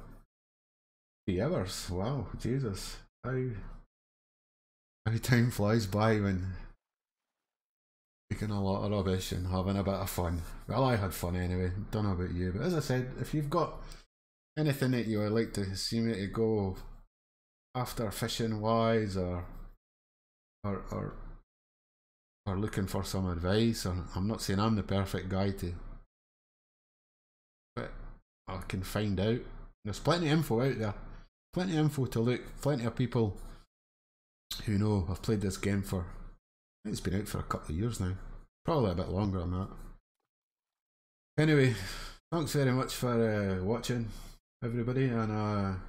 3 hours. Wow, Jesus. How time flies by when making a lot of rubbish and having a bit of fun. Well, I had fun anyway. Don't know about you, but as I said, if you've got anything that you would like to see me to go after fishing wise, or looking for some advice, or I'm not saying I'm the perfect guy to, but I can find out. There's plenty of info out there, plenty of info to look, plenty of people who know I've played this game for, I think it's been out for a couple of years now, probably a bit longer than that. Anyway, thanks very much for watching, everybody, and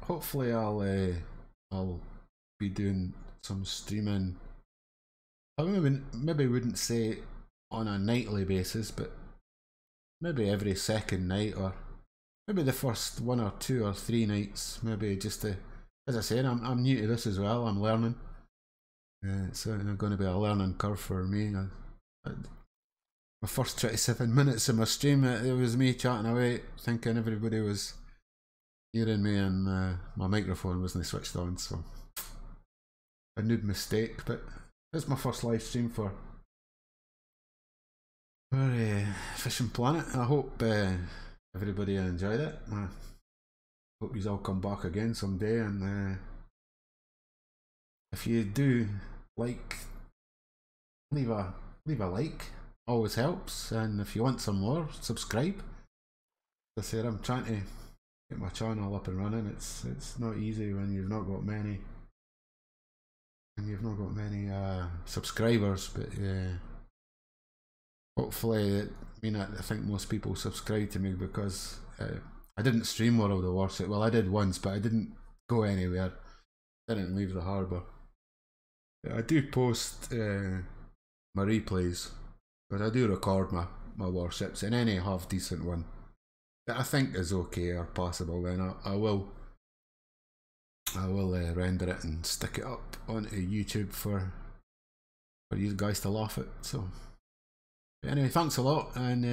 hopefully I'll be doing some streaming. I maybe wouldn't say on a nightly basis, but maybe every second night, or maybe the first 1 or 2 or 3 nights, maybe just to, as I said, I'm new to this as well, I'm learning. It's going to be a learning curve for me. My first 27 minutes of my stream, it was me chatting away, thinking everybody was hearing me, and my microphone wasn't switched on, so a noob mistake. But it's my first live stream for Fishing Planet. I hope everybody enjoyed it. I hope you all come back again someday, and if you do like, leave a like, always helps, and if you want some more, subscribe. As I said, I'm trying to get my channel up and running. It's not easy when you've not got many subscribers, but hopefully, I think most people subscribe to me because I didn't stream World of Warships. Well, I did once, but I didn't go anywhere. Didn't leave the harbour. I do post my replays, but I do record my warships, and any half decent one that I think is okay or possible, then I will render it and stick it up onto YouTube for you guys to laugh at. So anyway, thanks a lot, and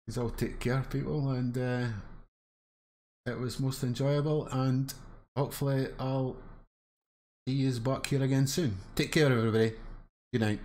you all take care, people, and it was most enjoyable, and hopefully I'll see you back here again soon. Take care, everybody. Good night.